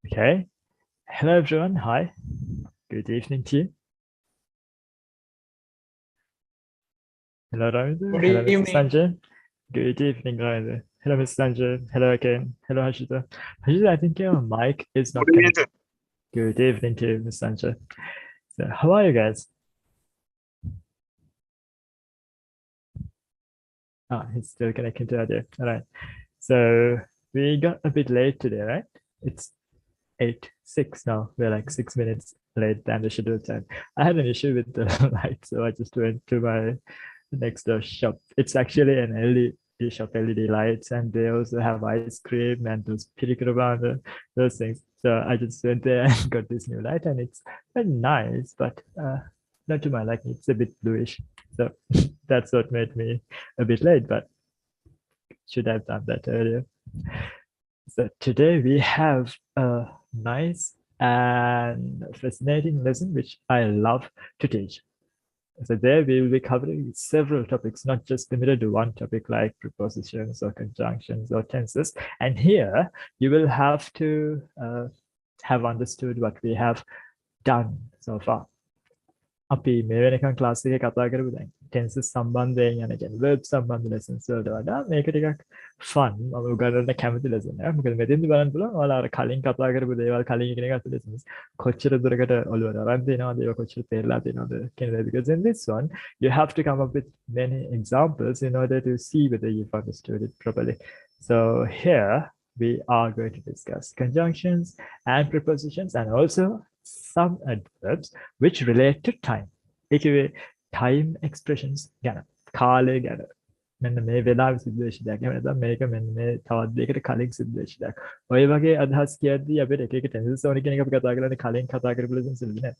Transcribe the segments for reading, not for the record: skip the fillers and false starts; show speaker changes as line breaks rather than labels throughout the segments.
Okay. Hello, everyone. Hi. Good evening to you. Hello, Ravindra.
Good
Hello, Mr.
evening.
Sanjay. Good evening, Ravindra. Hello, Mr. Sanjay. Hello again. Hello, Hashita. Hashita, I think your mic is
Good
not
evening,
connected. Good evening to you, Mr. Sanjay. So, how are you guys? Ah, he's still connecting to audio. All right. So, we got a bit late today, right? It's 8:06 now. We're like 6 minutes late than the scheduled time. I had an issue with the light, so I just went to my next door shop. It's actually an LED shop, LED lights, and they also have ice cream and those pirikura, those things. So I just went there and got this new light, and it's very nice, but not to my liking. It's a bit bluish. So that's what made me a bit late, but should have done that earlier. So today we have a nice and fascinating lesson which I love to teach. So there we will be covering several topics, not just limited to one topic like prepositions or conjunctions or tenses. And here you will have to have understood what we have done so far. අපි මේ වෙනකන් class එකේ කතා කරපු දැන් tenses සම්බන්ධයෙන් යන කියන්නේ verb සම්බන්ධ lessons වලට වඩා මේක ටිකක් fun මම උගන්වන්න කැමති lesson එකක්. මොකද මෙතෙන්දි බලන්න පුළුවන් ඔයාලා අර කලින් කතා කරපු දේවල් කලින් ඉගෙන ගත්ත lessons කොච්චර දුරකට ඔළුවට අරන් දෙනවද ඒවා කොච්චර තේරලා තියෙනවද කියන දේ. Because in this one you have to come up with many examples in order to see whether you've understood it properly. So here we are going to discuss conjunctions and prepositions and also some adverbs which relate to time. ඒකේ time expressions ගැන කාලය ගැන මෙන්න මේ වෙලාවේ සිද්ධ වෙච්ච දෙයක්. එහෙම නැත්නම් මේක මෙන්න මේ තවත් දෙයකට කලින් සිද්ධ වෙච්ච දෙයක්. ඔය වගේ අදහස් කියද්දී අපිට එක එක tenses ඕන කියන එක අපි කතා කරන්නේ කලින් කතා කරපු lessons වලදී නෑ.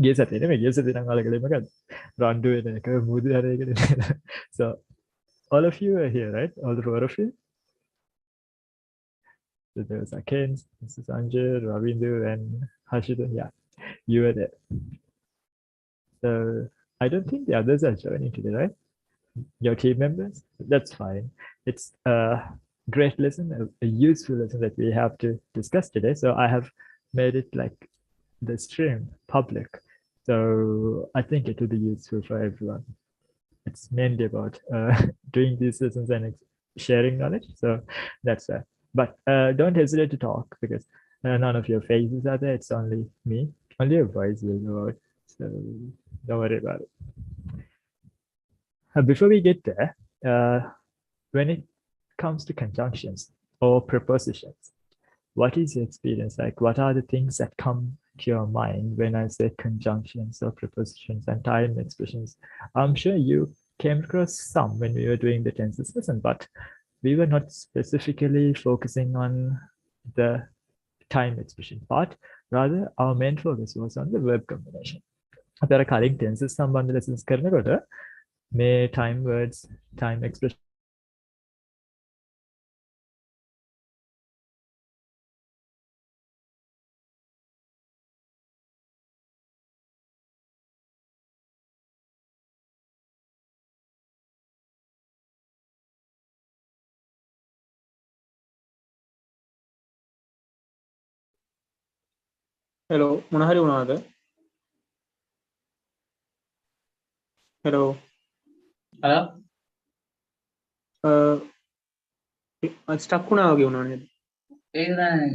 ගිය සතියේ නෙමෙයි ගිය සතියේ නම් ඔයාලා කලේ මොකද්ද? රණ්ඩු වෙන එක මුදු හැරේකට. So all of you are here, right? All the four of you. So there's Aken, Mrs. Anjay, Ravindu, and Hashida. Yeah, you were there. So I don't think the others are joining today, right? Your team members? That's fine. It's a great lesson, a useful lesson that we have to discuss today. So I have made it like the stream public. So I think it will be useful for everyone. It's mainly about doing these lessons and sharing knowledge. So that's that. But don't hesitate to talk because none of your faces are there. It's only me. Only your voice will go out. So don't worry about it. Before we get there, when it comes to conjunctions or prepositions, what is your experience like? What are the things that come to your mind when I say conjunctions or prepositions and time expressions? I'm sure you came across some when we were doing the tenses lesson, but we were not specifically focusing on the time expression part. Rather, our main focus was on the verb combination. අපි අර කලින් tenses සම්බන්ධ lessons කරනකොට මේ time words, time expression
Hello, මොන හරි වුණාද? Hello.
Hello?
Stuck වුණා වගේ වුණා නේද?
ඒක නෑ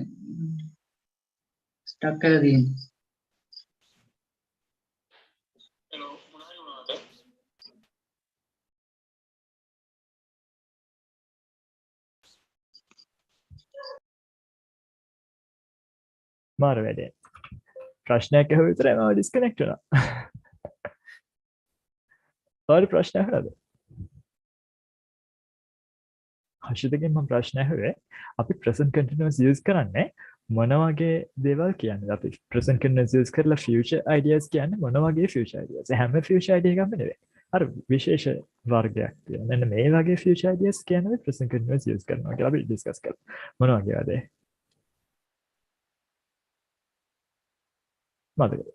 ස්ටක් කරලා තියෙන්නේ.
Hello, මොන හරි වුණාද?
මාර වැඩේ. ප්‍රශ්නයක් ඇහුව විතරයි මම ඩිස්කනෙක්ට් වුණා. ඔයාලට ප්‍රශ්න අහලාද? හෂිතගෙන් මම ප්‍රශ්න ඇහුවේ අපි present continuous use කරන්නේ මොන වගේ දේවල් කියන්නේ? අපි present continuous use කරලා future ideas කියන්නේ මොන වගේ future ideas? හැම future idea එකක්ම නෙවෙයි. අර විශේෂ වර්ගයක් තියෙනවා. මෙන්න මේ වගේ future ideas කියන්නේ present continuous use කරනවා කියලා අපි discuss කරා. මොන වගේද? මතකද?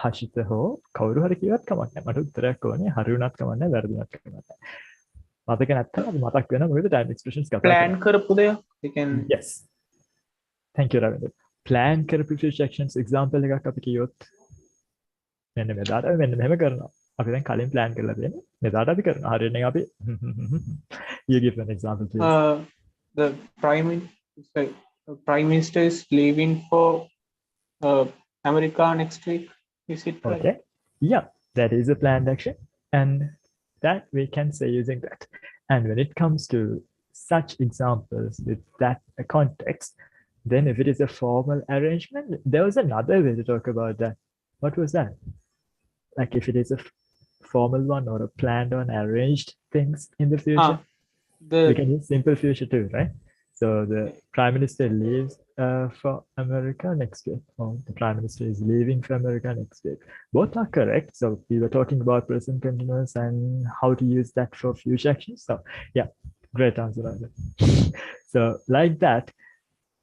හෂිත හෝ කවුරු හරි කිව්වත් කමක් නැහැ. මට උත්තරයක් ඕනේ. හරි වුණත් කමක් නැහැ, වැරදි වුණත් කමක් නැහැ. මතක නැත්තම් අපි මතක් වෙනවා මොකද time expressions කතා
plan
කරන්නේ.
කරපු දෙයක්. ඒ කියන්නේ
Yes. Thank you Ravinder. Plan කරපු future actions example එකක් අපි කිව්වොත් මෙන්න මෙදාට මෙන්න මෙහෙම කරනවා. අපි දැන් කලින් plan කරලා තියෙන්නේ. මෙදාට අපි කරනවා. හරියන්නේ අපි you give an example please.
the prime minister is leaving for America next week. Is it right?
Okay. Yeah, that is a planned action. And that we can say using that. And when it comes to such examples with that context, then if it is a formal arrangement, there was another way to talk about that. What was that? Like if it is a formal one or a planned one, arranged things in the future, we can use simple future too, right? So the prime minister leaves for America next week, or the prime minister is leaving for America next week. Both are correct. So we were talking about present continuous and how to use that for future actions. So yeah, great answer. So like that,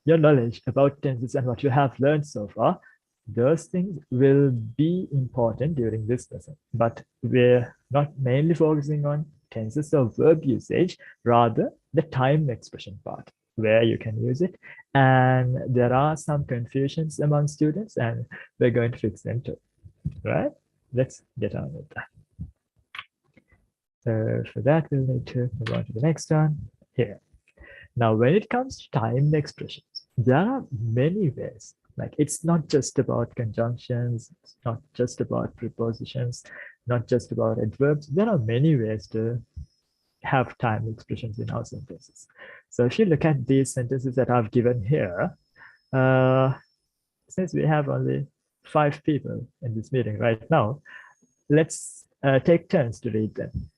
your knowledge about tenses and what you have learned so far, those things will be important during this lesson. But we're not mainly focusing on tenses or verb usage, rather the time expression part, where you can use it. And there are some confusions among students, and we're going to fix them too. Right? Let's get on with that. So for that, we'll need to move on to the next one here. Now, when it comes to timed expressions, there are many ways. Like it's not just about conjunctions, it's not just about prepositions, not just about adverbs. There are many ways to have time expressions in our sentences. So if you look at these sentences that I've given here, since we have only 5 people in this meeting right now, let's take turns to read them.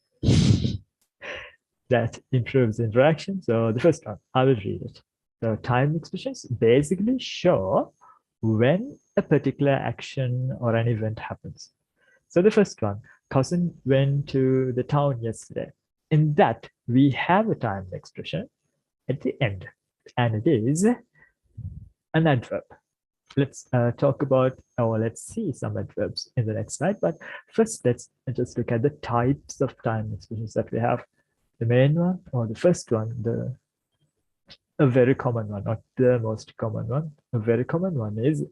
That improves interaction. So the first one, I will read it. So time expressions basically show when a particular action or an event happens. So the first one, cousin went to the town yesterday. In that, we have a time expression at the end, and it is an adverb. Let's talk about, or let's see some adverbs in the next slide. But first, let's just look at the types of time expressions that we have. The main one, or the first one, a very common one, not the most common one. A very common one is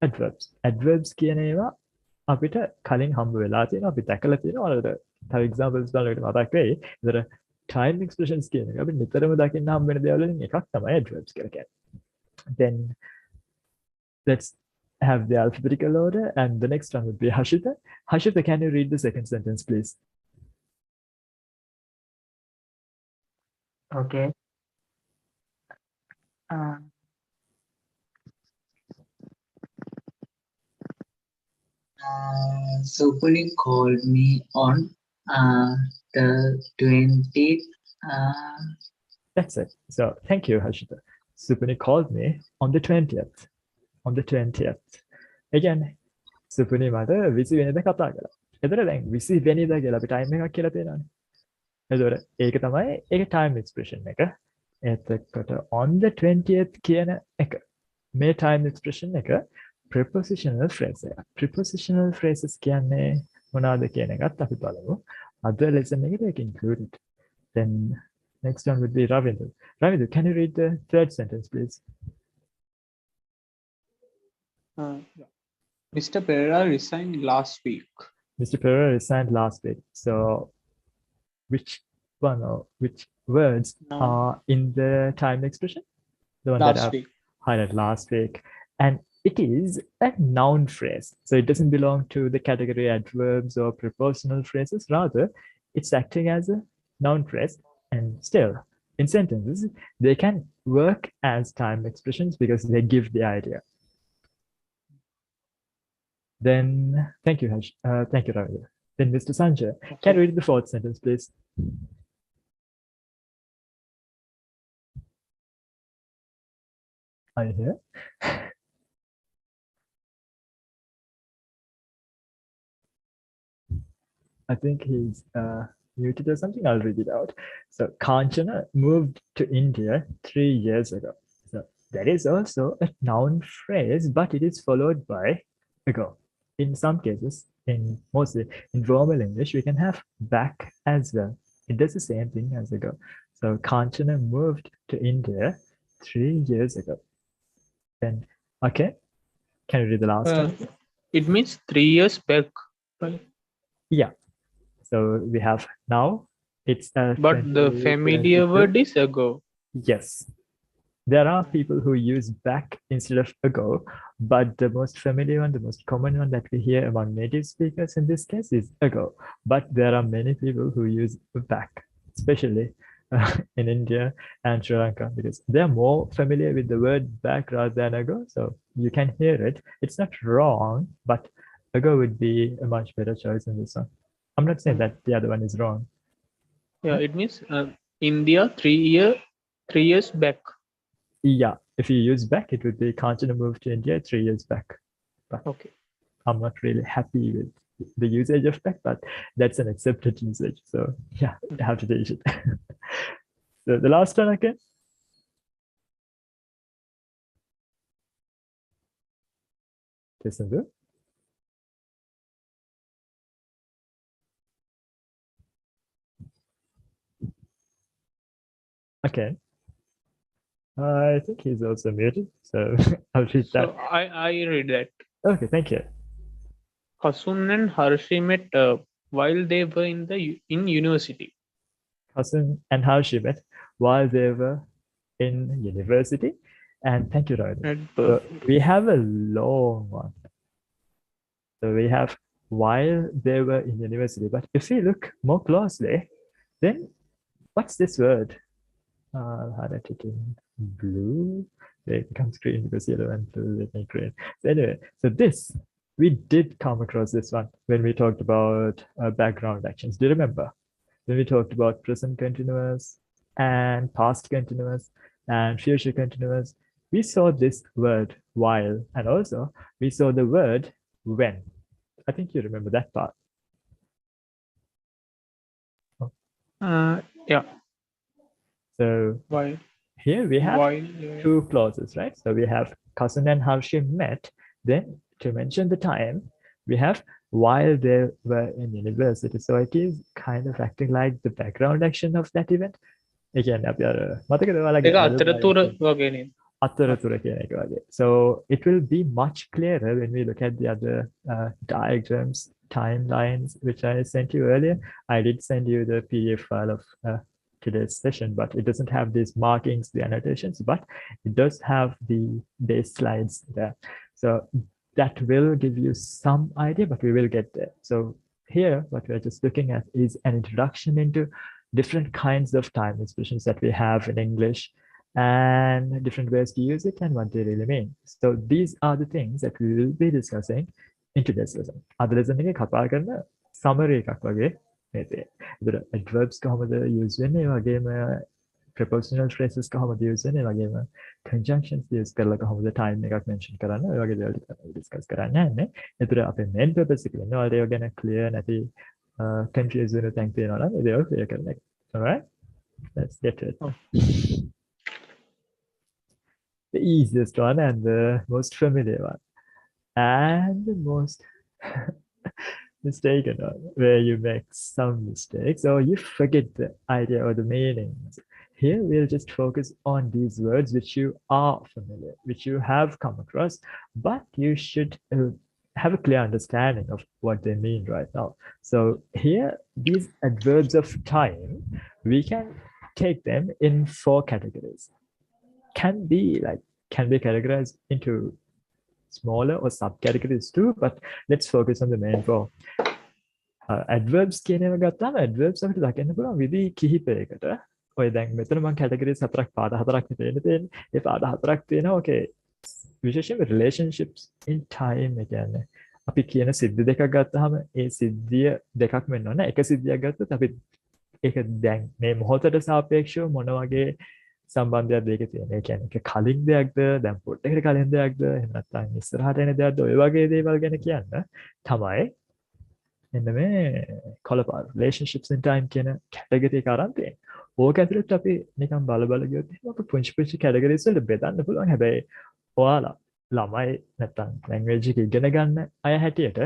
adverbs. Adverbs කියන ඒවා අපිට කලින් හම්බ වෙලා තියෙනවා, අපි දැකලා තියෙනවා. වලට තව examples බලනකොට මතක් වෙයි. ඒතර time expressions කියන එක අපි නිතරම දකින්න හම්බ වෙන දේවල් වලින් එකක් තමයි adverbs කියලා කියන්නේ. Then let's have the alphabetical order, and the next one would be Hashita. Hashita, can you read the second sentence, please?
Okay. Supuni called me on the 20th.
That's it. So thank you, Hashita. Supuni called me on the 20th. On the 20th. Again, Supuni මට 20 වෙනිදා කතා කළා. එතන දැන් 20 වෙනිදා කියලා අපි time එකක් කියලා තියෙනවානේ. එතකොට ඒක තමයි ඒක time expression එක. එතකොට on the 20th කියන එක. මේ time expression එක prepositional phrase එකක්. Prepositional phrases කියන්නේ මොනවාද කියන එකත් අපි බලමු. අද lesson එකේ ඒක included. Then next one would be Ravinder. Ravinder, can you read the third sentence, please?
Mr. Pereira resigned last week.
Mr. Pereira resigned last week. So which one or which words are in the time expression? The one that I highlighted last week. And it is a noun phrase. So it doesn't belong to the category adverbs or prepositional phrases. Rather, it's acting as a noun phrase. And still, in sentences, they can work as time expressions because they give the idea. Then, thank you, thank you, Ravi. Then, Mr. Sanjay, can you read the fourth sentence, please? Are you here? I think he's muted or something. I'll read it out. So Kanchana moved to India 3 years ago. So that is also a noun phrase, but it is followed by ago. In some cases, mostly in formal English, we can have back as well it does the same thing as ago. So Kanchana moved to India 3 years ago. Then, okay, can you read the last one?
It means 3 years back, right?
Yeah. So we have now. It's
But the familiar
2022.
word is ago.
Yes. There are people who use back instead of ago, but the most familiar one, the most common one that we hear among native speakers in this case is ago. But there are many people who use back, especially in India and Sri Lanka, because they're more familiar with the word back rather than ago. So you can hear it. It's not wrong, but ago would be a much better choice in this one. I'm not saying that the other one is wrong.
Yeah, it means India 3 years back.
Yeah, if you use back, it would be Kanchana moved to India 3 years back. But
Okay.
I'm not really happy with the usage of back, but that's an accepted usage. So yeah, I have to teach it. So the last one again. Listen to. Okay. I think he's also muted, so I'll read that.
So I read that.
Okay, thank you.
Kasun and Harshi met while they were in university.
Cousin and how she met while they were in university. And thank you, Rohit.
And
So we have a long one. So we have while they were in university. But if we look more closely, then what's this word? I'll highlight it in blue. It becomes green because yellow and blue they make green. So anyway, so this, we did come across this one when we talked about background actions. Do you remember? When we talked about present continuous and past continuous and future continuous, we saw this word while, and also we saw the word when. I think you remember that part.
yeah.
So
While
here we have
while
two clauses, right? So we have cousin and how she met. Then to mention the time, we have while they were in university. So it is kind of acting like the background action of that event. Again, අපි අර මතකද ඔයාලගේ
ඒක අතරතුර වගේ නේද?
අතරතුර කියන එක වගේ. So it will be much clearer when we look at the other diagrams, timelines, which I sent you earlier. I did send you the PDF file of today's session, but it doesn't have these markings, the annotations, but it does have the base slides there. So that will give you some idea, but we will get there. So here, what we're just looking at is an introduction into different kinds of time expressions that we have in English and different ways to use it and what they really mean. So these are the things that we will be discussing in today's lesson. අද lesson එකේ කතා කරන summary එකක් වගේ මේ තියෙන්නේ. ඒතර adverbs කොහොමද use වෙන්නේ, ඒ වගේම prepositional phrases කොහොමද use වෙන්නේ, ඒ වගේම conjunctions use කරලා කොහොමද time එකක් mention කරන්න, ඔය වගේ දේවල් ටික discuss කරන්න යන්නේ. ඒතර අපේ main purpose එක වෙන්නේ ඔයාලට ඒව ගැන clear නැති confused වෙන තැන් තියෙනවා නම් ඒ දේවල් clear කරන එක. All right? Let's get to it. The easiest one and the most familiar one. And the most mistaken one, where you make some mistakes or you forget the idea or the meanings. Here we'll just focus on these words which you are familiar, which you have come across, but you should have a clear understanding of what they mean right now. So here, these adverbs of time, we can take them in 4 categories. Can be categorized into smaller or subcategories too, but let's focus on the main 4. Adverbs කියන ඒවා ගත්තාම adverbs අපිට දකින්න පුළුවන් විදි කිහිපයකට. ඔය දැන් මෙතන මම categories 4ක් පාඩ 4ක් විතර තියෙන්නේ. ඒ පාඩ 4ක් තියෙනවා. Okay. විශේෂයෙන්ම relationships in time ඒ කියන්නේ අපි කියන සිද්ධි දෙකක් ගත්තාම ඒ සිද්ධිය දෙකක් වෙන්න ඕන. එක සිද්ධියක් ගත්තොත් අපි ඒක දැන් මේ මොහොතට සාපේක්ෂව මොන වගේ සම්බන්ධයක් දෙක තියෙනවා. ඒ කියන්නේ ඒක කලින් දෙයක්ද, දැන් පොඩ්ඩකට කලින් දෙයක්ද, එහෙම නැත්නම් ඉස්සරහට එන දෙයක්ද, ඔය වගේ දේවල් ගැන කියන්න තමයි මෙන්න මේ කොළපාර relationships in time කියන category එක අරන් තියෙන්නේ. ඕක ඇතුළත අපි නිකන් බල ගියොත් එහෙනම් අපි පුංචි categories වලට බෙදන්න පුළුවන්. හැබැයි ඔයාලා ළමයි නැත්නම් language එක ඉගෙන ගන්න අය හැටියට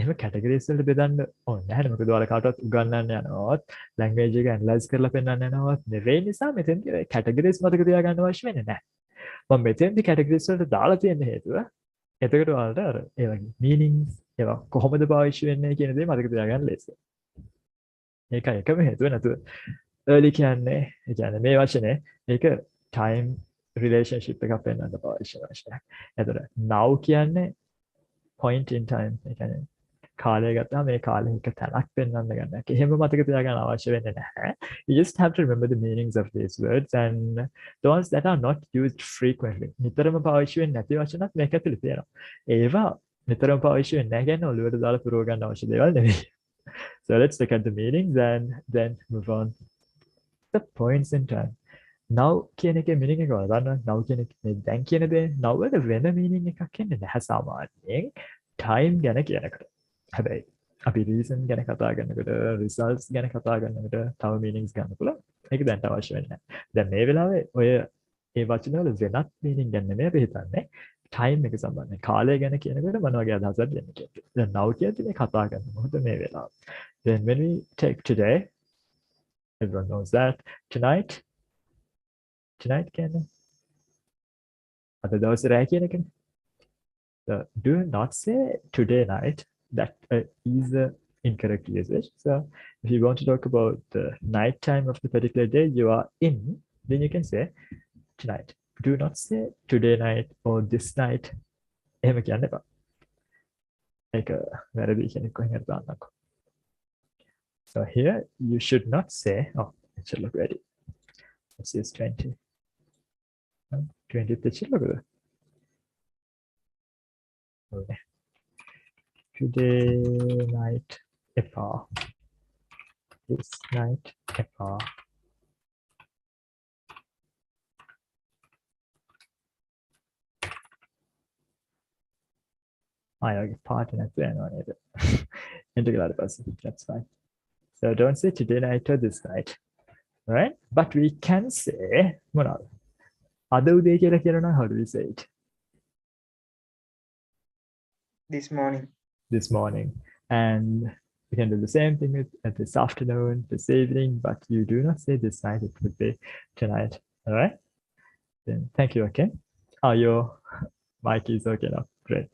එහෙම කැටගරිස් වලට බෙදන්න ඕනේ නැහැ. මොකද ඔයාලා කාටවත් උගන්වන්න යනවත් ලැන්ග්වේජ් එක ඇනලයිස් කරලා පෙන්නන්න යනවත් නෙවෙයි නිසා මෙතෙන්දී කැටගරිස් මතක තියාගන්න අවශ්‍ය වෙන්නේ නැහැ. මම මෙතෙන්දී කැටගරිස් වලට දාලා තියෙන හේතුව එතකොට ඔයාලට අර ඒ වගේ මීනින්ග්ස් ඒවා කොහොමද පාවිච්චි වෙන්නේ කියන දේ මතක තියාගන්න ලේසියි. ඒකයි එකම හේතුව නැතුව early කියන්නේ ඒ කියන්නේ මේ වචනේ ඒක time relationship එකක් පෙන්වන්න පාවිච්චි කරන වචනයක්. එතකොට now කියන්නේ point in time. ඒ කියන්නේ කාලය ගත්තාම මේ කාලේ එක තැනක් පෙන්වන්න ගන්න. එහෙම මතක තියාගන්න අවශ්‍ය වෙන්නේ නැහැ. You just have to remember the meanings of these words and the ones that are not used frequently. නිතරම පාවිච්චි වෙන්නේ නැති වචනත් මේක ඇතුලේ තියෙනවා. ඒවා නිතරම පාවිච්චි වෙන්නේ නැහැ කියන්නේ ඔළුවට දාලා පුරව ගන්න අවශ්‍ය දේවල් නෙවෙයි. So let's look at the meanings and then move on. The points in time. Now කියන එකේ meaning එක ඔයාලා දන්නවා. Now කියන එක මේ දැන් කියන දේ now වල වෙන meaning එකක් එන්නේ නැහැ සාමාන්‍යයෙන් time ගැන කියනකොට. හැබැයි අපි reason ගැන කතා කරනකොට results ගැන කතා කරනකොට තව meanings ගන්න පුළුවන්. ඒක දැන් අවශ්‍ය වෙන්නේ නැහැ. දැන් මේ වෙලාවේ ඔය ඒ වචන වල වෙනත් meaning ගැන නෙමෙයි අපි හිතන්නේ. time එක සම්බන්ධයෙන් කාලය ගැන කියනකොට මොන වගේ අදහසක්ද දෙන්නේ කියලා. දැන් now කියද්දි මේ කතා කරන මොහොත මේ වෙලාව. Then when we take today, everyone knows that tonight කියන්නේ අද දවසේ රැ කියන එකනේ. So do not say today night. That is the incorrect usage. So if you want to talk about the night time of the particular day you are in, then you can say tonight. Do not say today night or this night. එහෙම කියන්න එපා. ඒක වැරදි කියන එක කොහෙන් හරි දාන්නකෝ. So here you should not say, oh, it should look ready. Let's use 20. 20 it should look good. Okay. Today night FR. This night FR. I get part in it. That's fine. So don't say today night or this night. Right? But we can say, Monal. Other day, how do we say it?
This morning.
This morning. And we can do the same thing with this afternoon, this evening, but you do not say this night, it would be tonight. All right? Then thank you again. Oh, your mic is okay now. Great.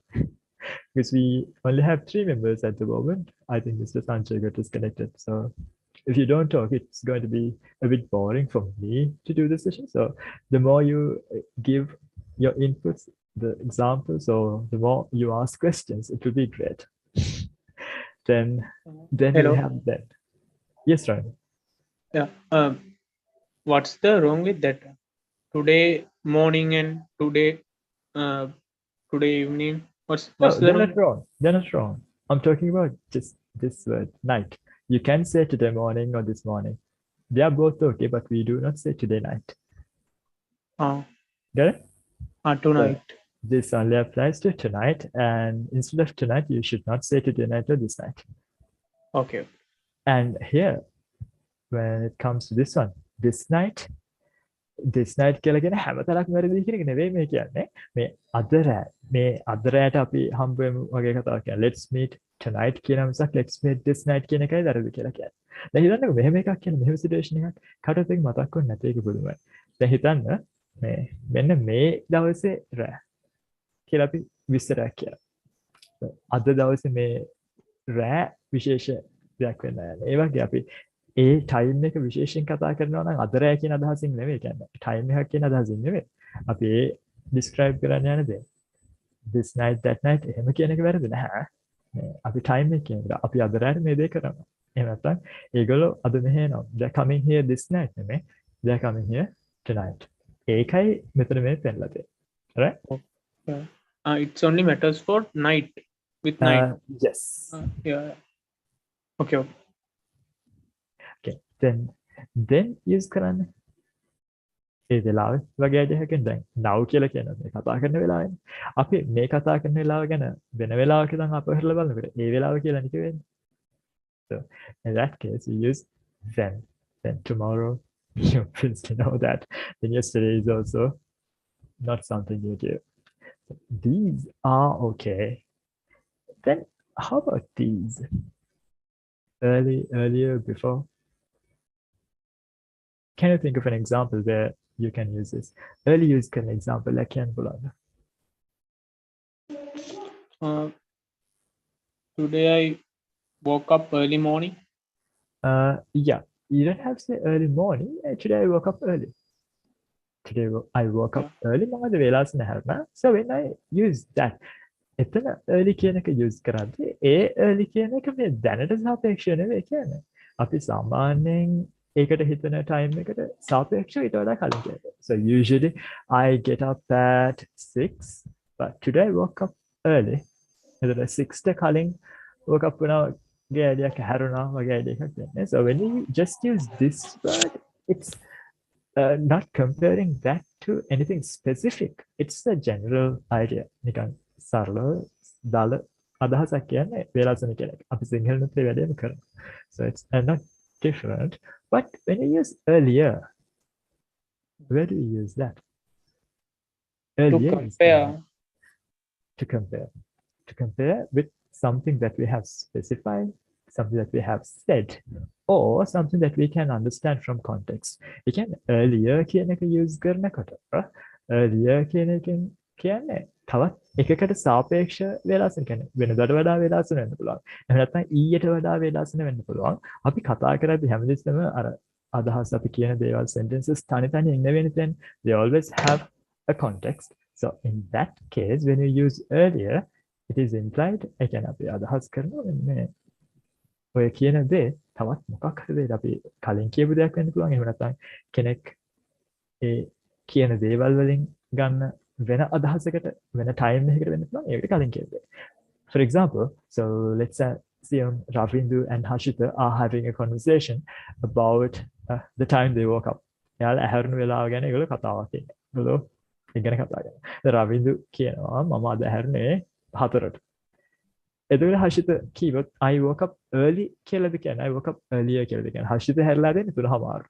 Because we only have 3 members at the moment. I think Mr. Sanjay got disconnected. So if you don't talk, it's going to be a bit boring for me to do the session. So the more you give your inputs, the examples, or the more you ask questions, it will be great. then
Hello.
we have that. Yes, Ryan.
Yeah. What's the wrong with that? Today morning and today evening. What's
No,
the
they're
wrong?
not wrong. They're not wrong. I'm talking about just this word, night. You can say today morning or this morning. They are both okay, but we do not say today night. Get it?
Tonight.
This only applies to tonight, and instead of tonight, you should not say today night or this night.
Okay.
And here, when it comes to this one, this night කියලා කියන හැමතැනක්ම වැරදි කියන එක නෙවෙයි මේ කියන්නේ. මේ අද රැට අපි හම්බ වෙමු වගේ කතාවක් කියන්නේ. Let's meet tonight කියන මිසක් let's meet this night කියන එකයි වැරදි කියලා කියන්නේ. දැන් හිතන්නකෝ මෙහෙම එකක් කියන මෙහෙම සිටුේෂන් එකක් කාටවත් ඒක මතක් වෙන්නේ නැති එක පුදුමයි. දැන් හිතන්න මේ මෙන්න මේ දවසේ රැ කියලා අපි විස්තරයක් කියලා. අද දවසේ මේ රැ විශේෂ දෙයක් වෙන්න යන්නේ. ඒ වගේ අපි ඒ ටයිම් එක විශේෂයෙන් කතා කරනවා නම් අද රැ කියන අදහසින් නෙවෙයි කියන්නේ. ටයිම් එකක් කියන අදහසින් නෙවෙයි. අපි ඒ describe කරන්න යන දේ. This night that night එහෙම කියන එක වැරදි නැහැ. අපි ටයිම් එක කියනවා. අපි අද රැට මේ දේ කරනවා. එහෙම නැත්නම් ඒගොල්ලෝ අද මෙහෙ එනවා. They're coming here this night නෙමෙයි. They're coming here tonight. ඒකයි මෙතන මේ පෙන්නලා තියෙන්නේ. Right?
It's only matters for night with night.
Yes.
Yeah. Okay.
Okay. Then use කරන්නේ. ඒ වෙලාවේ වගේ අදහකින් දැන් now කියලා කියනවා මේ කතා කරන වෙලාවනේ. අපි මේ කතා කරන වෙලාව ගැන වෙන වෙලාවක ඉඳන් අප හරලා බලනකොට ඒ වෙලාව කියලා නේ වෙන්නේ. So in that case we use then tomorrow. You obviously know that. Then yesterday is also not something you do. These are okay. Then How about these? Early, earlier, before. Can you think of an example where you can use this? Early use an example like can
Uh, Today I woke up early morning.
Yeah, you don't have to say early morning. Today I woke up early. Today I woke up
Yeah.
early. මමද වෙලාස් නැහැ. So when I use that, එතන early කියන එක use කරද්දී ඒ early කියන එක මේ දැනට සාපේක්ෂව නෙවෙයි කියන්නේ. අපි සාමාන්‍යයෙන් ඒකට හිතන time එකට සාපේක්ෂව ඊට වඩා කලින් කියන්නේ. So usually I get up at 6, but today I woke up early. එතන 6ට කලින් woke up වුණා වගේ idea එක හැරුණා වගේ idea එකක් දෙන්නේ. So when you just use this word, it's not comparing that to anything specific. It's a general idea. නිකන් සරල දාල අදහසක් කියන්නේ වේලාසන කියන එක. අපි සිංහලෙත් ඒ වැඩේම කරනවා. So it's not different. But when you use earlier, where do you use that?
To
Earlier is
compare.
to compare. To compare with something that we have specified, something that we have said, or something that we can understand from context. We can earlier කියන එක use කරනකොට earlier කියන එකෙන් කියන්නේ තවත් එකකට සාපේක්ෂ වේලාසන කියන්නේ වෙනදාට වඩා වේලාසන වෙන්න පුළුවන්. එහෙම නැත්නම් ඊයට වඩා වේලාසන වෙන්න පුළුවන්. අපි කතා කරද්දී හැමදෙස්සම අර අදහස් අපි කියන දේවල් sentences තනි තනියෙන් නෙවෙයි then they always have a context. So in that case when you use earlier, it is implied ඒ කියන්නේ අපි අදහස් කරනවා මේ ඔය කියන දේ තවත් මොකක් හරි දෙයක් අපි කලින් කියපු දෙයක් වෙන්න පුළුවන්. එහෙම නැත්නම් කෙනෙක් ඒ කියන දේවල් වලින් ගන්න වෙන අදහසකට වෙන time එකකට වෙන්න පුළුවන්. ඒකට කලින් කියපු දේ. For example, so let's assume Ravindu and Hashita are having a conversation about the time they woke up. එයාලා ඇහැරුණු වෙලාව ගැන ඒගොල්ලෝ කතාවක් කියන්නේ. ඒගොල්ලෝ ඒ ගැන කතා කරනවා. රවින්දු කියනවා මම අද ඇහැරුණේ 4ට. එතකොට හර්ෂිත කිව්වොත් I woke up early කියලාද කියන්නේ I woke up earlier කියලාද කියන්නේ හර්ෂිත හැරලා දෙන්නේ 3:00ට.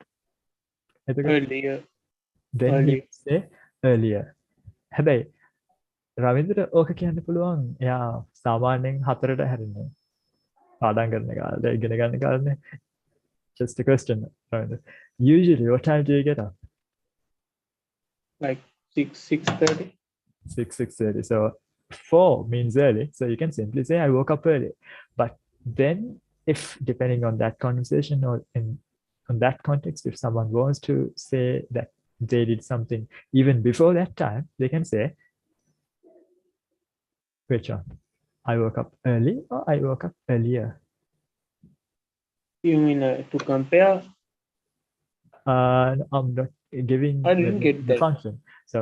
එතකොට
Earlier.
then he
early.
say earlier. හැබැයි රවින්දට ඕක කියන්න පුළුවන් එයා සාමාන්‍යයෙන් 4ට හැරෙන්නේ. පාඩම් කරන කාලේ ඉගෙන ගන්න කාලේ. Just a question. Ravinder. Usually what time do you get up?
Like 6:30.
6:30. So 4 means early. So you can simply say I woke up early. But then if depending on that conversation or on that context, if someone wants to say that they did something even before that time, they can say, which one? I woke up early or I woke up earlier.
You mean to compare?
I'm not giving
I didn't get
the
that.
function. So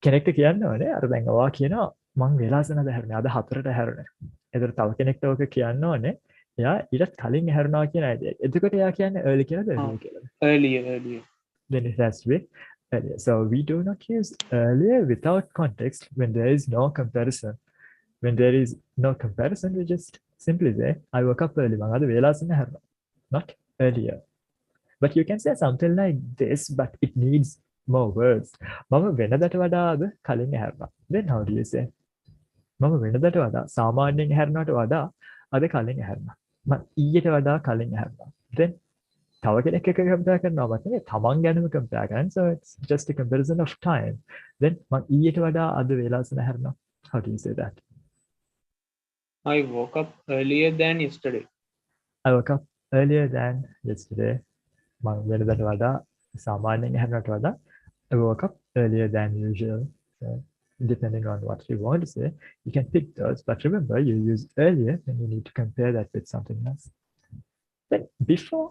කෙනෙක්ට කියන්න ඕනේ අර දැන් ඔයා කියනවා මං වෙලාසනද හැරුණේ අද 4ට හැරුණේ. ඒතර තව කෙනෙක්ට ඔක කියන්න ඕනේ එයා ඊටත් කලින් හැරුණා කියන idea. එතකොට එයා කියන්නේ early කියලාද earlier කියලාද?
Earlier.
Then it has to be earlier. So we do not use earlier without context when there is no comparison. When there is no comparison, we just simply say I woke up early. මං අද වෙලාසන හැරුණා. Not earlier. But you can say something like this, but it needs more words. මම වෙනදට වඩා අද කලින් හැරුණා. Then how do you say? මම වෙනදට වඩා සාමාන්‍යයෙන් හැරුණාට වඩා අද කලින් හැරුණා. මම ඊයට වඩා කලින් හැරුණා. Then තව කෙනෙක් එක්ක compare කරනවා නෙවෙයි තමන් ගැනම compare කරන්නේ. So it's just a comparison of time. Then මම ඊයට වඩා අද වෙලාසන හැරුණා. How do you say that?
I woke up earlier than yesterday.
I woke up earlier than yesterday. මම වෙනදට වඩා සාමාන්‍යයෙන් හැරුණාට වඩා I woke up earlier than usual. So depending on what you want to say, you can pick those. But remember, you use earlier when you need to compare that with something else. Then before,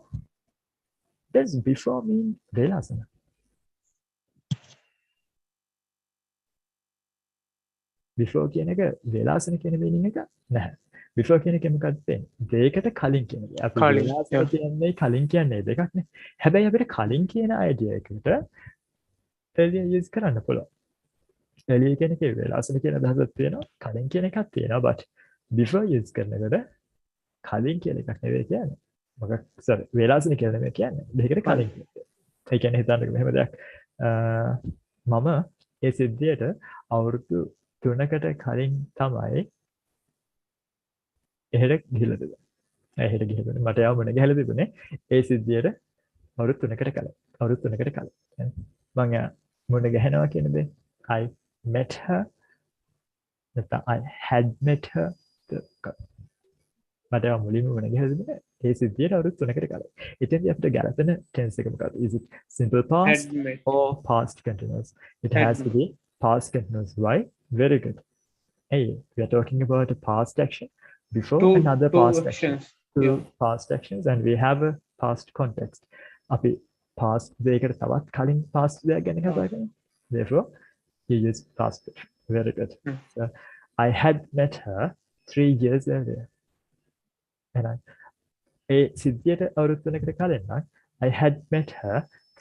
does before mean velasana? Before කියන එක වෙලාසන කියන meaning එක නැහැ. Before කියන එක මොකක්ද වෙන්නේ? දෙයකට කලින් කියන එක. අපි
කලින්,
වෙලාසන
yeah.
කියන්නේ කලින් කියන්නේ දෙකක් නේ. හැබැයි අපිට කලින් කියන idea එකට earlier use කරන්න පුළුවන්. earlier කියන එකේ වෙලාසන කියන අදහසක් තියෙනවා. කලින් කියන එකක් තියෙනවා. But before use කරනකොට කලින් කියන එකක් නෙවෙයි කියන්නේ. මොකක් sorry වෙලාසන කියලා නෙවෙයි කියන්නේ. දෙකකට කලින් කියන්නේ. ඒ කියන්නේ හිතන්නකෝ මෙහෙම දෙයක්. මම ඒ සිද්ධියට අවුරුදු 3කට කලින් තමයි එහෙට ගිහිල්ලා තිබුණා. එහෙට ගිහිල්ලා මට යාව මොන ගහලා තිබුණේ ඒ සිද්ධියට අවුරුදු 3කට කලින්. අවුරුදු 3කට කලින්. මම යා මොන ගහනවා කියන දේ I met her නැත්නම් I had met her මට යාව මුලින්ම මොන ගහලා තිබුණේ ඒ සිද්ධියට අවුරුදු 3කට කලින්. එතෙන්දී අපිට ගැලපෙන tense එක මොකක්ද? Is it simple past
Admit.
or past continuous? It has to be past continuous. Why? Very good. Hey, we are talking about a past action before another
Two
past action.
actions.
Two
Yeah.
past actions and we have a past context. අපි past දෙයකට තවත් කලින් past දෙයක් ගැන කතා කරනවා. Therefore, you use past perfect. Very good.
Hmm.
So, I had met her 3 years earlier. And ඒ සිද්ධියට අවුරුදු 3කට කලින් නම් I had met her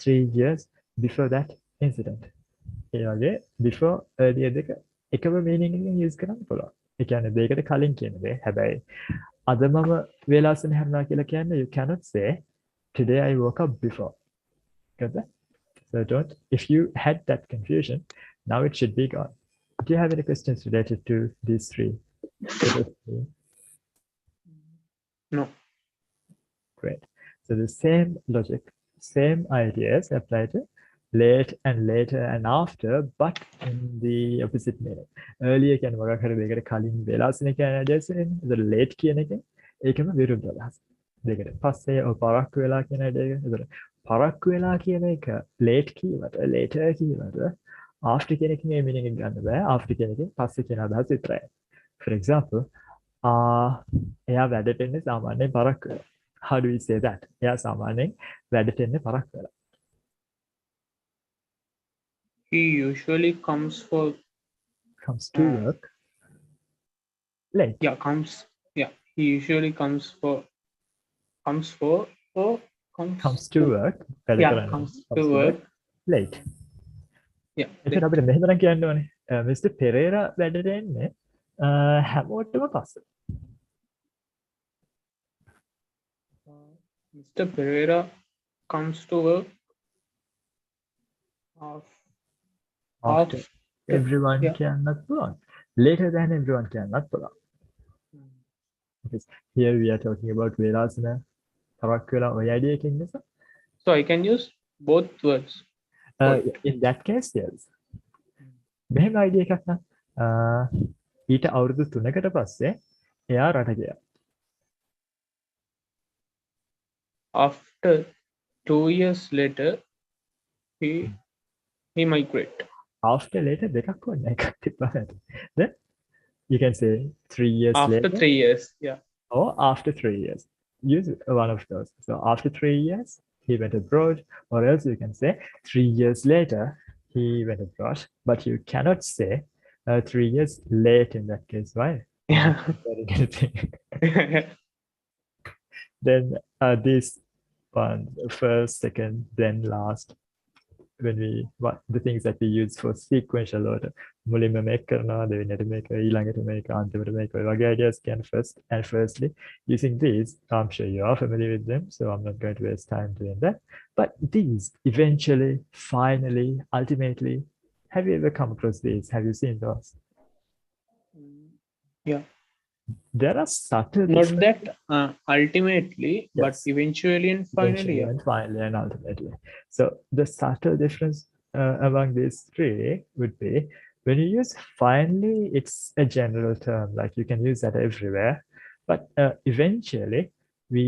3 years before that incident. ඒ වගේ before earlier දෙක එකම meaning එකකින් use කරන්න පුළුවන්. ඒ කියන්නේ දෙයකට කලින් කියන දේ. හැබැයි අද මම වේලාසන හැරුණා කියලා කියන්නේ you cannot say today I woke up before. Got that? So don't, if you had that confusion, now it should be gone. Do you have any questions related to these three?
No.
Great. So the same logic, same ideas apply to late and later and after, but in the opposite meaning. Earlier can මොකක් හරි දෙයකට කලින් වෙලාසන කියන ideas එන්නේ. ඒතර late කියන එකෙන් ඒකම විරුද්ධ අදහස. දෙකට පස්සේ ඔය පරක්කු වෙලා කියන idea එක. ඒතර පරක්කු වෙලා කියන එක late කීවට later කීවට after කියන එකේ meaning එක ගන්න බෑ. after කියන එකෙන් පස්සේ කියන අදහස විතරයි. For example, එයා වැඩට එන්නේ සාමාන්‍යයෙන් පරක්කු වෙලා. How do we say that? එයා සාමාන්‍යයෙන් වැඩට එන්නේ පරක්කු වෙලා.
He usually comes
Comes to work late.
Yeah, comes. Yeah, he usually comes for or
Comes to work.
Yeah, comes to work.
Late.
Yeah.
එතකොට අපිට මෙහෙම නම් කියන්න ඕනේ. Mr. Pereira වැඩට එන්නේ හැමෝටම පස්සේ.
Mr. Pereira comes to work
After everyone cannot පුළුවන්. Later than everyone cannot පුළුවන්. Because here we are talking about වේලාසන තරක් වෙලා ඔය idea එකකින් නිසා.
So I can use both words.
In that case, yes. මෙහෙම idea එකක් නම් ඊට අවුරුදු 3කට පස්සේ එයා රට ගියා.
After 2 years later, he migrate.
After later දෙකක් වුණා එකක් තිබ්බා. Then you can say 3 years
After
later
3 years, yeah.
or after 3 years. Use one of those. So after 3 years, he went abroad, or else you can say 3 years later, he went abroad, but you cannot say 3 years late in that case. Why?
Yeah.
Then this one, first, second, then last. When we the things that we use for sequential order. මුලින්ම මේක කරනවා දෙවෙනියට මේක ඊළඟට මේක අන්තිමට මේක ඔය වගේ ideas can first and firstly using these I'm sure you are familiar with them so I'm not going to waste time doing that but these eventually finally ultimately have you ever come across these have you seen those
Yeah.
there are subtle
Not that ultimately, but
Yes.
eventually and finally.
Eventually
Yeah.
and finally and ultimately. So the subtle difference among these three would be when you use finally, it's a general term, like you can use that everywhere. But eventually, we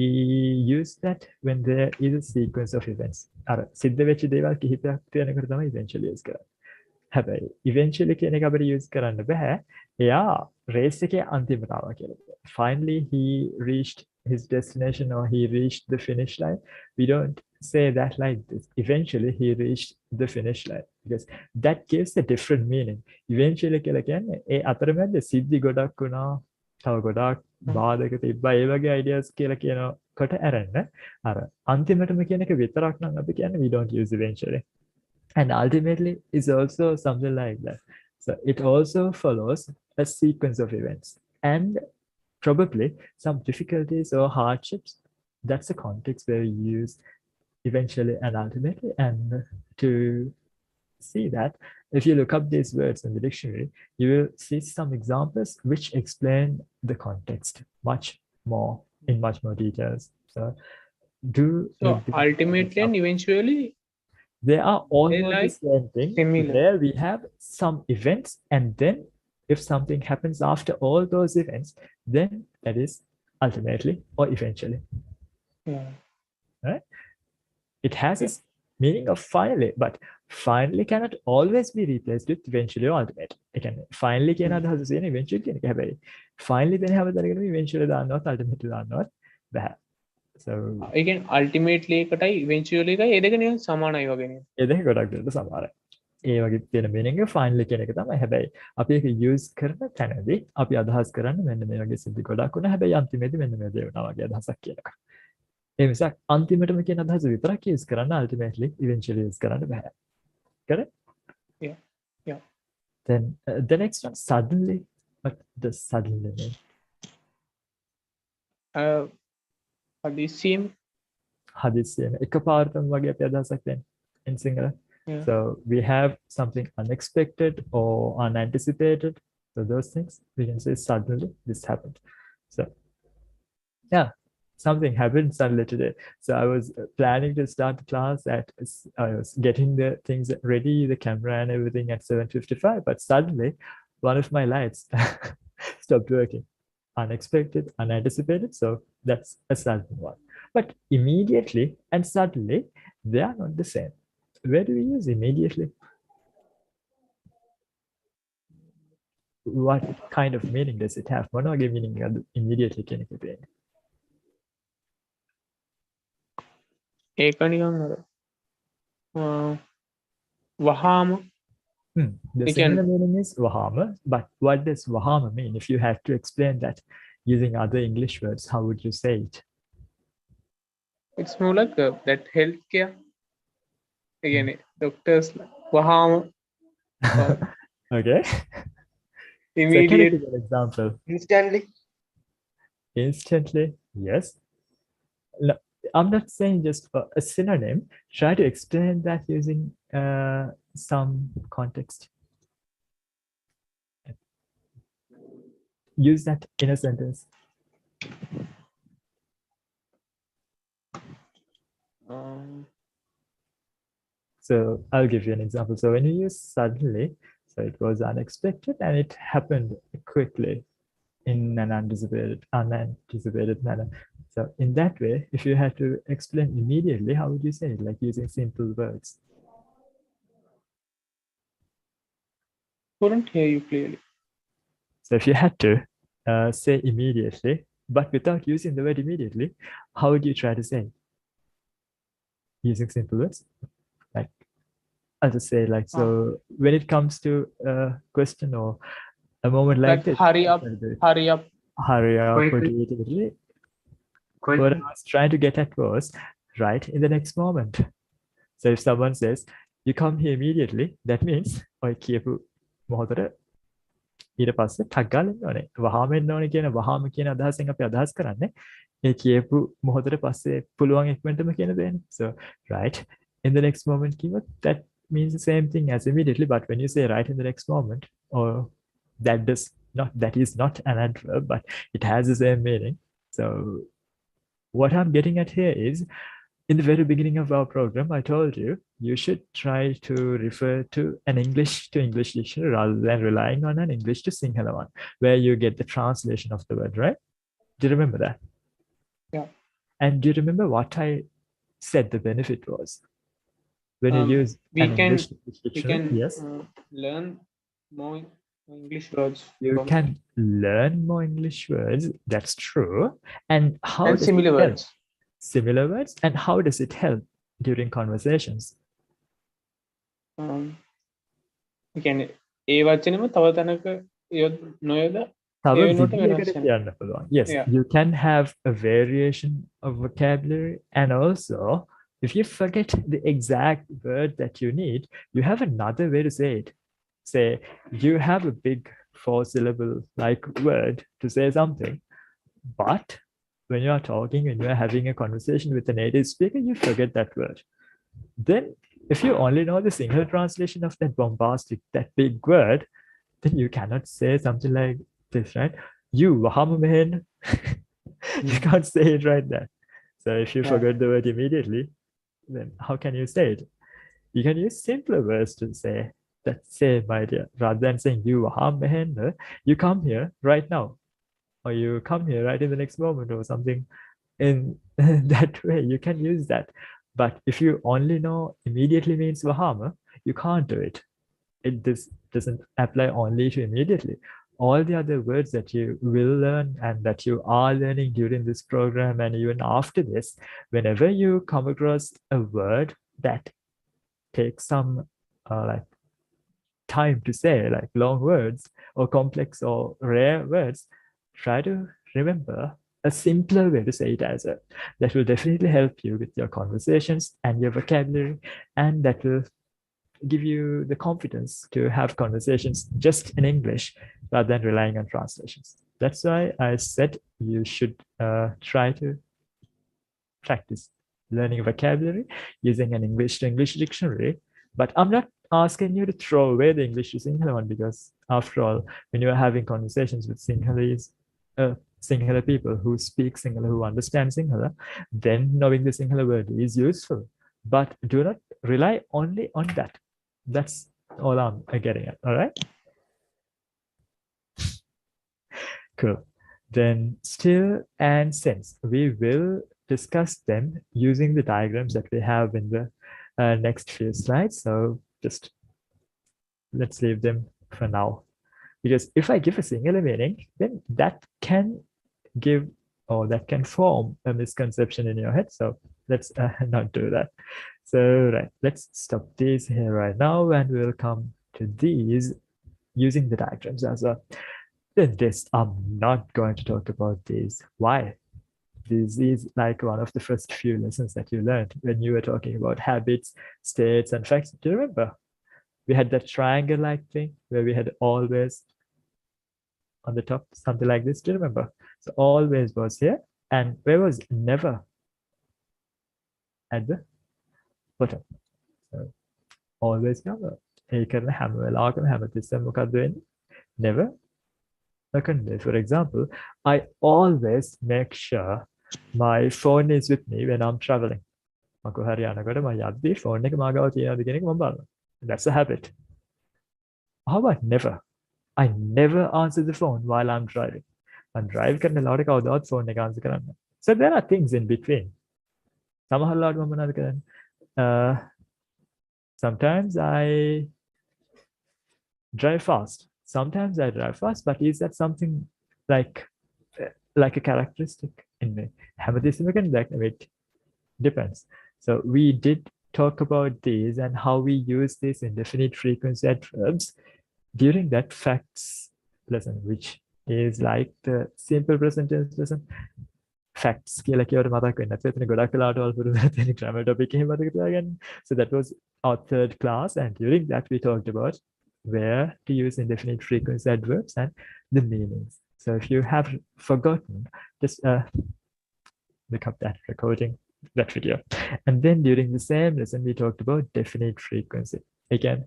use that when there is a sequence of events. අර සිද්ධ වෙච්ච දේවල් කිහිපයක් තියෙනකොට තමයි eventually use කරන්නේ. හැබැයි eventually කියන එක අපිට use කරන්න බෑ. එයා race එකේ අන්තිමට ආවා කියලා. Finally, he reached his destination or he reached the finish line. We don't say that like this. Eventually, he reached the finish line because that gives a different meaning. Eventually, කියලා කියන්නේ ඒ අතරමැද සිද්ධි ගොඩක් වුණා. තව ගොඩක් බාධක තිබ්බා. ඒ වගේ ideas කියලා කියනකොට අරන්න අර අන්තිමටම කියන එක විතරක් නම් අපි කියන්නේ we don't use eventually. And ultimately, it's also something like that. So it also follows a sequence of events and probably some difficulties or hardships. That's the context where we use eventually and ultimately and to see that if you look up these words in the dictionary, you will see some examples which explain the context in much more details. So do
So
look these
ultimately
up.
and eventually
They are
they
almost the
like
same thing.
similar.
There we have some events, and then if something happens after all those events, then that is ultimately or eventually.
Yeah.
Right? It has
Yeah.
its meaning of finally, but finally cannot always be replaced with eventually or ultimate. Again, finally කියන අදහස තියෙන eventually කියන එක. හැබැයි finally වෙන හැමදාම eventually දාන්නවත් ultimately දාන්නවත් බෑ. So
ඒ කියන්නේ ultimately එකටයි eventually එකයි ඒ දෙක නිකන් සමානයි වගේ නේද?
ඒ දෙක ගොඩක් දුරට සමානයි. ඒ වගේ තියෙන meaning එක finally කියන එක තමයි. හැබැයි අපි ඒක use කරන තැනදී අපි අදහස් කරන්නේ මෙන්න මේ වගේ සිද්ධි ගොඩක් වුණා. හැබැයි අන්තිමේදී මෙන්න මේ දේ වුණා වගේ අදහසක් කියන එක. ඒ නිසා අන්තිමටම කියන අදහස විතරක් use කරන්න ultimately eventually use කරන්න බෑ. Correct?
Yeah. Yeah.
Then the next one, suddenly. What does suddenly mean?
හදිසියෙන්
හදිස්සියෙන් එකපාරටම වගේ අපි අදහසක් දෙන්න in Sinhala.
Yeah.
So we have something unexpected or unanticipated. So those things we can say suddenly this happened. So yeah, something happened suddenly today. So I was planning to start the class I was getting the things ready, the camera and everything at 7:55, but suddenly one of my lights stopped working. Unexpected, unanticipated. So that's a sudden one. But immediately and suddenly, they are not the same. Where do we use immediately? What kind of meaning does it have? මොන වගේ meaning එකක්ද immediately කියන එක තියෙන්නේ?
ඒක නිකන් අර වහාම
The
We can-
Sinhala meaning is Wahama, but what does Wahama mean? If you had to explain that using other English words, how would you say it?
it's more like that healthcare. Again, doctors වහාම
Okay. So can you
immediate
give an example?
Instantly.
Instantly, yes. No, I'm not saying just a synonym. Try to explain that using some context. Use that in a sentence. So I'll give you an example. So when you use suddenly, so it was unexpected and it happened quickly in an unanticipated manner. So in that way, if you had to explain immediately, how would you say it? Like using simple words.
couldn't hear you clearly.
So if you had to say immediately, but without using the word immediately, how would you try to say it? Using simple words? Like, I'll just say like, so when it comes to a question or a moment like
Like
this,
hurry up, hurry up.
hurry up,
Quickly.
or do it immediately.
Quick.
What I was trying to get at was right in the next moment. So if someone says, you come here immediately, that means ඔය කියපු මොහොතට ඊට පස්සේ ටක් ගාලා එන්න ඕනේ. වහාම එන්න ඕනේ කියන වහාම කියන අදහසෙන් අපි අදහස් කරන්නේ ඒ කියපු මොහොතට පස්සේ පුළුවන් ඉක්මනටම කියන දේනේ. So right in the next moment keyword, that means the same thing as immediately, but when you say right in the next moment, or that is not an adverb, but it has the same meaning. So what I'm getting at here is, in the very beginning of our program, I told you, you should try to refer to an English to English dictionary rather than relying on an English to Sinhala one, where you get the translation of the word, right? Do you remember that?
Yeah.
And do you remember what I said the benefit was? When you use
we
an
can-
English
We
dictionary,
can
yes,
learn more English words.
you
from-
can learn more English words. That's true. And how
and
does
similar
it help?
words.
Similar words. And how does it help during conversations?
ඒ කියන්නේ ඒ වචනෙම තව තැනක නොයද
තව
ඒ වෙනුවට
විදිහකට
වෙනස් වෙනවා.
කියන්න පුළුවන්. Yes,
Yeah.
you can have a variation of vocabulary, and also if you forget the exact word that you need, you have another way to say it. Say you have a big 4-syllable like word to say something, but when you are talking and you are having a conversation with a native speaker, you forget that word. Then if you only know the single translation of that bombastic, that big word, then you cannot say something like this, right? You Wahamamen. You can't say it right there. So if you
Yeah.
forget the word immediately, then how can you say it? You can use simpler words to say that same idea. Rather than saying you Wahamamen, you come here right now, or you come here right in the next moment, or something in that way. You can use that. But if you only know immediately means Wahama, you can't do it. This doesn't apply only to immediately. All the other words that you will learn and that you are learning during this program and even after this, whenever you come across a word that takes some like time to say, like long words or complex or rare words, try to remember a simpler way to say it as well. That will definitely help you with your conversations and your vocabulary, and that will give you the confidence to have conversations just in English rather than relying on translations. That's why I said you should try to practice learning vocabulary using an English to English dictionary. But I'm not asking you to throw away the English to Sinhala one, because after all, when you are having conversations with Sinhala people who speak Sinhala, who understand Sinhala, then knowing the Sinhala word is useful. But do not rely only on that. That's all I'm getting at. All right. Cool. Then still and sense, we will discuss them using the diagrams that we have in the next few slides. So just let's leave them for now. Because if I give a singular meaning, then that can give or that can form a misconception in your head. So let's not do that. So right, let's stop these here right now, and we'll come to these using the diagrams as well. Then this, I'm not going to talk about these. Why? This is like one of the first few lessons that you learned when you were talking about habits, states, and facts. Do you remember? We had that triangle-like thing where we had always on the top, something like this. Do you remember? So always was here. And where was never? At the bottom. So always never. ඒ කරන හැම වෙලාවකම හැමතිස්සෙම මොකක්ද වෙන්නේ? Never. Second, for example, I always make sure my phone is with me when I'm traveling. මම කොහරි යනකොට මම යද්දි ෆෝන් එක මා ගාව තියනවාද කියන එක මම බලනවා. That's a habit. How about never? I never answer the phone while I'm driving. I'm driving කරන වෙලාවට කවදාවත් phone එක answer කරන්නේ නැහැ. So there are things in between. සමහර වෙලාවට මම මොනවද කරන්නේ? Sometimes I drive fast. Sometimes I drive fast, but is that something like a characteristic in me? හැමතිස්සෙම කරන්නේ that it depends. So we did talk about these and how we use these indefinite frequency adverbs during that facts lesson, which is like the simple present tense lesson. Facts කියලා කියවට මතක් වෙන්නේ නැත්නම් එතන ගොඩක් වෙලාවට වල්පුරු තියෙන grammar topic එකේ මතක තියාගන්න. So that was our third class, and during that we talked about where to use indefinite frequency adverbs and the meanings. So if you have forgotten, just look up that recording, that video. And then during the same lesson, we talked about definite frequency. Again,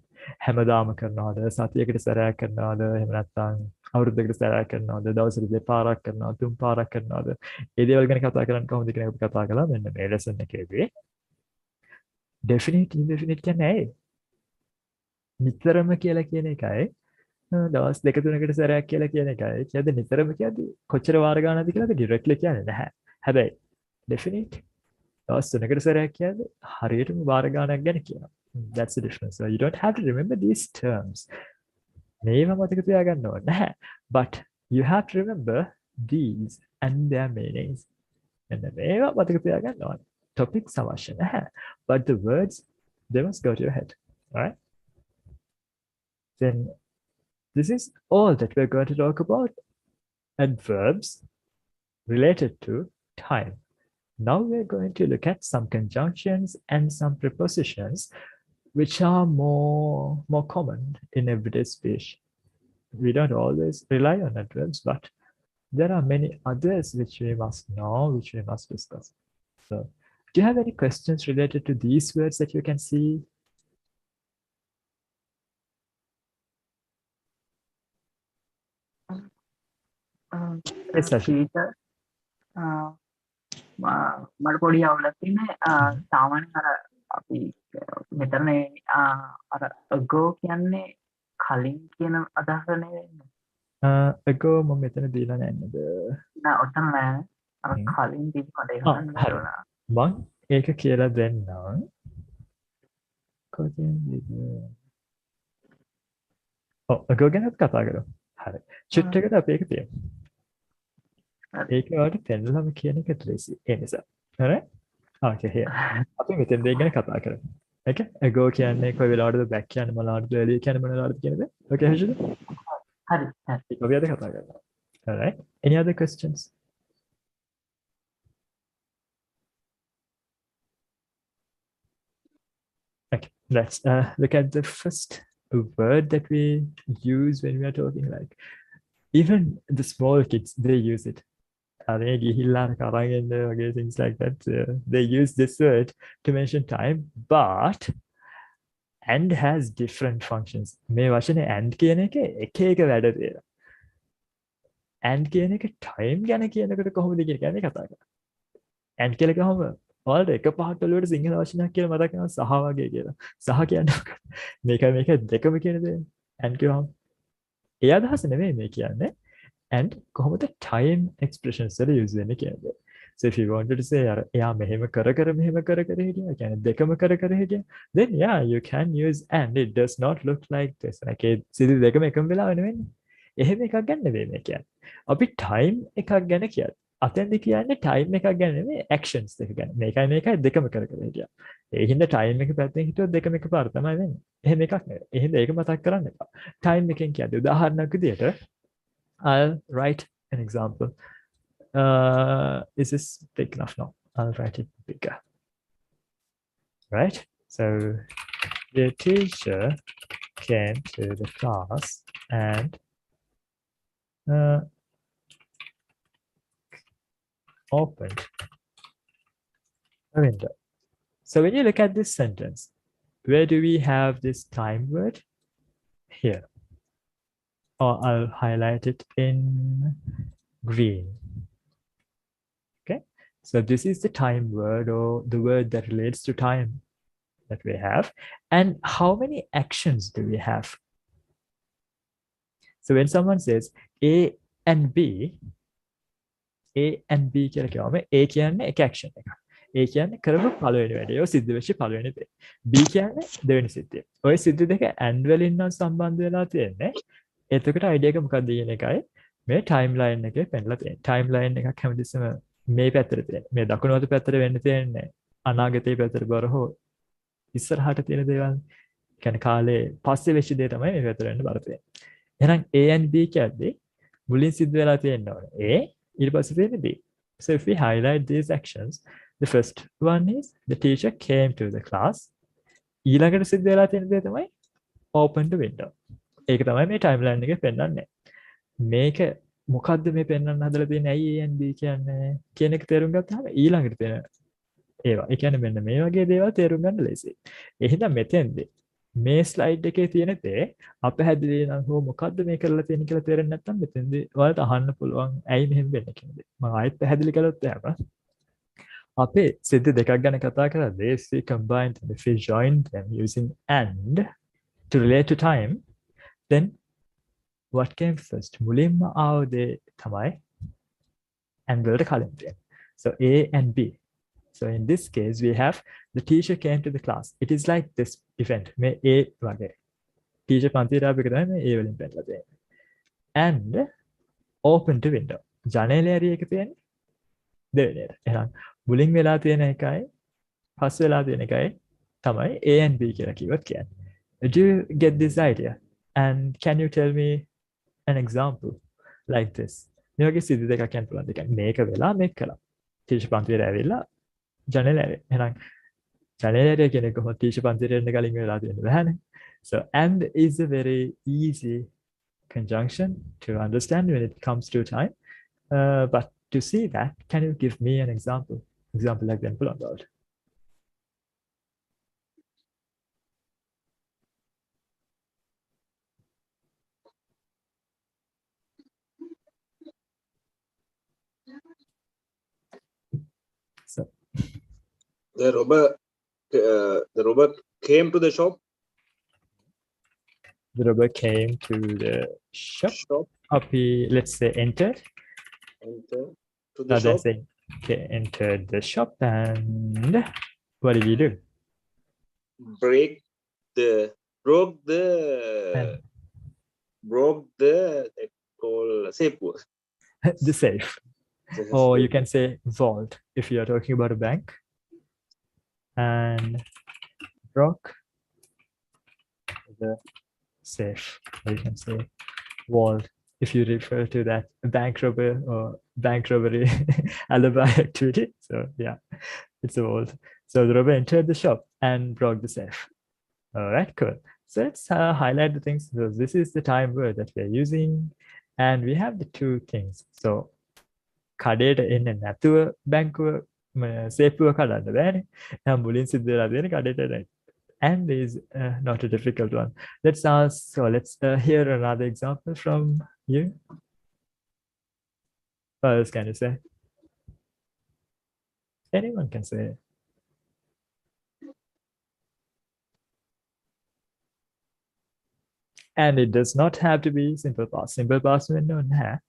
හැමදාම කරනවද, සතියකට සැරයක් කරනවද, එහෙම නැත්නම් අවුරුද්දකට සැරයක් කරනවද, දවසකට දෙපාරක් කරනවද, තුන් පාරක් කරනවද? ඒ දේවල් ගැන කතා කරන්න කොහොමද කියන එක අපි කතා කළා මෙන්න මේ lesson එකේදී. Definite indefinite කියන්නේ ඇයි? නිතරම කියලා කියන එකයි දවස් දෙක තුනකට සැරයක් කියලා කියන එකයි. කියද්දි නිතරම කියද්දි කොච්චර වාර ගන්නවද කියලාද directly කියන්නේ නැහැ. හැබැයි definite දවස් තුනකට සැරයක් කියද්දි හරියටම වාර ගණනක් ගැන කියනවා. That's the difference. So you don't have to remember these terms. මේව මතක තියාගන්න ඕනේ නැහැ. But you have to remember these and their meanings. And මේව මතක තියාගන්න ඕනේ. Topics අවශ්‍ය නැහැ. But the words, they must go to your head. All right? Then this is all that we're going to talk about adverbs related to time. Now we're going to look at some conjunctions and some prepositions which are more common in everyday speech. We don't always rely on adverbs, but there are many others which we must know, which we must discuss. So do you have any questions related to these words that you can see Yes, Sashi.
teacher මට පොඩි අවුලක් තියෙන්නේ සාමාන්‍යයෙන් අර අපි මෙතන අර ago කියන්නේ කලින් කියන අදහස නෙවෙයි
ago මම මෙතන දීලා නැහැ නේද?
නෑ ඔතන නෑ අර
හ්ම්.
කලින් තිබ්බ මට ඒක
හරි.
තේරුණා
මම ඒක කියලා දෙන්නම්. කොතෙන්ද? ago ගැනත් කතා කරමු. හරි. චුට්ටකට අපි ඒක තියමු. ඒක ඔයාලට පෙන්නලම කියන එක ලේසි. ඒ නිසා. හරි? okay here. අපි මෙතෙන් දෙයක් ගැන කතා කරමු. okay? ago කියන්නේ කොයි වෙලාවටද back කියන්නේ මොනවටද earlier කියන්නේ මොනවටද කියන එක. okay හරිද?
හරි
ඒක අපි අද කතා කරනවා. alright. Any other questions? Okay, let's look at the first word that we use when we are talking. Like even the small kids, they use it. Okay, things like that. They use this word to mention time, but and has different functions. මේ වචනේ and කියන එක එක එක වැඩ තියෙනවා. and කියන එක time ගැන කියනකොට කොහොමද කියන්නේ කතා කරන්නේ. and කියලා ගහම ඔයාලට එක පහක් වලට සිංහල වචනයක් කියලා මතක වෙනවා සහ වගේ කියලා. සහ කියන්නේ මොකක්ද? මේක දෙකම කියන දේ. and කියවම ඒ අදහස නෙමෙයි මේ කියන්නේ. and කොහොමද time expressions වල use වෙන්නේ කියන්නේ. So if you wanted to say අර එයා මෙහෙම කර මෙහෙම කර හිටියා. කියන්නේ දෙකම කර හිටියා. Then yeah, you can use and it does not look like this. Like ඒ සිදු දෙකම එකම වෙලාවෙ නෙවෙන්නේ. එහෙම එකක් ගන්න නෙවෙයි මේ කියන්නේ. අපි time එකක් ගැන කියන්නේ. අතෙන්ද කියන්නේ time එකක් ගැන නෙවෙයි actions දෙක ගැන. මේකයි දෙකම කර හිටියා. ඒ හින්දා time එක පැත්තෙන් හිතුවොත් දෙකම එකපාර තමයි වෙන්නේ. එහෙම එකක් නෙවෙයි. ඒ හින්දා ඒක මතක් කරන්න එපා. time එකෙන් කියන්නේ උදාහරණයක් විදියට I'll write an example. Is this big enough? No, I'll write it bigger. Right? So the teacher came to the class and opened a window. So when you look at this sentence, where do we have this time word? Here. Or I'll highlight it in green. Okay, so this is the time word or the word that relates to time that we have. And how many actions do we have? So when someone says A and B කියලා කියවම A කියන්නේ එක action එක. A කියන්නේ කරපු පළවෙනි වැඩේ. ඔය සිද්ධ වෙච්ච පළවෙනි දේ. B කියන්නේ දෙවෙනි සිද්ධිය. ඔය සිද්ධි දෙක and වලින් නම් සම්බන්ධ වෙලා තියෙන්නේ. එතකොට idea එක මොකක්ද කියන එකයි මේ timeline එකේ පෙන්නලා තියෙන්නේ. timeline එකක් හැමතිස්සෙම මේ පැත්තට තියෙන්නේ. මේ දකුණු අත පැත්තට වෙන්න තියෙන්නේ අනාගතයේ පැත්තට බර හෝ ඉස්සරහට තියෙන දේවල්. කියන්නේ කාලේ පස්සේ වෙච්ච දේ තමයි මේ පැත්තට වෙන්න බර තියෙන්නේ. එහෙනම් A and B කියද්දී මුලින් සිද්ධ වෙලා තියෙන්න ඕනේ. A ඊට පස්සේ තියෙන්නේ B. So if we highlight these actions, the first one is the teacher came to the class. ඊළඟට සිද්ධ වෙලා තියෙන දේ තමයි open the window. ඒක තමයි මේ timeline එකේ පෙන්වන්නේ. මේක මොකද්ද මේ පෙන්වන්න හදලා තියෙන්නේ ඇයි A and B කියන්නේ කියන එක තේරුම් ගත්තාම ඊළඟට තියෙන ඒවා. ඒ කියන්නේ මෙන්න මේ වගේ දේවල් තේරුම් ගන්න ලේසියි. එහෙනම් මෙතෙන්දී මේ ස්ලයිඩ් එකේ තියෙන දේ අපහැදිලි නම් හෝ මොකද්ද මේ කරලා තියෙන්නේ කියලා තේරෙන්නේ නැත්නම් මෙතෙන්දී ඔයාලට අහන්න පුළුවන් ඇයි මෙහෙම වෙන්නේ කියන දේ. මම ආයෙත් පැහැදිලි කළොත් එහෙම අපේ සිද්ධි දෙකක් ගැන කතා කරද්දී if we combine them, if we join them using and to relate to time, then what came first? මුලින්ම ආව දේ තමයි and වලට කලින් තියෙන. So A and B. So in this case, we have the teacher came to the class. It is like this event. මේ A වගේ. teacher පන්තියට ආපු එක තමයි මේ A වලින් පෙන්නලා තියෙන්නේ. And open the window. ජනේලය ඇරිය එක තියෙන්නේ දෙවෙනියට. එහෙනම් මුලින් වෙලා තියෙන එකයි පස්සේ වෙලා තියෙන එකයි තමයි A and B කියලා කිව්වොත් කියන්නේ. Do you get this idea? And can you tell me an example like this? මේ වගේ සිද්ධි දෙකක් කියන්න පුළුවන්. ඒ කියන්නේ මේක වෙලා මේක කළා. teacher පන්තියට ඇවිල්ලා ජනේලය ඇරිය. එහෙනම් ජනේලය ඇරිය කියන එක කොහොමද teacher පන්තියට එන්න කලින් වෙලා තියෙන්නේ බෑනේ. So and is a very easy conjunction to understand when it comes to time. But to see that, can you give me an example? Example like that. Pull on that.
The robber came to the shop.
The robber came to the shop. Let's say entered.
Enter to the
Now they're
shop.
saying, okay, entered the shop, and what did he do?
Broke the safe.
The safe. Or you can say vault if you are talking about a bank. And broke the safe. Or you can say vault if you refer to that bank robber or bank robbery alibi activity. So yeah, it's a vault. So the robber entered the shop and broke the safe. All right, cool. So let's highlight the things. So this is the time word that we're using, and we have the two things. So කඩේට එන්න නැතුව බැංකුව සේපුව කඩන්න බෑනේ. නම් මුලින් සිද්ධ වෙලා තියෙන කඩේට එන්න. And is not a difficult one. Let's hear another example from you. What else can you say? Anyone can say. And it does not have to be simple past. Simple past when no have.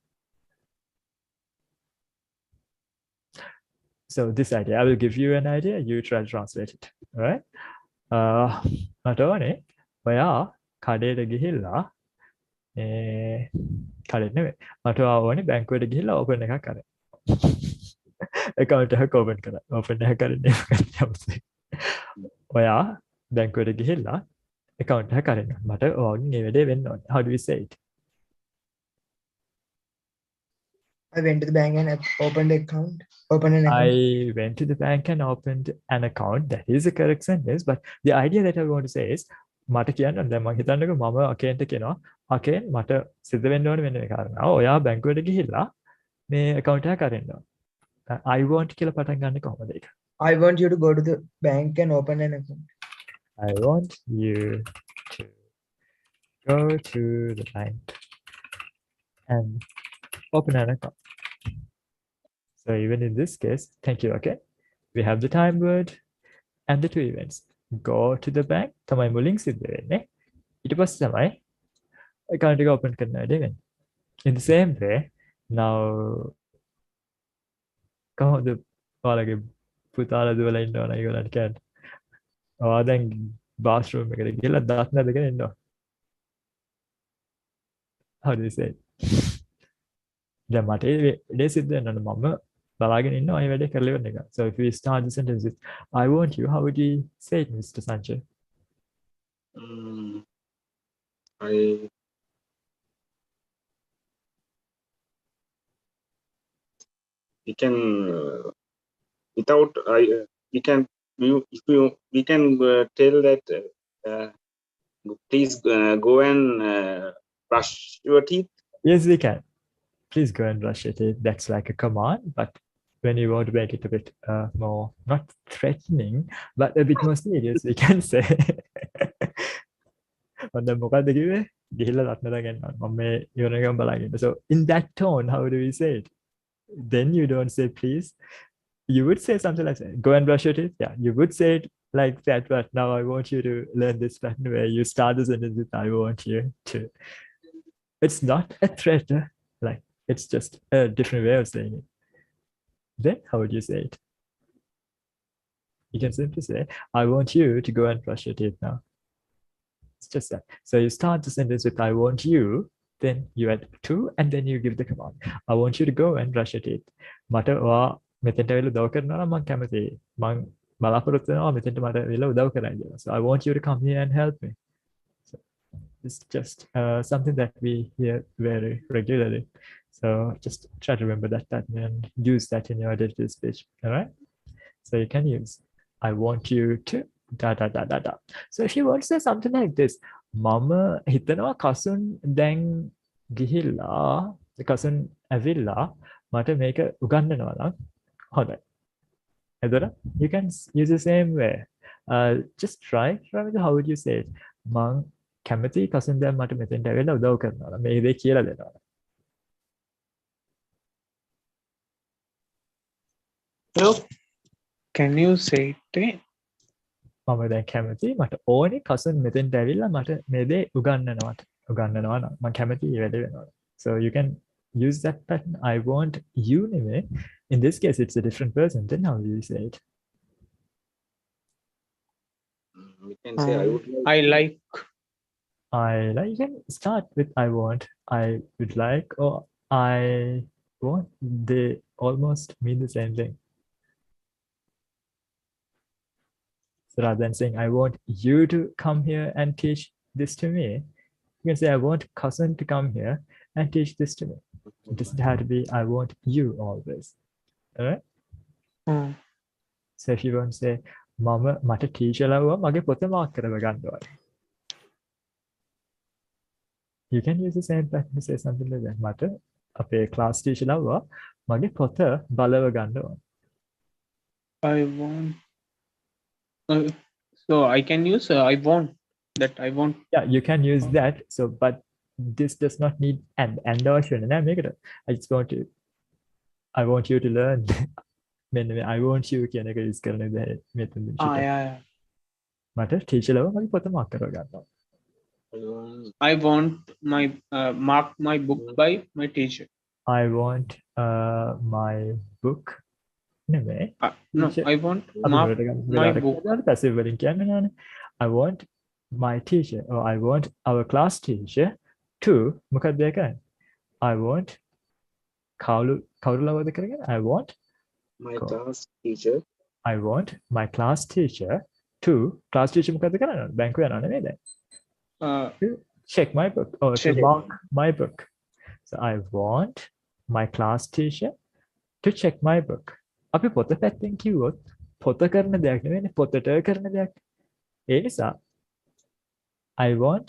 So this idea, I will give you an idea. You try to translate it. All right. මට ඕනේ ඔයා කඩේට ගිහිල්ලා කඩේට නෙවෙයි මට ඕනේ බැංකුවට ගිහිල්ලා open එකක් කරන්න. account එකක් ඕපන් කරන්න. ඕපන් එකක් කරන්නේ ඔයා බැංකුවට ගිහිල්ලා account එකක් කරන්න. මට ඔයාගෙන් මේ වැඩේ වෙන්න ඕනේ. How do we say it?
I went to the bank and opened an account.
I went to the bank and opened an account. That is a correct sentence. But the idea that I want to say is, මට කියන්න දැන් මම හිතන්නකෝ මම අකේන්ට කියනවා අකේන් මට සිද්ධ වෙන්න ඕනේ වෙන කාරණා. ඔයා බැංකුවට ගිහිල්ලා මේ account එක කරන්න. I want කියලා පටන් ගන්න කොහොමද ඒක?
I want you to go to the bank and open an account.
I want you to go to the bank and open an account. So even in this case, thank you, okay? We have the time word and the two events. Go to the bank, තමයි මුලින් සිද්ධ වෙන්නේ. ඊට පස්සේ තමයි account එක open කරන්න වෙන්නේ. In the same way, now කොහොමද ඔයාලගේ පුතාලා දුවලා ඉන්නවනේ ඒගොල්ලන්ට කියන්න. ඔයා දැන් bathroom එකට ගිහලා දාත් නැදගෙන ඉන්නවා. How do you say it? දැන් මට ඒ සිද්ධ වෙනවනේ මම බලාගෙන ඉන්නවා මේ වැඩේ කරලා ඉවරන එක. So if we start the sentence with I want you, how would you say it, Mr. Sanjay?
We can without we can tell that please go and brush your teeth.
Yes, we can. Please go and brush your teeth. That's like a command, but when you want to make it a bit more, not threatening, but a bit more serious, we can say. So in that tone, how do we say it? Then you don't say please. You would say something like that. Go and brush your teeth. Yeah, you would say it like that, but now I want you to learn this pattern where you start the sentence with I want you to. It's not a threat, like it's just a different way of saying it. Then how would you say it? You can simply say, I want you to go and brush your teeth now. It's just that. So you start the sentence with I want you, then you add to, and then you give the command. I want you to go and brush your teeth. මට ඔයා මෙතෙන්ට වෙලා උදව් කරනවා නම් මම කැමතියි. මම බලාපොරොත්තු වෙනවා මෙතෙන්ට මට වෙලා උදව් කරන්න කියලා. So I want you to come here and help me. So it's just something that we hear very regularly. So just try to remember that pattern and use that in your day-to-day speech. All right. So you can use I want you to da da da da da. So if you want to say something like this, මම හිතනවා කසුන් දැන් ගිහිල්ලා කසුන් ඇවිල්ලා මට මේක උගන්වනවා නම් හොඳයි. එතකොට you can use the same way. Just try. How would you say it? මං කැමති කසුන් දැන් මට මෙතෙන්ට ඇවිල්ලා උදව් කරනවා. මේ දේ කියලා දෙනවා.
Hello. Can you say it?
මම දැන් කැමති මට ඕනේ කසන් මෙතෙන්ට ඇවිල්ලා මට මේ දේ උගන්වනවා නම් මම කැමති ඒ වැඩේ වෙනවා. So you can use that pattern. I want you නෙමෙයි. In this case it's a different person. Then how do you say it?
We can say I would like.
I like.
You can start with I want, I would like, or I want. They almost mean the same thing. So rather than saying I want you to come here and teach this to me, you can say I want cousin to come here and teach this to me. It doesn't have to be I want you always. All right?
Hmm.
So if you want to say mama මට teacher ලව්වා මගේ පොත mark කරව ගන්න ඕනේ. You can use the same pattern to say something like that. මට අපේ class teacher ලව්වා මගේ පොත බලව ගන්න ඕනේ.
I want. So I can use I want that I want.
Yeah, you can use that. So, but this does not need and අවශ්‍ය නැහැ මේකට. I just want to. I want you to learn. මෙන්න මේ I want you කියන එක use කරන බෑ මෙතනදී.
Yeah.
මට teacher ලව මගේ පොත මාක් කරව ගන්නවා.
I want my mark my book by my teacher.
I want my book නෙමෙයි.
No,
Teacher.
I want
අපි
mark
වලට ගන්න
my
වෙලාවට
book.
කියනවා passive වලින් කියන්නේ නෑනේ. I want my teacher or I want our class teacher to මොකක්ද ඒක? I want කවුරු ලවද කරගෙන? I want
My class teacher.
I want my class teacher to class teacher මොකද්ද කරන්නේ? බැංකුව යනවා නෙමෙයි දැන්. To check my book or
Check
to
it.
mark my book. So I want my class teacher to check my book. අපි පොත පැත්තෙන් කිව්වොත් පොත කරන දෙයක් නෙවෙයිනේ පොතට කරන දෙයක්. ඒ නිසා I want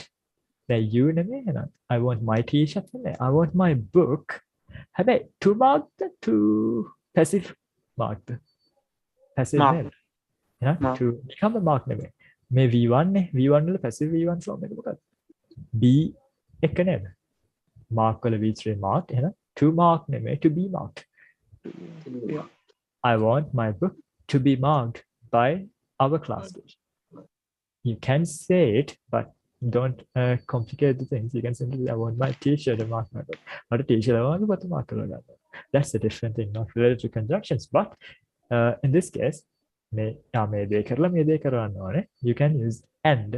දැන් you නෙමෙයි එහෙනම්. I want my teacher නෙමෙයි. I want my book. හැබැයි to mark the to passive mark the passive
Mark.
නෙමෙයි. එහෙනම්
Mark.
to become a mark නෙමෙයි. මේ V1 නේ V1 වල passive V1 form එක මොකක්ද? B එක නේද? mark වල V3 mark එහෙනම් to mark නෙමෙයි to be marked.
Yeah.
I want my book to be marked by our class teacher. You can say it, but don't complicate the things. You can simply say, I want my teacher to mark my book. Not a teacher, I want to mark my book. That's a different thing, not related to conjunctions. But in this case, you can use and.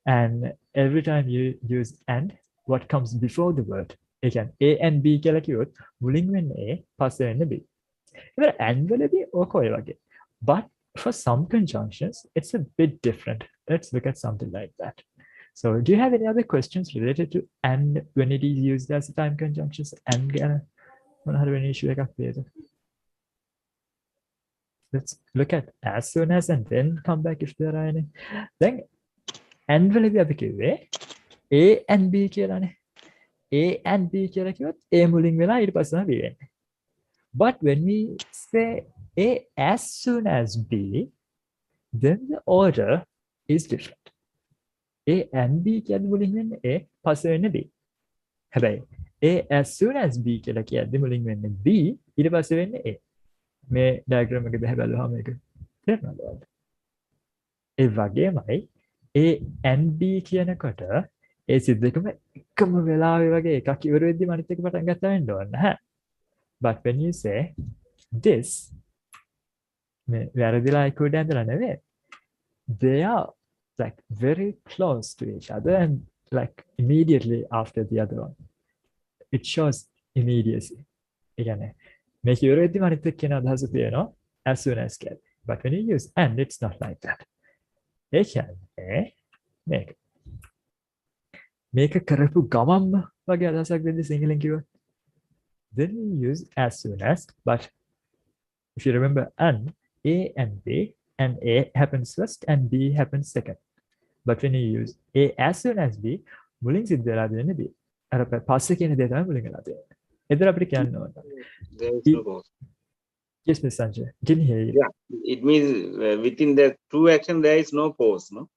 And every time you use and, what comes before the word? Again, A and B කියලා කිව්වොත් මුලින් වෙන්නේ A, පස්සේ වෙන්නේ B. Even and වලදී ඕක ඔය වගේ. But for some conjunctions, it's a bit different. Let's look at something like that. So do you have any other questions related to and when it is used as a time conjunctions? And මොනහරි වෙන issue එකක් තියෙද? Let's look at as soon as and then come back if there are any. Then and වලදී අපි කිව්වේ A and B කියලානේ. A and B කියලා කිව්වොත් A මුලින් වෙලා ඊට පස්සේ තමයි B වෙන්නේ. But when we say A as soon as B, then the order is different. A and B කියන්නේ මුලින් වෙන්නේ A, පස්සේ වෙන්නේ B. හැබැයි A as soon as B කියලා කියද්දි මුලින් වෙන්නේ B, ඊට පස්සේ වෙන්නේ A. මේ diagram එක දිහා බලුවාම මේක තේරෙනවද ඔයාලට? ඒ වගේමයි A and B කියනකොට ඒ සිද්ද දෙකම එකම වෙලාවෙ වගේ එකක් ඉවර වෙද්දිම අනිත් එක පටන් ගත්තා වෙන්න ඕන නැහැ. But when you say this, වැරදිලා එකුඩ ඇඳලා නෙවෙයි. They are like very close to each other and like immediately after the other one. It shows immediacy. ඒ කියන්නේ මේක ඉවර වෙද්දිම අනිත් එක කියන අදහස තියෙනවා as soon as can. But when you use and, it's not like that. ඒ කියන්නේ මේක කරපු ගමම්ම වගේ අදහසක් දෙන්න සිංහලෙන් කිව්වොත් then we use as soon as, but if you remember and A and B, and A happens first and B happens second. But when you use A as soon as B, මුලින් සිද්ධ වෙලා දෙන්නේ B. අර පස්සේ කියන දේ තමයි මුලින් වෙලා දෙන්නේ. එතන අපිට කියන්න ඕන.
There is no pause.
Yes, Miss Sanjay. Can you hear you?
Yeah, it means within the true action there is no pause, no?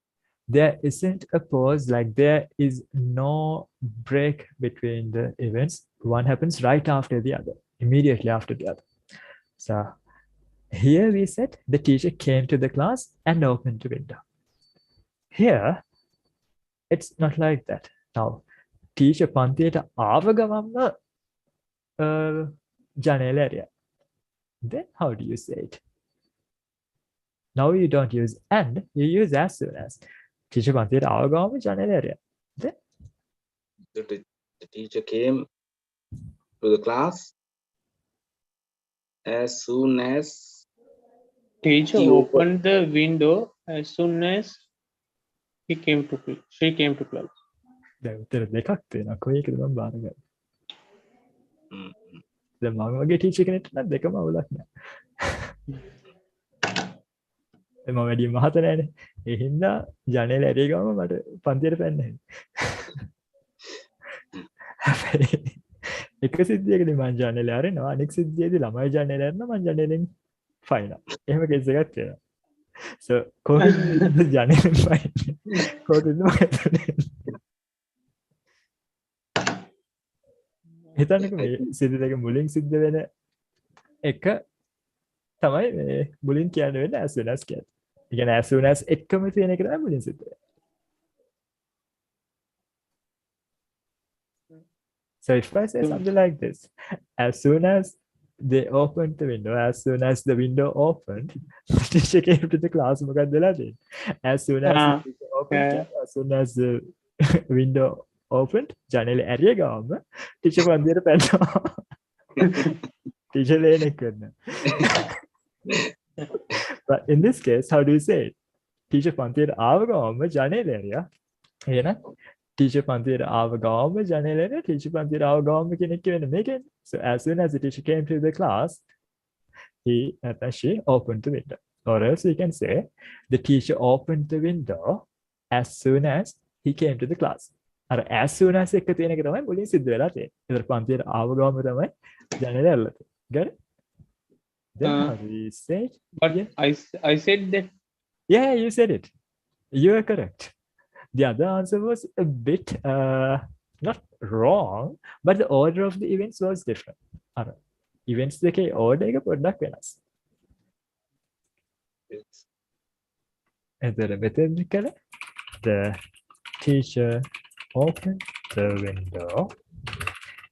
There isn't a pause, like there is no break between the events. One happens right after the other, immediately after the other. So Here we said the teacher came to the class and opened the window. Here, it's not like that. Now, teacher පන්තියට ආව ගමන්ම ජනේල ඇරියා. Then how do you say it? Now you don't use and, you use as soon as. Teacher පන්තියට ආව ගමන්ම ජනේල ඇරියා. Then
The teacher came to the class as soon as
Teacher
he
opened the window as soon as she came to class.
දැන් උත්තර දෙකක් තියෙනවා. කොයි එකද මම බාරගන්නේ?
Mm,
දැන් මම වගේ ටීචර් කෙනෙක්ට නම් දෙකම අවුලක් නෑ. මම වැඩි මහත නෑනේ. ඒ හින්දා ජනේල ඇරිය ගමන් මට පන්තියට පැන්න හැදුවා. හැබැයි එක සිද්ධියකදී මං ජනේල ඇරෙනවා. අනෙක් සිද්ධියේදී ළමයි ජනේල ඇරෙනවා මං ජනේලෙන් ෆයින්. එහෙම කේස් එකක් තියෙනවා. So කොහොමද ජනේලෙන් ෆයින්? කොහොමද මම හිතන්නක මේ සිද්ධි දෙක මුලින් සිද්ධ වෙන එක තමයි මේ මුලින් කියන්න වෙන්නේ as soon as කියන්නේ. ඒ කියන්නේ as soon as එකම තියෙන එක තමයි මුලින් සිද්ධ වෙන්නේ. So if I say something like this, as soon as they opened the window, as soon as the window opened, the teacher came to the class. මොකක්ද වෙලා තියෙන්නේ? As soon as the window opened, as soon as the window opened, ජනේල ඇරිය ගමන්ම teacher පන්තියට පැන්නවා. teacher ලේන එක කරනවා. But in this case, how do you say it? Teacher පන්තියට ආව ගමන්ම ජනේල ඇරියා. එහෙනම් teacher පන්තියට ආව ගමන්ම ජනේල ඇරියා. teacher පන්තියට ආව ගමන්ම කෙනෙක් වෙන්නේ මේකෙන්. So as soon as the teacher came to the class, she opened the window. Or else we can say the teacher opened the window as soon as he came to the class. අර as soon as එක තියෙන එක තමයි මුලින් සිද්ධ වෙලා තියෙන්නේ. ඒතර පන්තියට ආව ගමන්ම තමයි ජනේල ඇරලා තියෙන්නේ. Got it? Then how do we say it?
But
Yeah.
I said that
Yeah, you said it. You are correct. The other answer was a bit not wrong, but the order of the events was different. අර events දෙකේ order එක පොඩ්ඩක් වෙනස්.
it's
එතන මෙතෙන්දි කළා the teacher opened the window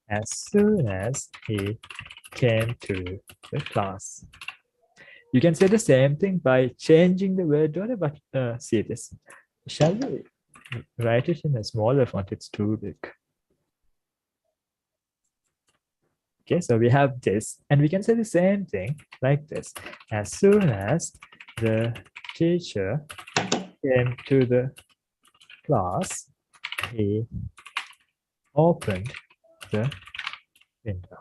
as soon as he came to the class. You can say the same thing by changing the word order, but see this. Shall we write it in a smaller font? It's too big. Okay, so we have this, and we can say the same thing like this. As soon as the teacher came to the class, he opened the window.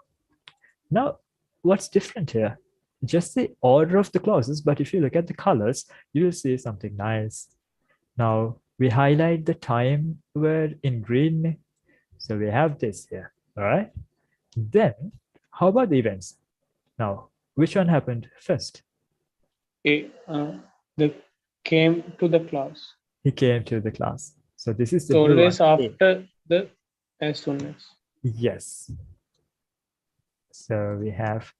Now, what's different here? Just the order of the clauses, but if you look at the colors, you will see something nice. Now, we highlight the time word in green. So we have this here, all right? Then, how about the events? Now, which one happened first?
the came to the class.
He came to the class. So this is the
So
blue
always
one.
after the as soon as.
Yes. So we have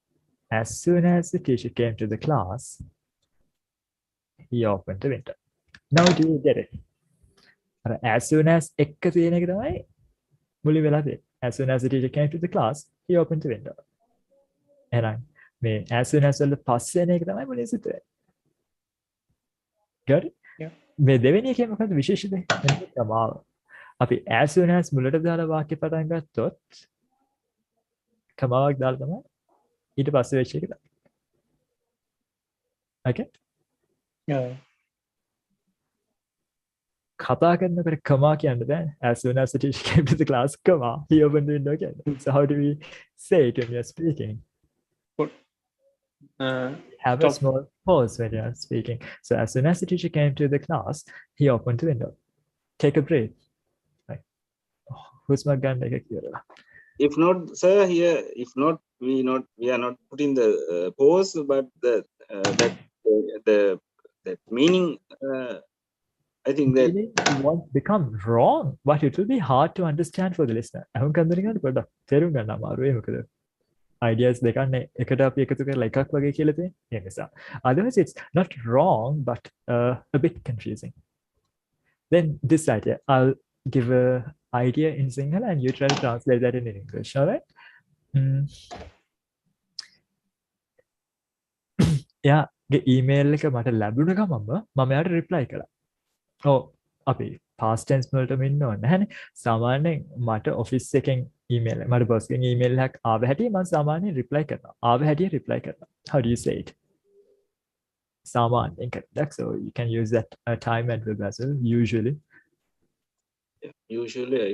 as soon as the teacher came to the class, he opened the window. Now do you get it? As soon as එක තියෙන එක තමයි මුලින් වෙලා තියෙන්නේ. As soon as the teacher came to the class, he opened the window. එහෙනම් මේ as soon as වල පස්සේ එන එක තමයි මුලින් සිද්ධ වෙන්නේ. Got it?
Yeah.
මේ දෙවෙනි එකේ මොකද්ද විශේෂ දේ? කමාව. අපි as soon as මුලට දාලා වාක්‍ය පටන් ගත්තොත් කමාවක් දාලා තමයි ඊට පස්සේ වෙච්ච එක දාන්නේ. Okay?
Yeah.
කතා කරනකොට කමා කියන්න බෑ. As soon as the teacher came to the class, කමා. He opened the window again. So how do we say it when you're speaking? Have a
Stop.
small pause when you're speaking. So as soon as the teacher came to the class, he opened the window. Take a breath. Like, husma ගන්න එක කියලා.
if not, sir, here, if not, we are not putting the pause, but that meaning, I think that
Meaning won't become wrong, but it will be hard to understand for the listener. අහුන් කන්දර ගන්න පොඩ්ඩක් තේරුම් ගන්න අමාරුයි මොකද? ideas දෙකක් එකට අපි එකතු කරලා එකක් වගේ කියලා තියෙන්නේ. ඒ නිසා. Otherwise it's not wrong but a bit confusing. Then this idea, I'll give a idea in Sinhala and you try to translate that in English, all right? එයාගේ ඊමේල් එක මට ලැබුණ ගමන්ම මම එයාට රිප්ලයි කළා. ඔව් අපි past tense වලටම ඉන්න ඕනේ නැහැනේ. සාමාන්‍යයෙන් මට ඔෆිස් එකෙන් ඊමේල් මට බොස් ගෙන් ඊමේල් එකක් ආව හැටි මම සාමාන්‍යයෙන් රිප්ලයි කරනවා. ආව හැටි රිප්ලයි කරනවා. How do you say it? සාමාන්‍යයෙන් කරනවා. So you can use that time adverb as well usually.
Usually I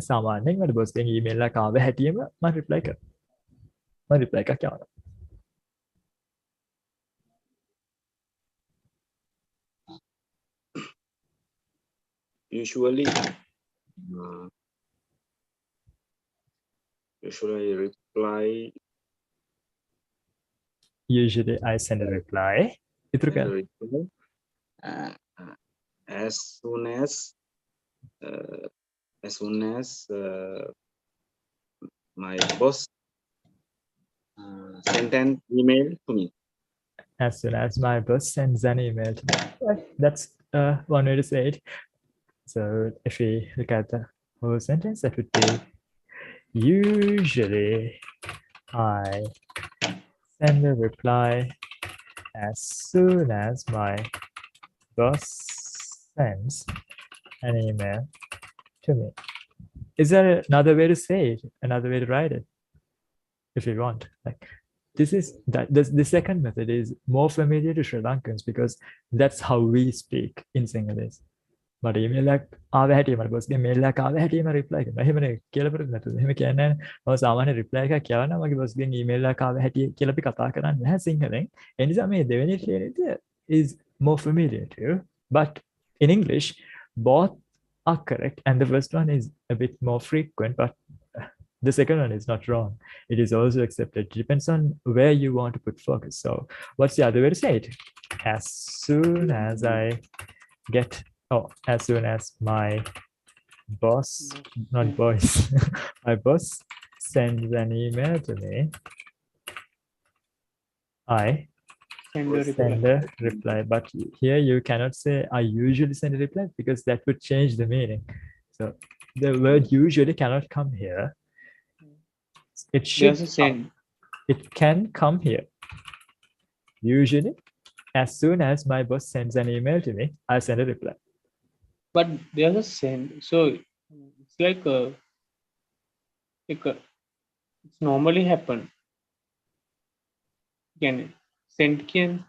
සාමාන්‍යයෙන් මට බොස් ගෙන් ඊමේල් එකක් ආව හැටිම මම රිප්ලයි කරනවා. මම රිප්ලයි එකක් යවනවා.
usually reply.
Usually I send a reply. ඉතුරු කරන්න.
As soon as my boss sent an email to me.
As soon as my boss sends an email to me. Right. That's one way to say it. So if we look at the whole sentence, that would be usually I send a reply as soon as my boss sends an email to me. Is there another way to say it? Another way to write it? If you want. Like this is that the second method is more familiar to Sri Lankans because that's how we speak in Sinhalese. මට email එකක් ආව හැටි මට බොස්ගේ mail එකක් ආව හැටි මම reply කරනවා. එහෙමනේ කියලා පෙරද නැතුව. එහෙම කියන්නේ නැහැ. මම සාමාන්‍ය රිප්ලයි එකක් යවනවා මගේ බොස්ගෙන් ඊමේල් එකක් ආව හැටි කියලා අපි කතා කරන්නේ නැහැ සිංහලෙන්. ඒ නිසා මේ දෙවෙනි ක්ලියරිට is more familiar to you. But in English both are correct and the first one is a bit more frequent but the second one is not wrong. It is also accepted. It depends on where you want to put focus. So what's the other way to say it? As soon as I get as soon as my boss, not boss, my boss sends an email to me, I send a reply. But here you cannot say I usually send a reply because that would change the meaning. So the word usually cannot come here. It should come. It can come here. Usually, as soon as my boss sends an email to me, I send a reply.
But there's a send, so it's like it's normally happen. Can send can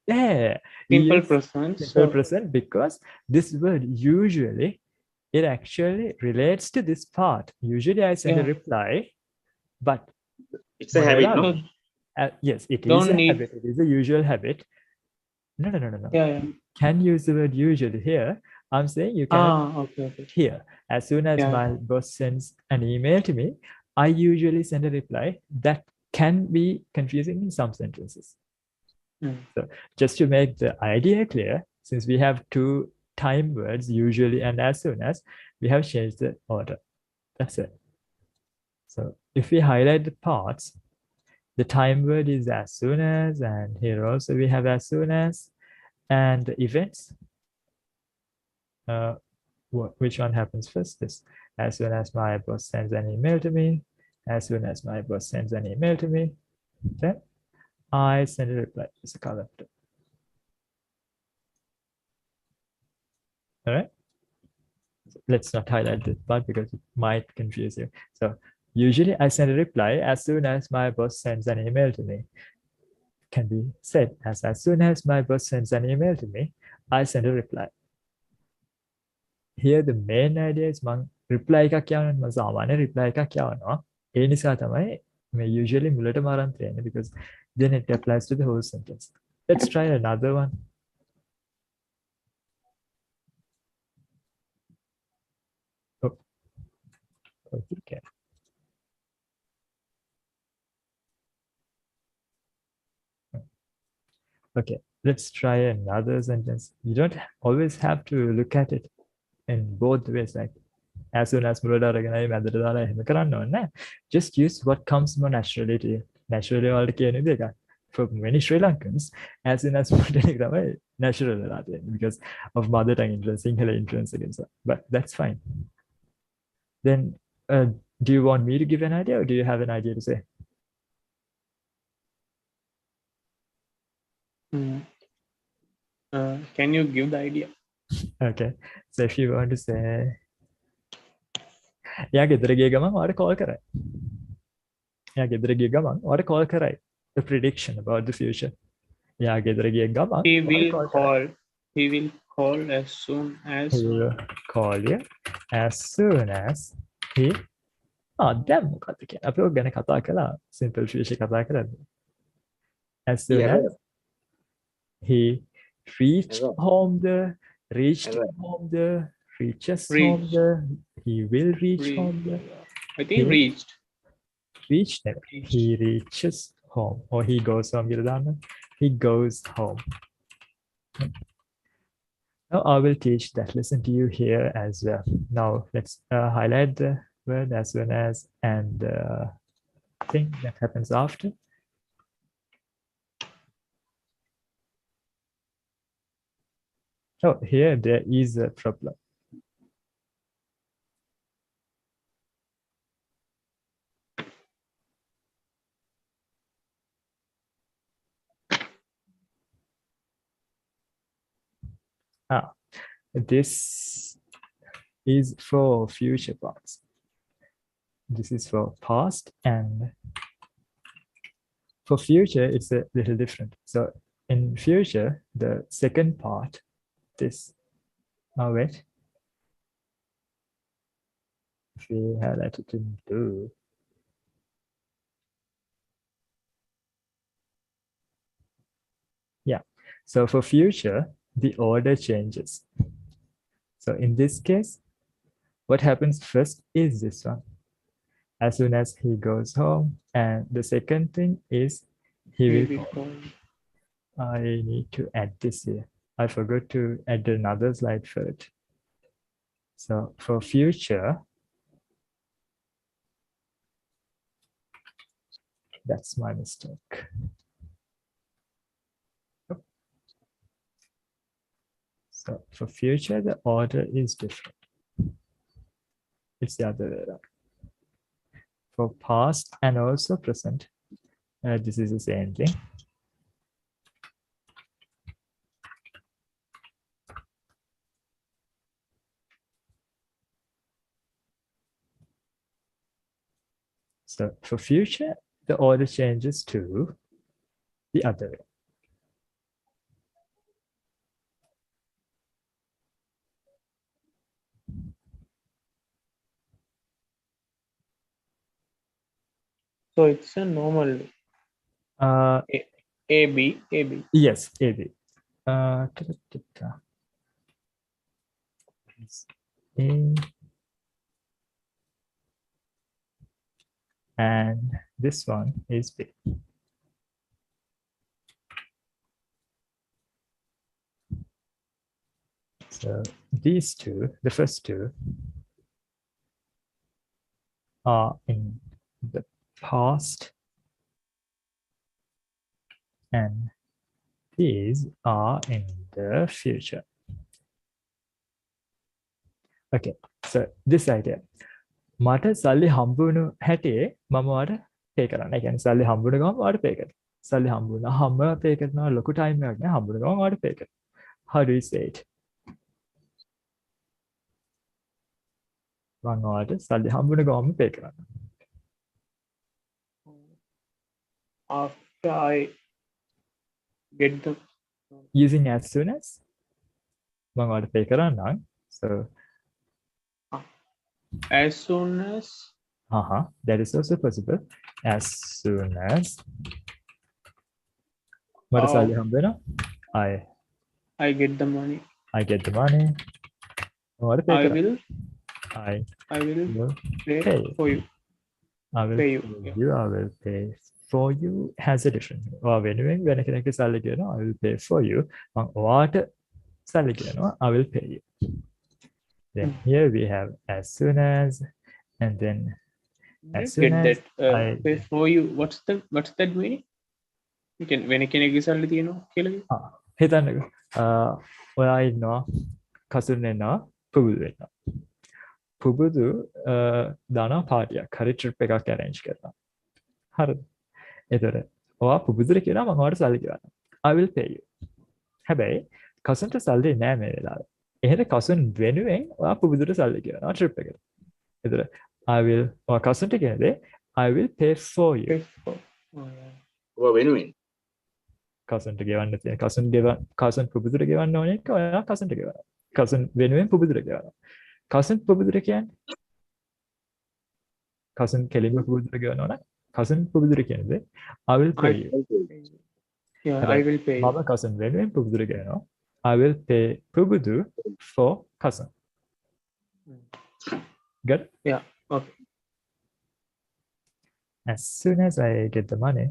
Yeah,
simple
yes,
present.
simple present because this word usually it actually relates to this part. Usually I send a reply, but
it's a habit, no?
Yes, it is
Don't
a
need-
habit. It is a usual habit. No.
Yeah.
Can use the word usually here. I'm saying you can
Okay.
here. As soon as my boss sends an email to me, I usually send a reply. That can be confusing in some sentences. So just to make the idea clear, since we have two time words, usually and as soon as, we have changed the order. That's it. So if we highlight the parts, the time word is as soon as, and here also we have as soon as, and the events. Which one happens first? This as soon as my boss sends an email to me, as soon as my boss sends an email to me, then I send a reply. It's a color. All right. Let's not highlight this part because it might confuse you. So usually I send a reply as soon as my boss sends an email to me. Can be said as soon as my boss sends an email to me, I send a reply. Here the main idea is මං reply එකක් යවනවා මම සාමාන්‍ය reply එකක් යවනවා ඒ නිසා තමයි මේ usually මුලටම අරන් තියෙන්නේ because then it applies to the whole sentence. Let's try another one. Okay. Okay, let's try another sentence. You don't always have to look at it in both ways, like as soon as මුලට අරගෙනයි මැදට දාලා එහෙම කරන්න ඕනේ නැහැ. Just use what comes more naturally to you. Naturally වලට කියන දේ එකක්. For many Sri Lankans, as soon as මුලට එන එක තමයි natural වෙලා තියෙන්නේ because of mother tongue influence, Sinhala influence against that. But that's fine. Then do you want me to give an idea or do you have an idea to say?
Can you give the idea?
Okay. So if you want to say එයා ගෙදර ගිය ගමන් ඔයාලට call කරයි. එයා ගෙදර ගිය ගමන් ඔයාලට call කරයි. A prediction about the future. එයා ගෙදර ගිය ගමන්
He will
ඔයාලට call කරයි.
call. He will call as soon as.
He will call you as soon as he දැන් මොකක්ද කියන්නේ? අපි ඔය ගැන කතා කළා. Simple future කතා කරද්දී. As soon
Yeah.
as he reached
Yeah.
home there, reached
Yeah.
home there, reaches home
Reached.
there, he will reach
Reached.
home there.
I think
He-
reached.
Reached never. He reaches home or he goes home. He goes home. Now I will teach that lesson to you here as well. Now let's highlight the word as soon as and the thing that happens after. Oh, here there is a problem. This is for future parts. This is for past, and for future it's a little different. So in future, the second part, this. Oh wait. If we highlight it in blue. Yeah. So for future, the order changes. So in this case, what happens first is this one. As soon as he goes home, and the second thing is he
He
will
will
call.
call.
I need to add this here. I forgot to add another slide for it. So for future, that's my mistake. So for future, the order is different. It's the other way around. For past and also present, this is the same thing. So for future, the order changes to the other way.
So it's a normal way. A B A B.
Yes, AB. It's A. And this one is B. So these two, the first two, are in the past, and these are in the future. Okay, so this idea. මට සල්ලි හම්බුණු හැටේ මම ඔයාලට පේ කරන්න. ඒ කියන්නේ සල්ලි හම්බුණ ගමන් ඔයාලට පේ කරනවා. සල්ලි හම්බුණාම පේ කරනවා. ලොකු ටයිම් එකක් නෑ. හම්බුණ ගමන් ඔයාලට පේ කරනවා. How do you say it? මම ඔයාලට සල්ලි හම්බුණ ගමන් පේ කරන්න.
After I get the
Using as soon as මම ඔයාලට පේ කරන්නම්. So
as soon as
that is also possible. As soon as මට සල්ලි හම්බ වෙනවා.
I get the money.
I get the money. ඔයාලට පේ
I
කරන්න.
will
I
will
will
pay
pay.
for you.
I will
Pay
pay
you,
you.
yeah.
I will pay for you has a different. Or when I can sell again, I will pay for you. What sell again, I will pay you. Then here we have as soon as, and then as soon
Get
as
that.
I
Pay for you. What's that meaning? You can when කෙනෙක්ගේ සල්ලි තියෙනවා කියලා කිව්වා.
හිතන්නකෝ ඔයා ඉන්නවා කසුන් එන්නවා පුබුදු වෙන්නවා පුබුදු දානවා පාටියක් හරි ට්‍රිප් එකක් arrange කරනවා හරිද එතකොට ඔයා පුබුදුට කියනවා මම ඔයාලට සල්ලි ගෙවන්නම් I will pay you හැබැයි කසුන්ට සල්ලි නෑ මේ වෙලාවේ එහෙනම් කසුන් වෙනුවෙන් ඔයා පුබුදුට සල්ලි ගෙවනවා ට්‍රිප් එකට එතකොට I will ඔයා කසුන්ට කියන්නේ I will pay for you
Pay for. Oh, yeah.
ඔබ වෙනුවෙන්
කසන්ට ගෙවන්න තියෙන කසන් පුබුදුර ගෙවන්න ඕන එක ඔයා කසන්ට ගෙවනවා කසන් වෙනුවෙන් පුබුදුර ගෙවනවා කසන් පුබුදුර කියන්නේ කසන් කෙලින්ම පුබුදුර ගෙවනවා නම් කසන් පුබුදුර කියන්නේ I will pay you
Yeah, I will pay you.
මම කසන් වෙනුවෙන් පුබුදුර ගෙවනවා I will pay Pubudu for cousin good
Yeah, okay.
as soon as I get the money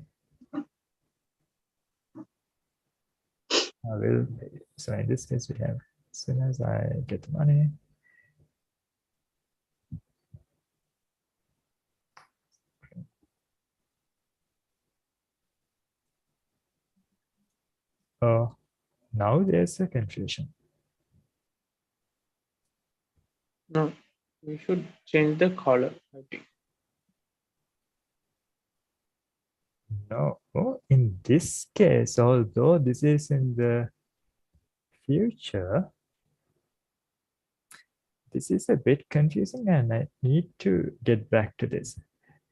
I will pay. So in this case, we have as soon as I get the money. Oh, now there's a confusion.
No, we should change the color, I think.
No, in this case, although this is in the future, this is a bit confusing and I need to get back to this.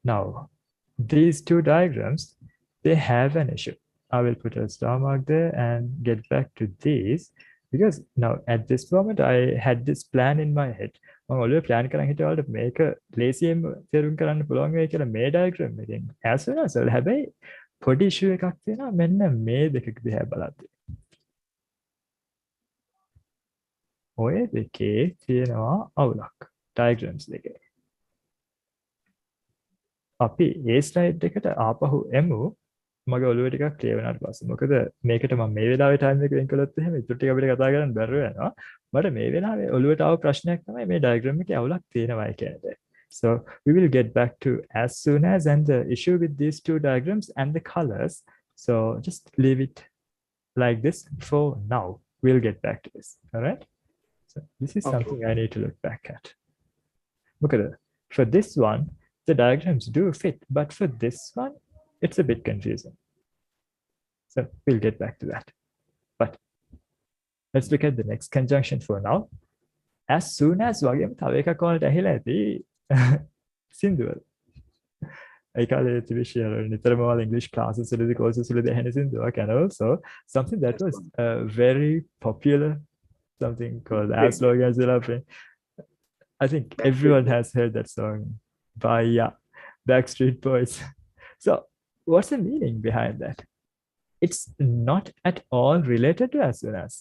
Now, these two diagrams, they have an issue. I will put a star mark there and get back to these because now at this moment I had this plan in my head. මම ඔළුවේ plan කරන් හිටියවලට මේක ලේසියෙන් තේරුම් කරන්න පුළුවන් වෙයි කියලා මේ diagram එකෙන් as soon as හැබැයි පොඩි issue එකක් තියෙනවා මෙන්න මේ දෙක දිහා බලද්දී. ඔය දෙකේ තියෙනවා අවුලක් diagrams දෙකේ. අපි ඒ slide එකට ආපහු එමු මගේ ඔළුවේ ටිකක් ක්ලියර් වෙනාට පස්සේ මොකද මේකට මම මේ වෙලාවේ ටයිම් එක වෙන් කළොත් එහෙම ඉතුරු ටික අපිට කතා කරන්න බැරුව යනවා මට මේ වෙලාවේ ඔළුවට ආව ප්‍රශ්නයක් තමයි මේ diagram එකේ අවුලක් තියෙනවා කියන එක. So we will get back to as soon as and the issue with these two diagrams and the colors. So just leave it like this for now. We'll get back to this. All right. So this is something I need to look back at. Look at it. For this one, the diagrams do fit, but for this one, it's a bit confusing. So we'll get back to that. But let's look at the next conjunction for now. As soon as වගේම තව එකක් වලට ඇහිලා ඇති සින්දුවල. ඒ කාලේ තිබිච්ච නිතරම වල English classes වලදී courses වලදී ඇහෙන සින්දුවක් and also something that was very popular, something called As Long As You Love Me. I think everyone has heard that song by Backstreet Boys. So what's the meaning behind that? It's not at all related to as soon as.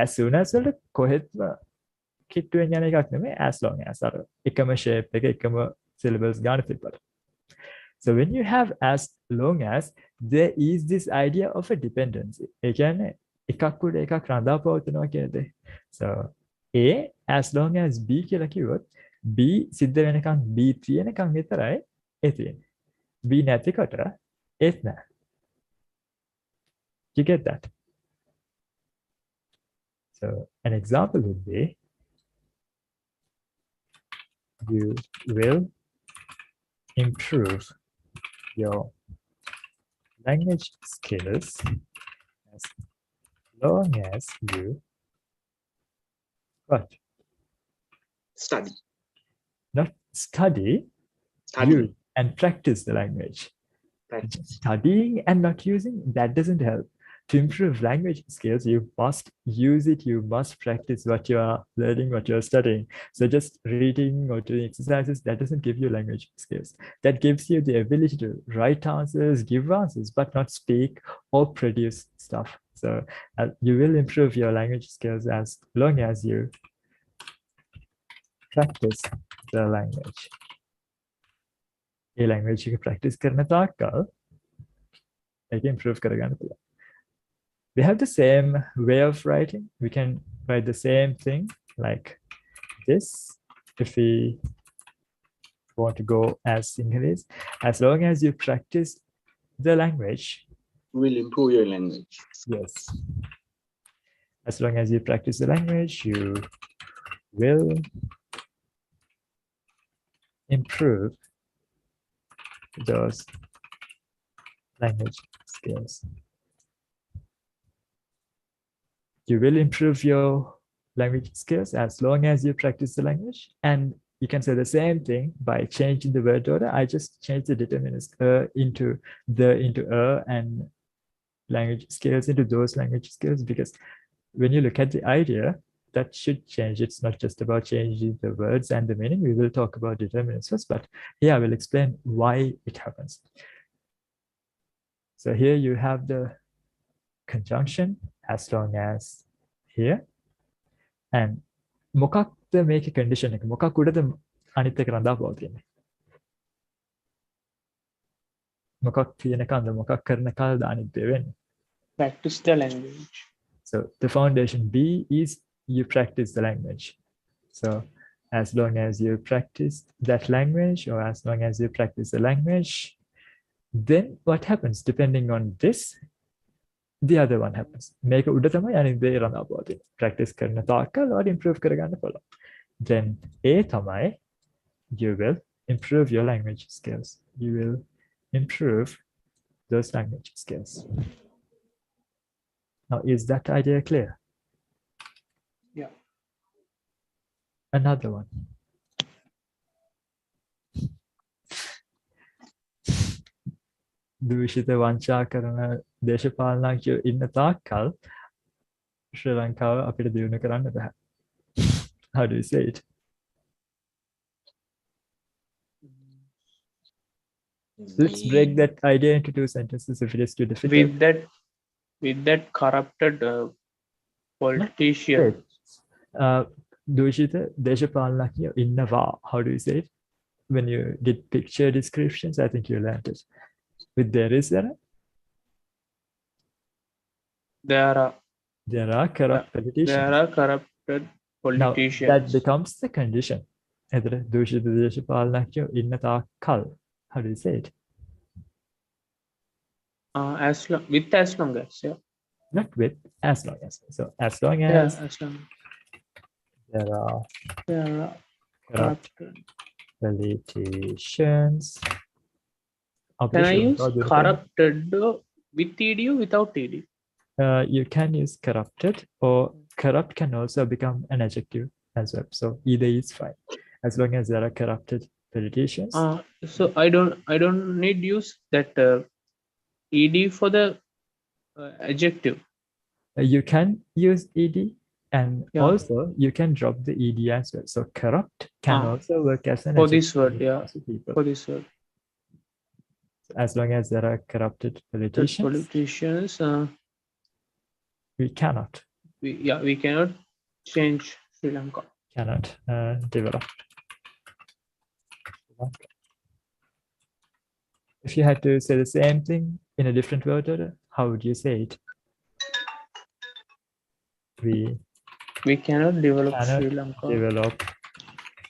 As soon as වල කොහෙත්ම කිට්ටුවෙන් යන එකක් නෙමෙයි as long as අර එකම shape එක එකම syllables ගන්න තිබ්බට. So when you have as long as, there is this idea of a dependency. ඒ කියන්නේ එකක් උඩ එකක් රඳා පවතිනවා කියන දේ. So A as long as B කියලා කිව්වොත් B සිද්ධ වෙනකන් B තියෙනකන් විතරයි ඒ තියෙන්නේ. B නැතිකොට ඒත් නෑ. You get that? So an example would be you will improve your language skills as long as you what?
study
Not study,
study
use and practice the language.
practice.
Studying and not using, that doesn't help. To improve language skills, you must use it, you must practice what you are learning, what you are studying. So just reading or doing exercises, that doesn't give you language skills. That gives you the ability to write answers, give answers, but not speak or produce stuff. So you will improve your language skills as long as you practice the language. A language එක practice කරන තාක්කල් ඒක improve කරගන්න පුළුවන්. We have the same way of writing. We can write the same thing like this if we want to go as Sinhalese. As long as you practice the language,
Will improve your language.
yes. As long as you practice the language, you will improve those language skills. You will improve your language skills as long as you practice the language. And you can say the same thing by changing the word order. I just changed the determinants into and language skills into those language skills, because when you look at the idea, that should change. It's not just about changing the words and the meaning. We will talk about determinants first, but here I will explain why it happens. So here you have the conjunction as long as here. And මොකක්ද මේකේ condition එක? මොකක් උඩද අනිත් එක රඳා පවතින්නේ? මොකක් තියෙනකන්ද මොකක් කරන කල්ද අනිත් දේ වෙන්නේ?
Practice the language.
So the foundation B is you practice the language. So as long as you practice that language, or as long as you practice the language, then what happens? Depending on this, the other one happens. මේක උඩ තමයි අනිත් දේ රඳා පවතින්නේ. Practice කරන තාක්කල් ඔයාලා improve කරගන්න පුළුවන්. Then A තමයි you will improve your language skills. You will improve those language skills. Now, is that idea clear?
Yeah.
Another one. දූෂිත වංචා කරන දේශපාලනඥයෝ ඉන්න තාක්කල් ශ්‍රී ලංකාව අපිට දියුණු කරන්න බෑ. How do you say it? Let's break that idea into two sentences if it is too difficult.
With that corrupted politician.
දූෂිත දේශපාලනඥයෝ ඉන්නවා. How do you say it? When you did picture descriptions, I think you learned it. With there is there?
There are
corrupt politicians.
There are corrupted politicians.
Now, that becomes the condition. එතන දූෂිත දේශපාලනඥයෝ ඉන්න තාක්කල්. How do you say it?
As long as, yeah.
Not with, as long as. So as long as,
Yeah, as long
there are
corrupted.
politicians.
Can I use corrupted with ed or without ed?
You can use corrupted, or corrupt can also become an adjective as well. So either is fine, as long as there are corrupted politicians.
So I don't need use that ed for the adjective.
You can use ed, and
Yeah.
also you can drop the ed as well. So corrupt can also work as an
For
adjective
this word,
when it
yeah.
comes to people.
For this word.
As long as there are corrupted politicians, we cannot
we cannot change Sri Lanka.
Develop. If you had to say the same thing in a different word order, how would you say it?
We cannot develop Sri Lanka
Develop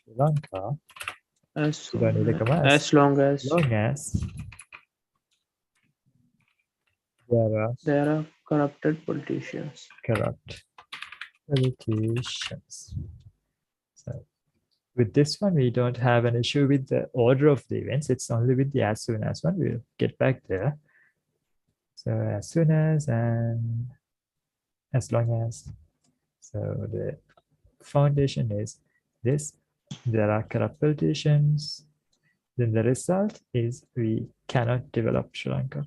Sri Lanka
as
You don't need a comma.
long as there are corrupted politicians.
corrupt politicians. So with this one, we don't have an issue with the order of the events. It's only with the as soon as one. We'll get back there. So as soon as and as long as. So the foundation is this. There are corrupt politicians. Then the result is we cannot develop Sri Lanka.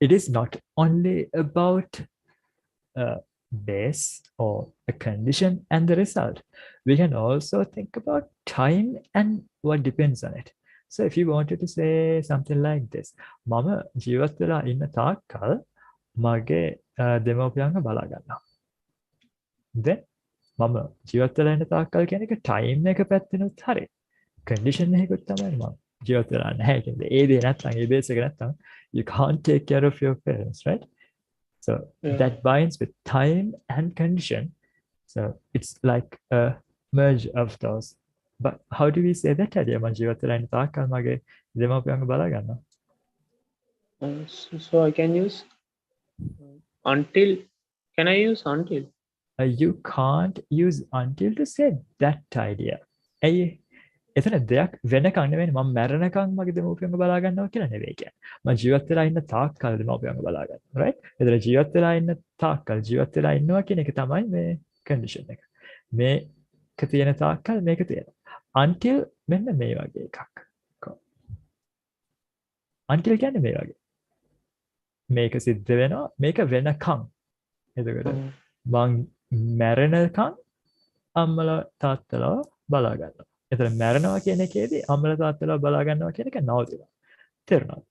It is not only about base or a condition and the result. We can also think about time and what depends on it. So if you wanted to say something like this, Mama ජීවත් වෙලා ඉන්න තාක්කල් මගේ දෙමව්පියන්ව බලා ගන්නවා. Then මම ජීවත් වෙලා ඉන්න තාක්කල් කියන එක time එක පැත්තෙනුත් හරි. condition එකකුත් තමයි මම ජීවත් වෙලා නැහැ කියන්නේ. ඒ දේ නැත්නම් ඒ බේස් එක නැත්නම් you can't take care of your parents, right? So
Yeah.
that binds with time and condition. So it's like a merge of those. But how do we say that idea? මම ජීවත් වෙලා ඉන්න තාක්කල් මගේ දෙමාපියන්ව බලා ගන්නවා.
So I can use until. Can I use until?
You can't use until to say that idea. ඇයි එතන දෙයක් වෙනකන් නෙවෙයි මම මැරෙනකන් මගේ දෙමව්පියන්ව බලා ගන්නවා කියලා නෙවෙයි කියන්නේ. මම ජීවත් වෙලා ඉන්න තාක්කල් දෙමව්පියන්ව බලා ගන්නවා. right? එතන ජීවත් වෙලා ඉන්න තාක්කල් ජීවත් වෙලා ඉන්නවා කියන එක තමයි මේ condition එක. මේක තියෙන තාක්කල් මේක තියෙනවා. until මෙන්න මේ වගේ එකක්. until කියන්නේ මේ වගේ. මේක සිද්ධ වෙනවා මේක වෙනකන්. එතකොට මං මැරෙනකන් අම්මලා තාත්තලා බලා ගන්නවා. එතන මැරෙනවා කියන එකේදී අම්මලා තාත්තලා බලා ගන්නවා කියන එක නවතිනවා. තේරුණාද?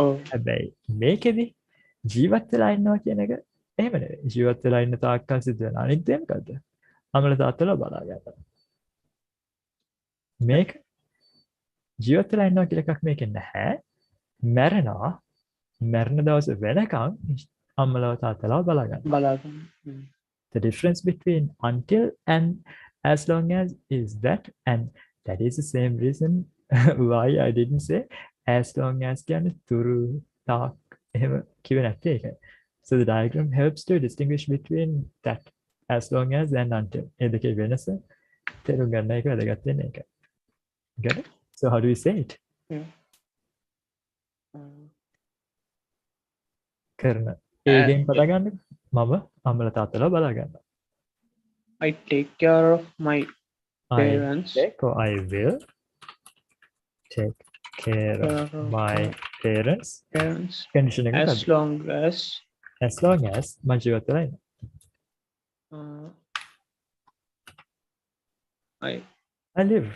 Oh,
හැබැයි මේකෙදි ජීවත් වෙලා ඉන්නවා කියන එක එහෙම නෙවෙයි. ජීවත් වෙලා ඉන්න තාක්කල් සිද්ධ වෙන අනිත් දේ මොකද්ද? අම්මලා තාත්තලා බලා ගන්නවා. මේක ජීවත් වෙලා ඉන්නවා කියලා එකක් මේකේ නැහැ. මැරෙනවා. මැරෙන දවස වෙනකන් අම්මලා තාත්තලා බලා ගන්නවා.
Balagan.
The difference between until and as long as is that, and that is the same reason why I didn't say as long as කියන්නේ තුරු තාක් එහෙම කිව්වේ නැත්තේ ඒකයි. So the diagram helps to distinguish between that as long as and until. ඒ දෙකේ වෙනස තේරුම් ගන්න එක වැදගත් වෙන්නේ ඒකයි. Get it? So how do we say it? කරන ඒකෙන් පටන් ගන්න මම අම්මලා තාත්තලා බලා ගන්නවා.
I take care of my
I
parents.
take or I will take care of my parents.
Parents
Condition එක
as
මොකක්ද?
long as
As long as මම ජීවත් වෙලා ඉන්නවා.
I
I live.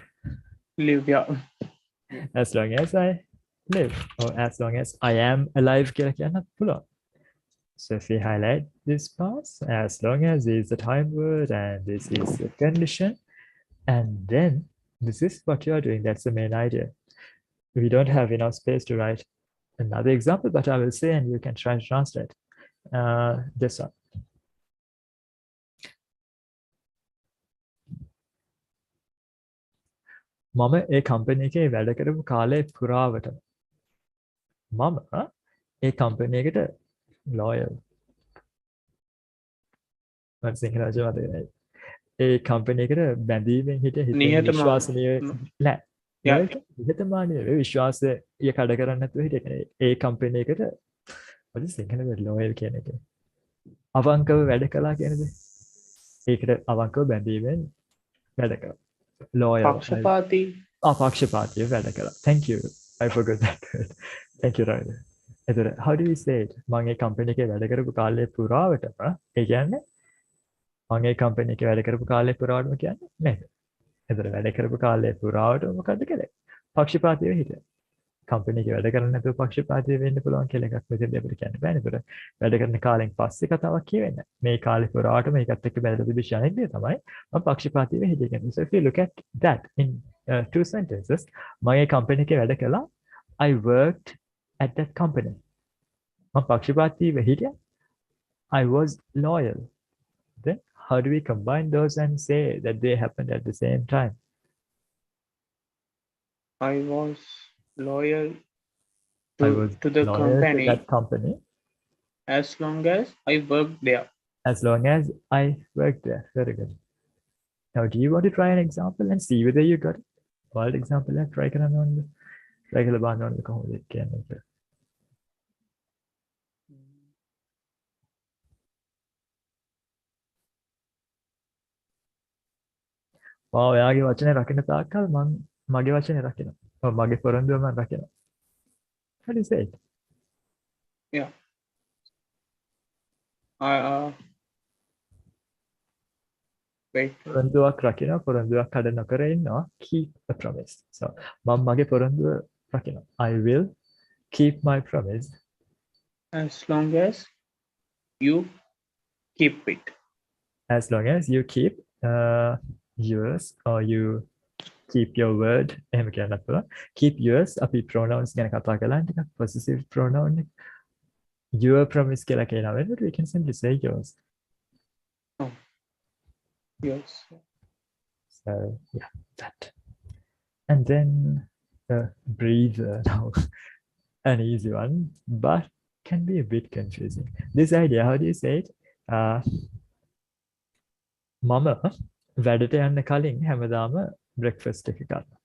live. Yeah.
As long as I live. Or as long as I am alive කියලා කියන්නත් පුළුවන්. So if we highlight this part, as long as is the time word and this is the condition, and then this is what you are doing. That's the main idea. We don't have enough space to write another example, but I will say, and you can try to translate this one. මම ඒ company එකේ වැඩ කරපු කාලේ පුරාවට මම ඒ company එකට loyal. මට සිංහල වචන මතක නැහැ. ඒ කම්පැනි එකට බැඳීමෙන් හිටිය හිතේ
නිහතමානී.
විශ්වාසනීය නෑ.
Yeah.
නිහතමානී නෙවෙයි විශ්වාසය කඩ කරන්නේ නැතුව හිටිය. ඒ කම්පැනි එකට මොකද සිංහලෙන් loyal කියන එක. අවංකව වැඩ කළා කියන දේ. ඒකට අවංකව බැඳීමෙන් වැඩ කළා. Loyal.
Pakshapati.
පක්ෂපාතීව වැඩ කළා. Thank you. I forgot that word. Thank you, Ryder. එතකොට how do we say it? මම ඒ කම්පැනි එකේ වැඩ කරපු කාලේ පුරාවටම ඒ කියන්නේ මම ඒ කම්පැනි එකේ වැඩ කරපු කාලේ පුරාවටම කියන්නේ නේද? එතකොට වැඩ කරපු කාලේ පුරාවටම මොකද්ද කළේ? පක්ෂපාතීව හිටියා. කම්පැනි එකේ වැඩ කරන්නේ නැතුව පක්ෂපාතීව වෙන්න පුළුවන් කියලා එකක් මෙතනදී අපිට කියන්න බෑනේ. ඒතර වැඩ කරන කාලෙන් පස්සේ කතාවක් කියවෙන්නේ. මේ කාලේ පුරාවටම මේකත් එක්ක බැලලා තිබිච්ච අනෙක් දේ තමයි මම පක්ෂපාතීව හිටියේ කියන්නේ. So if you look at that in two sentences, මම ඒ කම්පැනි එකේ වැඩ කළා. I worked at that company. මම පක්ෂපාතීව හිටියා. I was loyal. Then how do we combine those and say that they happened at the same time?
I was loyal
I
to,
was
to the
loyal
company
to that company
as long as I worked there.
as long as I worked there. Very good. Now, do you want to try an example and see whether you got it? Wild example, try කරන්න ඕනද? try කරලා බලන්න ඕනද කොහොමද කියන්නේ කියලා. ඔයාගේ වචනේ රකින්න තාක්කල් මම මගේ වචනේ රකිනවා. ඔව් මගේ පොරොන්දුව මම රකිනවා. How do you say it?
Wait.
පොරොන්දුවක් රකිනවා පොරොන්දුවක් කඩ නොකර ඉන්නවා keep a promise. So මම මගේ පොරොන්දුව රකිනවා. I will keep my promise
As long as you keep it.
as long as you keep yours or you keep your word එහෙම කියන්නත් පුළුවන්. Keep yours අපි pronouns ගැන කතා කළා ටිකක් possessive pronoun එක. Your promise කියලා කියනවා වෙනකොට we can simply say yours.
Yes.
So yeah, that. And then the breather now, an easy one, but can be a bit confusing. This idea, how do you say it? මම වැඩට යන්න කලින් හැමදාම breakfast එක ගන්නවා.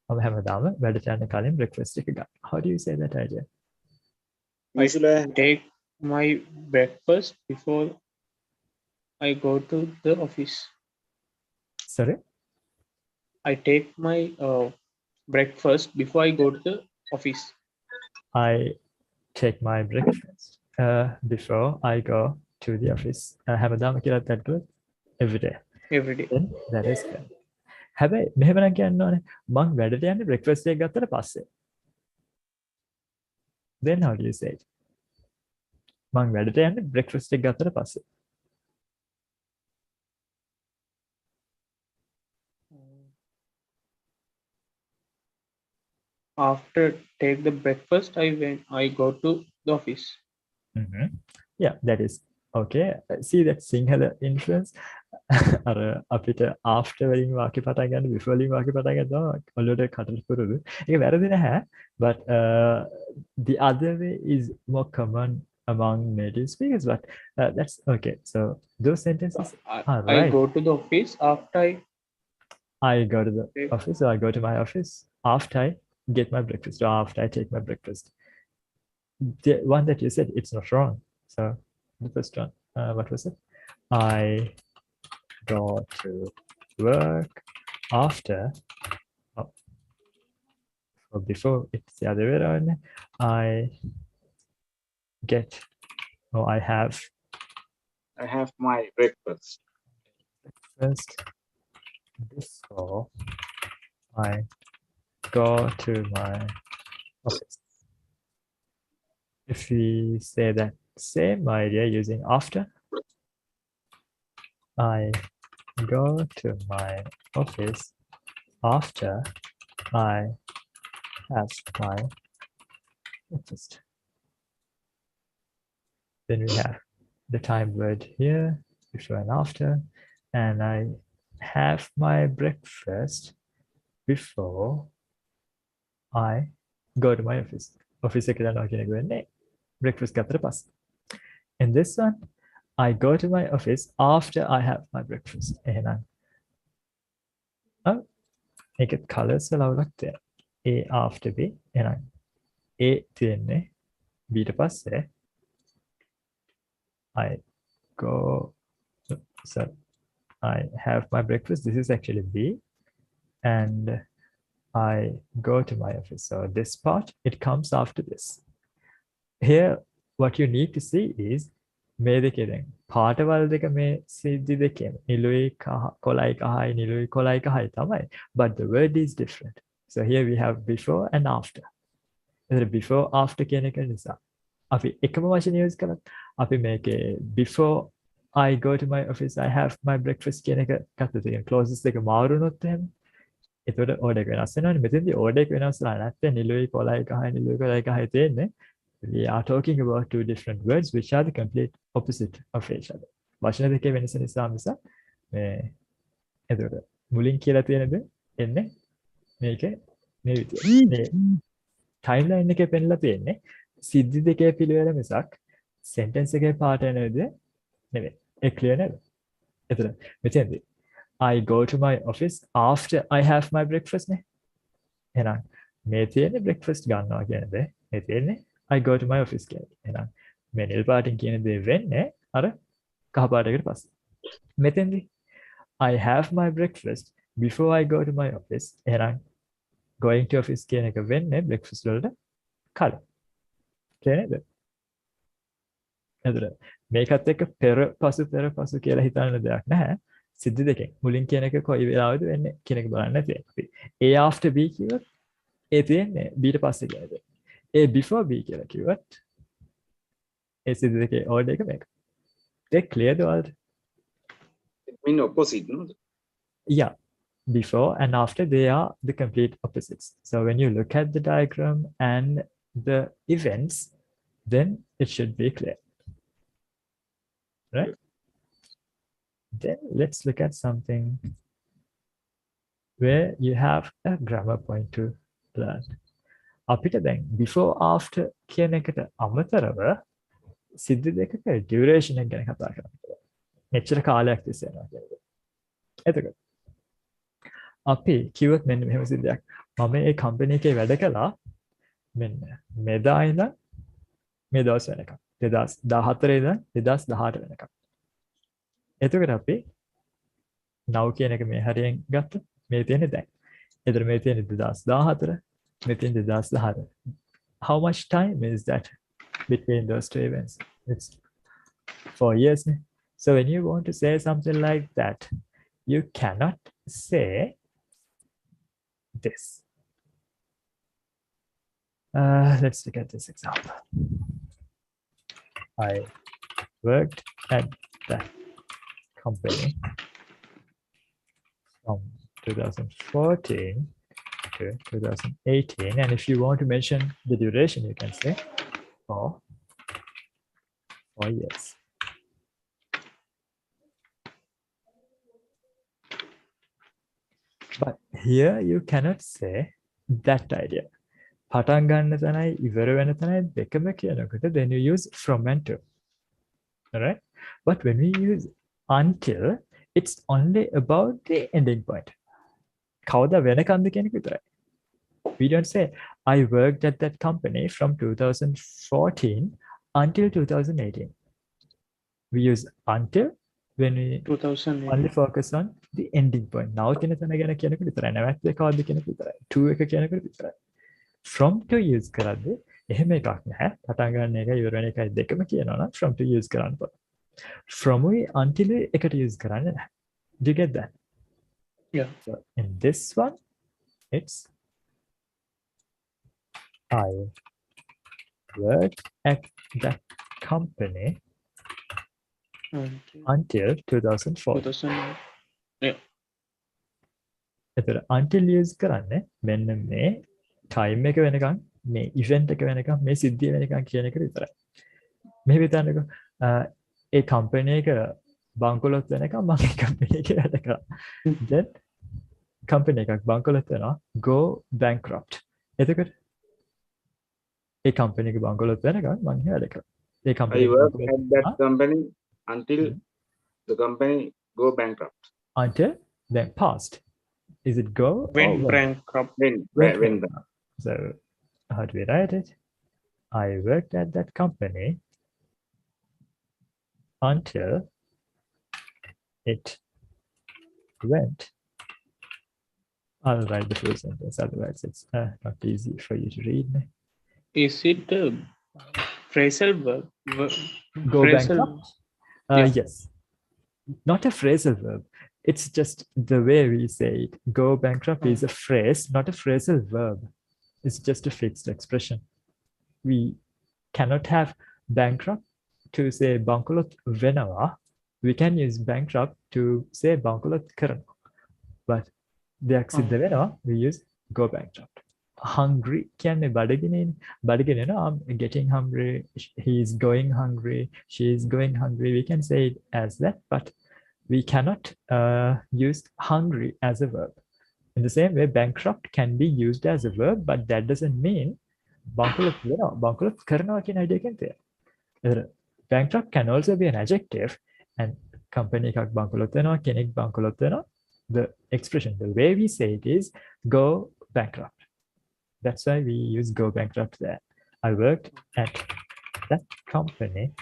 මම හැමදාම වැඩට යන්න කලින් breakfast එක ගන්නවා. How do you say that idea?
Usually,
Take my breakfast before I go to the office.
Sorry?
I take my breakfast before I go to the office.
I take my breakfast before I go to the office. හැමදාම කියලා that good? Every day.
Every day.
Then that is good. හැබැයි මෙහෙම නම් කියන්න ඕනේ මං වැඩට යන්නේ breakfast එක ගත්තට පස්සේ. Then how do you say it? මං වැඩට යන්නේ breakfast එක ගත්තට පස්සේ.
After take the breakfast, I go to the office.
Yeah, that is okay. See that Sinhala influence. අර අපිට after වලින් වාක්‍ය පටන් ගන්න before වලින් වාක්‍ය පටන් ගන්නවා ඔළුවට කටට පුරුදු. ඒක වැරදි නැහැ. But the other way is more common among native speakers. But that's okay. So those sentences are
I
right.
go to the office after
I go to the
Okay.
office, or I go to my office after I get my breakfast, or after I take my breakfast. The one that you said, it's not wrong. So the first one, what was it? I go to work after, or before, it's the other way around. I get, or I have
I have my breakfast.
first before I go to my office. If we say that same idea using after, I go to my office after I have my breakfast. Then we have the time word here, before and after, and I have my breakfast before I go to my office. Office එක යනවා කියන එක වෙන්නේ breakfast ගත්තට පස්සේ. In this one, I go to my office after I have my breakfast. එහෙනම් ඒකත් colors වල අවුලක් තියෙනවා. A after B. එහෙනම් A තියෙන්නේ B ට පස්සේ I go, so I have my breakfast. This is actually B, and I go to my office. So this part, it comes after this. Here, what you need to see is මේ දෙකේ දැන් පාටවල් දෙක මේ සිද්ධි දෙකේම නිලුයි කොළයි කහයි නිලුයි කොළයි කහයි තමයි, but the word is different. So here we have before and after. Before after කියන එක නිසා අපි එකම වචන use කළත් අපි මේකේ before I go to my office I have my breakfast කියන එක ගත්තොත් ඒ clauses දෙක මාරුනොත් එහෙම එතකොට order එක වෙනස් වෙනවනේ. මෙතෙන්දී order එක වෙනස් වෙලා නැත්නම් නිලුයි කොළයි කහයි නිලුයි කොළයි කහයි තියෙන්නේ. We are talking about two different words which are the complete opposite of each other. වචන දෙකේ වෙනස නිසා මිස මේ එතකොට මුලින් කියලා තියෙන දේ එන්නේ මේකේ මේ විදියට. මේ timeline එකේ පෙන්නලා තියෙන්නේ සිද්ධි දෙකේ පිළිවෙල මිසක් sentence එකේ පාට යන විදිය නෙවෙයි. ඒ clear නේද? එතකොට මෙතෙන්දී I go to my office after I have my breakfast නේ. එහෙනම් මේ තියෙන්නේ breakfast ගන්නවා කියන දේ. මේ තියෙන්නේ I go to my office කියන. එහෙනම් මේ නිල් පාටින් කියන දේ වෙන්නේ අර කහ පාටයකට පස්සේ. මෙතෙන්දී I have my breakfast before I go to my office. එහෙනම් going to office කියන එක වෙන්නේ breakfast වලට කලින්. නේද? එතකොට මේකත් එක්ක පෙර පසු කියලා හිතන්න දෙයක් නැහැ. සිද්ධි දෙකෙන් මුලින් කියන එක කොයි වෙලාවෙද වෙන්නේ කියන එක බලන්න තියෙනවා. අපි A after B කිව්වොත් A තියෙන්නේ B ට පස්සේ කියන දේ. A before B කියලා කිව්වොත් ඒ සිද්ධි දෙකේ order එක මේක. They clear the world.
It mean opposite, no?
Yeah, before and after, they are the complete opposites. So when you look at the diagram and the events, then it should be clear, right? Then let's look at something where you have a grammar point to learn. අපිට දැන් before after කියන එකට අමතරව සිද්ධි දෙකක duration එක ගැන කතා කරන්න. මෙච්චර කාලයක් තිස්සේ යනවා කියන එක. එතකොට අපි කිව්වොත් මෙන්න මෙහෙම සිද්ධියක්. මම මේ කම්පැනි එකේ වැඩ කළා මෙන්න මෙදා ඉඳන් මේ දවස් වෙනකම්. 2014 ඉඳන් 2018 වෙනකම්. එතකොට අපි now කියන එක මේ හරියෙන් ගත්තා. මේ තියෙන්නේ දැන්. එතන මේ තියෙන්නේ 2014 within the 2018. How much time is that between those two events? It's 4 years. So when you want to say something like that, you cannot say this. Let's look at this example. I worked at that company from 2014 to 2018, and if you want to mention the duration, you can say for 4 years. But here you cannot say that idea. පටන් ගන්න තැනයි ඉවර වෙන තැනයි දෙකම කියනකොට then you use from and to. Alright? But when we use until, it's only about the ending point. කවදා වෙනකන්ද කියන එක විතරයි. We don't say I worked at that company from 2014 until 2018. We use until when we
2008.
only focus on the ending point. Now කියන තැන ගැන කියනකොට විතරයි. නැවැත් කවද්ද කියන එක විතරයි. To එක කියනකොට විතරයි. From to use කරද්දී එහෙම එකක් නැහැ. පටන් ගන්න එක ඉවර වෙන එකයි දෙකම කියනවා නම් from to use කරන්න පුළුවන්. From until එකට use කරන්නේ නැහැ. Do you get that?
Yeah.
So in this one, it's I worked at that company until 2004.
2008.
එතකොට until use කරන්නේ මෙන්න මේ time එක වෙනකන් මේ event එක වෙනකන් මේ සිද්ධිය වෙනකන් කියන එක විතරයි. මේ හිතන්නකෝ ඒ company එක බංකොලොත් වෙනකන් මම ඒ company එකේ වැඩ කරා. Then company එකක් බංකොලොත් වෙනවා go bankrupt. එතකොට ඒ company එක බංකොලොත් වෙනකන් මම වැඩ කරා. ඒ company
I
එක
work
බංකොලොත්
at that
වෙනවා
company until the company go bankrupt.
until then past. Is it go or
Went
when?
bankrupt.
When
So how do we write it? I worked at that company until it went. I'll write the full sentence, otherwise it's not easy for you to read.
Is it a phrasal verb?
Go
Phrasal-
bankrupt?
Yeah.
Yes. Not a phrasal verb. It's just the way we say it. Go bankrupt is a phrase, not a phrasal verb. It's just a fixed expression. We cannot have bankrupt to say bankolot වෙනවා. We can use bankrupt to say bankolot කරනවා. But දෙයක් සිද්ධ වෙනවා, we use go bankrupt. Hungry කියන්නේ බඩගිනිනේ. බඩගිනින I'm getting hungry, he is going hungry, she is going hungry. We can say it as that, but we cannot use hungry as a verb. In the same way, bankrupt can be used as a verb, but that doesn't mean බංකොලොත් වෙනවා. බංකොලොත් කරනවා කියන idea එකෙන් තියෙනවා. Bankrupt can also be an adjective, and company එකක් බංකොලොත් වෙනවා, කෙනෙක් බංකොලොත් වෙනවා. The expression, the way we say it is go bankrupt. That's why we use go bankrupt there. I worked at that company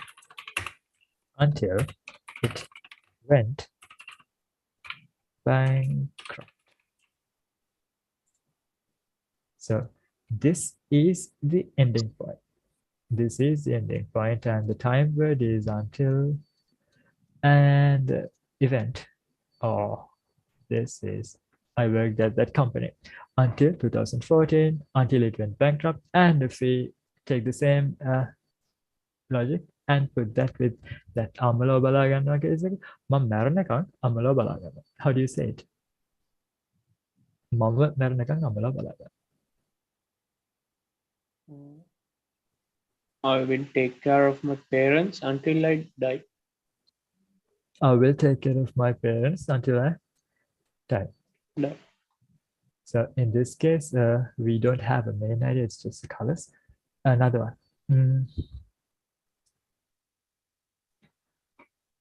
until it went bankrupt. So this is the ending point. This is the ending point, and the time word is until, and the event, or this is I worked at that company until 2014, until it went bankrupt. And if we take the same logic and put that with that amalo bala ganna case, මම මැරෙනකන් amalo බලා ගන්නවා. How do you say it? මම මැරෙනකන් අමලා බලන්න.
I will take care of my parents until I die.
I will take care of my parents until I die.
Die.
So in this case, we don't have a main idea, it's just the colors. Another one.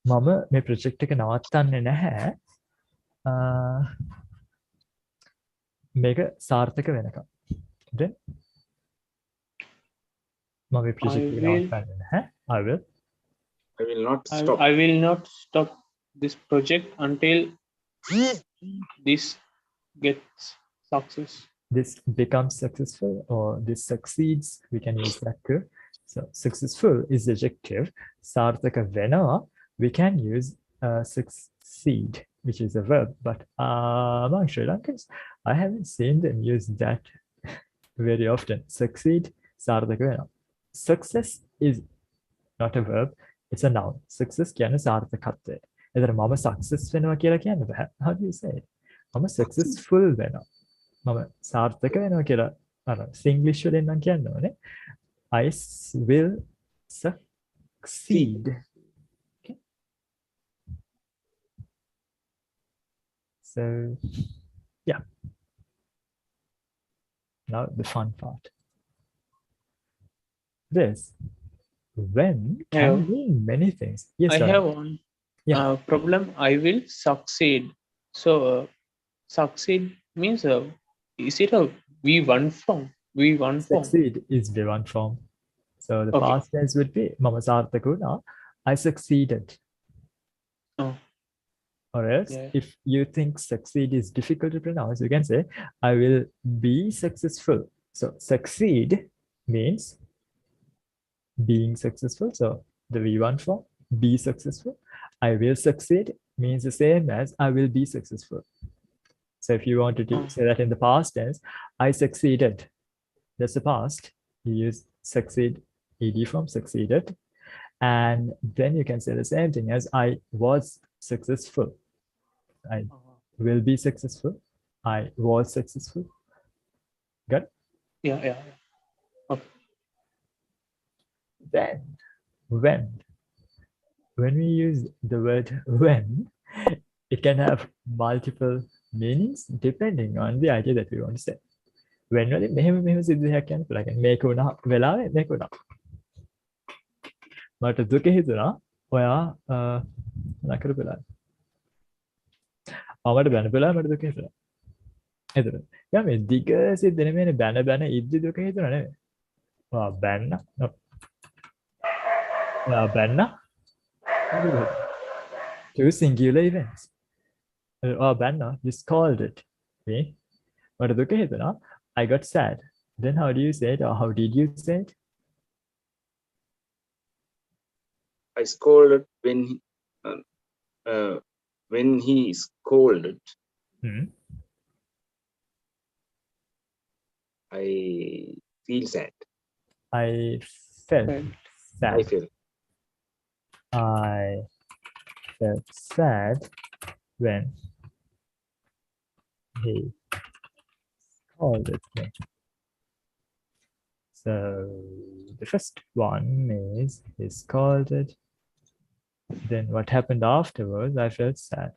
මම මේ project එක නවත්තන්නේ නැහැ. මේක සාර්ථක වෙනකම්. Then මම මේ project එක නවත්තන්නේ නැහැ. I will
not stop.
I will not stop this project until this gets success.
This becomes successful or this succeeds. We can use that too. So successful is the adjective. Sarthaka venawa. We can use succeed, which is a verb. But among Sri Lankans, I haven't seen them use that very often. Succeed, sarthaka venawa. Success is not a verb. It's a noun. Success කියන සාර්ථකත්වය. එතන මම success වෙනවා කියලා කියන්න බෑ. How do you say it? මම successful වෙනවා. මම සාර්ථක වෙනවා කියලා සිංග්ලිෂ් වලින් නම් කියන්න ඕනේ. I will succeed. Okay. So yeah. Now the fun part. This when can mean many things. Yes,
I have one problem. I will succeed. So succeed means is it a V1 form? V1 form.
Succeed is V1 form. So the past tense would be mama sarthaka vuna. I succeeded. Or else, if you think succeed is difficult to pronounce, you can say I will be successful. So succeed means being successful. So the V1 form, be successful. I will succeed means the same as I will be successful. So if you wanted to say that in the past tense, I succeeded. That's the past. You use succeed, ed form, succeeded. And then you can say the same thing as I was successful. I will be successful. I was successful. Got it?
Yeah. Okay.
Then, when we use the word when, it can have multiple meanings depending on the idea that we want to say. When වලින් මෙහෙම සිද්ධියක් කියන්න පුළුවන්. මේක වුණා වෙලාවේ මේක වුණා. මට දුක හිතුණා. ඔයා නකර වෙලාවේ. මට බැන වෙලාවේ මට දුක හිතුණා. එතකොට යා මේ දිග සිද්ධ නෙමෙයිනේ බැන ඉද්දි දුක හිතුණා නෙමෙයි. ඔයා බැන්න. ඔයා බැන්න. Two singular events. Banna just called it. Me. What is okay? I got sad. Then how do you say it, or how did you say it?
I scolded when he scolded. I feel sad.
I felt sad. I felt sad when he scolded me. So the first one is he scolded. Then what happened afterwards? I felt sad.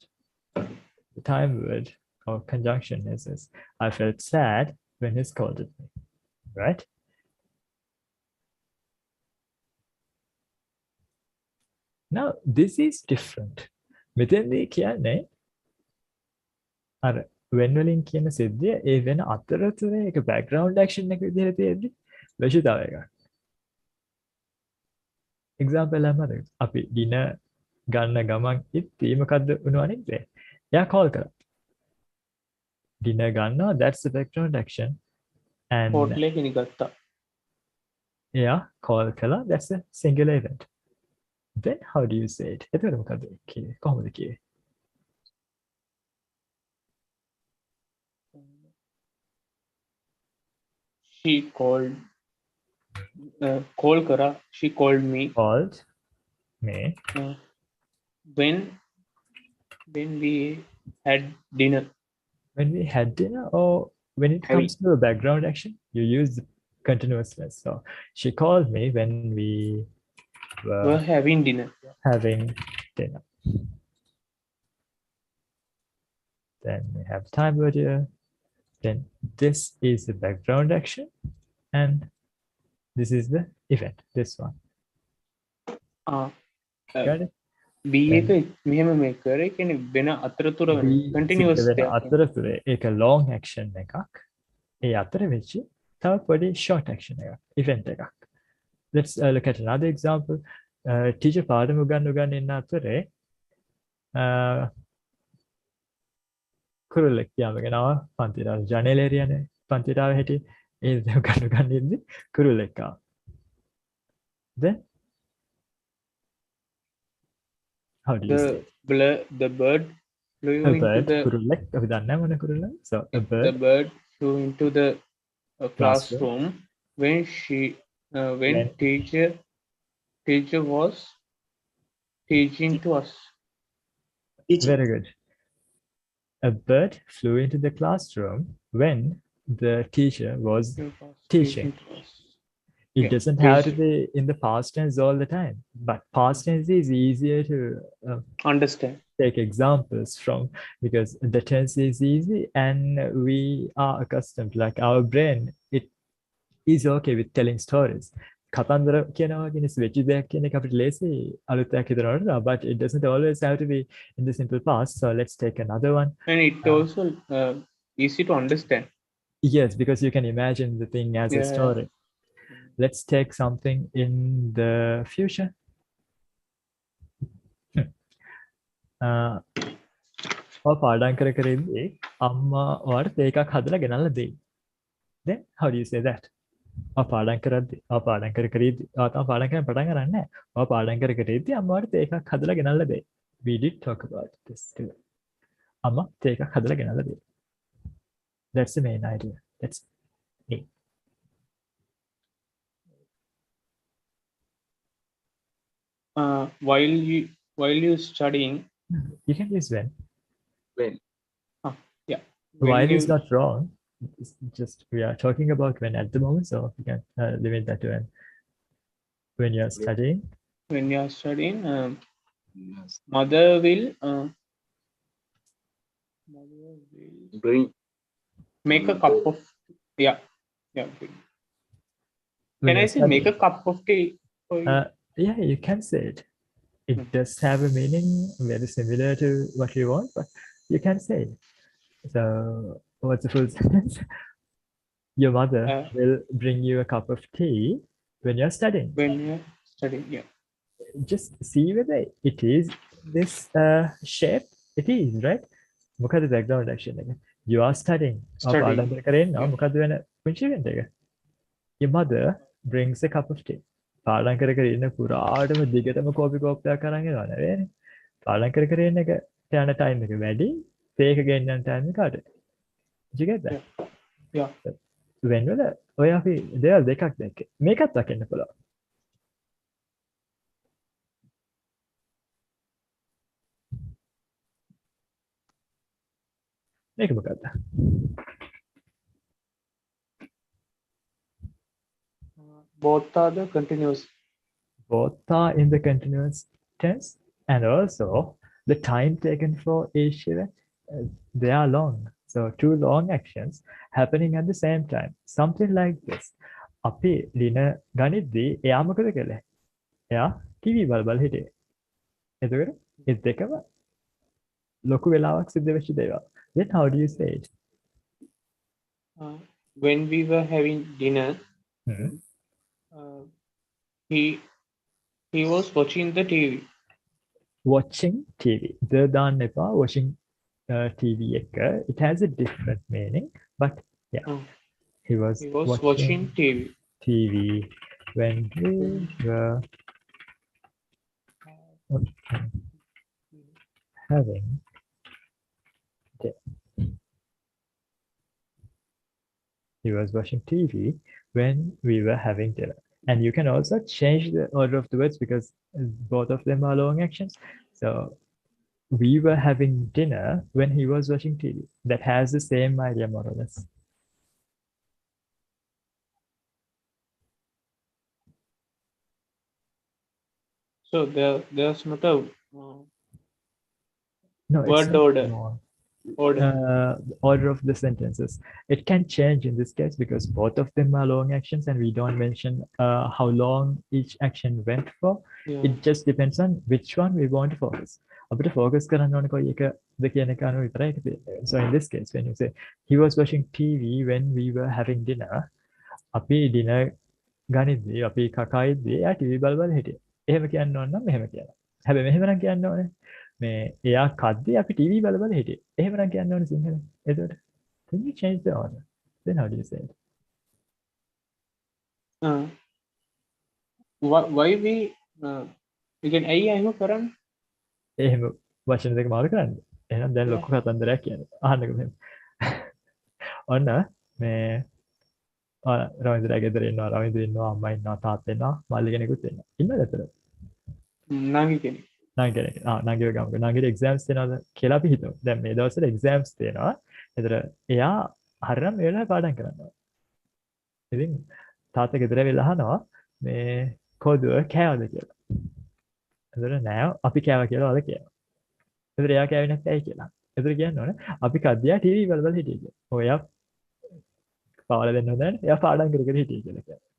The time word or conjunction is this. I felt sad when he scolded me. Right? Now this is different. මෙතෙන්දී කියන්නේ අර when වලින් කියන සිද්ධිය ඒ වෙන අතරතුරේ එක background action එක විදිහට තියෙද්දි වේශිතාව එකක්. example එකක් මතකද? අපි දින ගන්න ගමන් ඉතින් මොකද්ද වුණානේ? එයා call කරා. දින ගන්නවා, that's the background action. And
පොට්ලේ කිනිගත්තා.
එයා call කළා, that's a singular event. Then how do you say it? එතකොට මොකද කියේ? කොහොමද කියේ?
She called call kara. She called me.
Called me.
When we had dinner.
when we had dinner, or when it
Having.
comes to a background action, you use the continuousness. So she called me when we
We're
were
having dinner.
having dinner. Then we have time word here. Then this is the background action, and this is the event. This one. Got it?
B එක
Then
මෙහෙම මේ කරේ කියන්නේ වෙන අතරතුර වෙන
B
continuous
සිද්ධ වෙන
දෙයක්.
අතරතුරේ ඒක long action එකක්. ඒ අතර වෙච්ච තව පොඩි short action එකක්, event එකක්. Let's look at another example. Teacher පාඩම උගන්වන ඉන්න අතරේ කුරුල්ලෙක් යාමගෙන ආවා පන්තිට. ජනේලේරියනේ පන්තිට ආව හැටි ඒ උගන්වන්න ඉන්නේ කුරුල්ලෙක් ආවා. Then how do you say?
The bird flew
A
into
bird,
the
කුරුල්ලෙක් අපි දන්නේ මොන කුරුල්ලද? So a
the
bird
bird flew into the
Classroom.
classroom when when
When-
teacher was teaching to us.
Teacher.
very good. A bird flew into the classroom when the teacher was Teaching.
To us.
It
Yeah,
doesn't have to
teaching.
be in the past tense all the time, but past tense is easier to
Understand.
take examples from because the tense is easy and we are accustomed, like our brain, it is okay with telling stories. කතන්දර කියනවා කියන වෙච්ච දෙයක් කියන එක අපිට ලේසි අලුතයක් හිතනවට, but it doesn't always have to be in the simple past. So let's take another one.
And it also easy to understand.
Yes, because you can imagine the thing as a
Yeah.
story. Let's take something in the future. පාඩම් කර කර ඉඳි අම්මා ඔයාලට තේකක් හදලා ගෙනල්ලා දෙයි. Then how do you say that? පාඩම් කරද්දි පාඩම් කර කර ඉඳි තාම පාඩම් කරන්න පටන් ගන්න නැහැ. පාඩම් කර කර ඉඳි අම්මා ඔයාලට තේකක් හදලා ගෙනල්ලා දෙයි. We did talk about this too. අම්මා තේකක් හදලා ගෙනල්ලා දෙයි. That's the main idea. That's it.
While you studying,
You can use when.
When?
yeah.
While
you,
is not wrong. It's just we are talking about when at the moment, so you can limit that to when you're studying.
when you are studying,
Yes.
mother will
Bring.
make a cup of yeah.
When
Can I
you're
say make a cup of tea for you?
Yeah, you can say it. It does have a meaning very similar to what you want, but you can say it. So, what's the full sentence? Your mother will bring you a cup of tea when you're studying.
When you're studying, yeah.
Just see whether it is this shape. It is, right? මොකද background action එක? You are studying.
Studying.
මොකද වෙන පුංචි event එක? Your mother brings a cup of tea. පාඩම් කර කර ඉන්න පුරාටම දිගටම කෝපි කෝප්පයක් අරන් එනවා නෙවෙයි. පාඩම් කර කර ඉන්න එක යන time එක වැඩි, තේක ගෙන්නන time එක අඩුයි. Did you get that?
Yeah.
When වල ඔය අපි දේවල් දෙකක් දැක්කේ. මේකත් දකින්න පුළුවන්. මේක මොකක්ද?
Both are the continuous.
Both are in the continuous tense, and also the time taken for each event, they are long. So two long actions happening at the same time. Something like this. අපි දින ගනිද්දී එයා මොකද කළේ? එයා TV බලබල හිටියේ. එතකොට ඒ දෙකම ලොකු වෙලාවක් සිද්ධ වෙච්ච දේවල්. Then how do you say it?
When we were having dinner, he was watching the TV.
Watching TV. The දාන්න එපා. Watching TV එක. It has a different meaning, but yeah. He was
watching
TV when we were having dinner. He was watching TV when we were having dinner. And you can also change the order of the words because both of them are long actions. So we were having dinner when he was watching TV. That has the same idea, more or less.
So there's not a
No, it's
word
not
order.
more.
Order.
Order of the sentences. It can change in this case because both of them are long actions and we don't mention how long each action went for.
Yeah.
It just depends on which one we want to focus. අපිට focus කරන්න ඕනේ කොයි එකද කියන එක අනුව විතරයි ඒක තියෙන්නේ. So in this case, when you say he was watching TV when we were having dinner, අපි dinner ගනිද්දී අපි කකයිද්දී එයා TV බල බල හිටියේ. එහෙම කියන්න ඕන නම් මෙහෙම කියනවා. හැබැයි මෙහෙම නම් කියන්න ඕනේ. මේ එයා කද්දී අපි TV බල බල හිටියේ. එහෙම නම් කියන්න ඕනේ සිංහලෙන්. එතකොට can you change the order? Then how do you say it?
Why we again ඇයි එහෙම කරන්නේ?
එහෙම වචන දෙක මාරු කරන්න. එහෙනම් දැන් ලොකු කතන්දරයක් කියන්නේ. අහන්නකෝ මෙහෙම. ඔන්න මේ රවින්ද්‍රයා ගෙදර ඉන්නවා. රවින්ද්‍ර ඉන්නවා, අම්මා ඉන්නවා, තාත්තා ඉන්නවා, මල්ලි කෙනෙකුත් ඉන්නවා. ඉන්නවද එතන?
නංගි කෙනෙක්.
නංගි කෙනෙක්. නංගිව ගමුකෝ. නංගිට එක්සෑම්ස් තියෙනවද කියලා අපි හිතමු. දැන් මේ දවස්වල එක්සෑම්ස් තියෙනවා. ඒතර එයා හරියටම මේ වෙලාවේ පාඩම් කරනවා. ඉතින් තාත්තා ගෙදර වෙලා අහනවා මේ කොදුව කෑවද කියලා. එතකොට නෑ අපි කෑවා කියලා වල කියනවා. එතකොට එයා කෑවේ නැත්නම් ඇයි කියලා. එතකොට කියන්න ඕනේ අපි කද්දියා ටීවී බල බල හිටියේ කියලා. ඔයා පාවල දෙන්න හොඳ නැහැ. එයා පාඩම් කර කර හිටියේ කියලා කියනවා.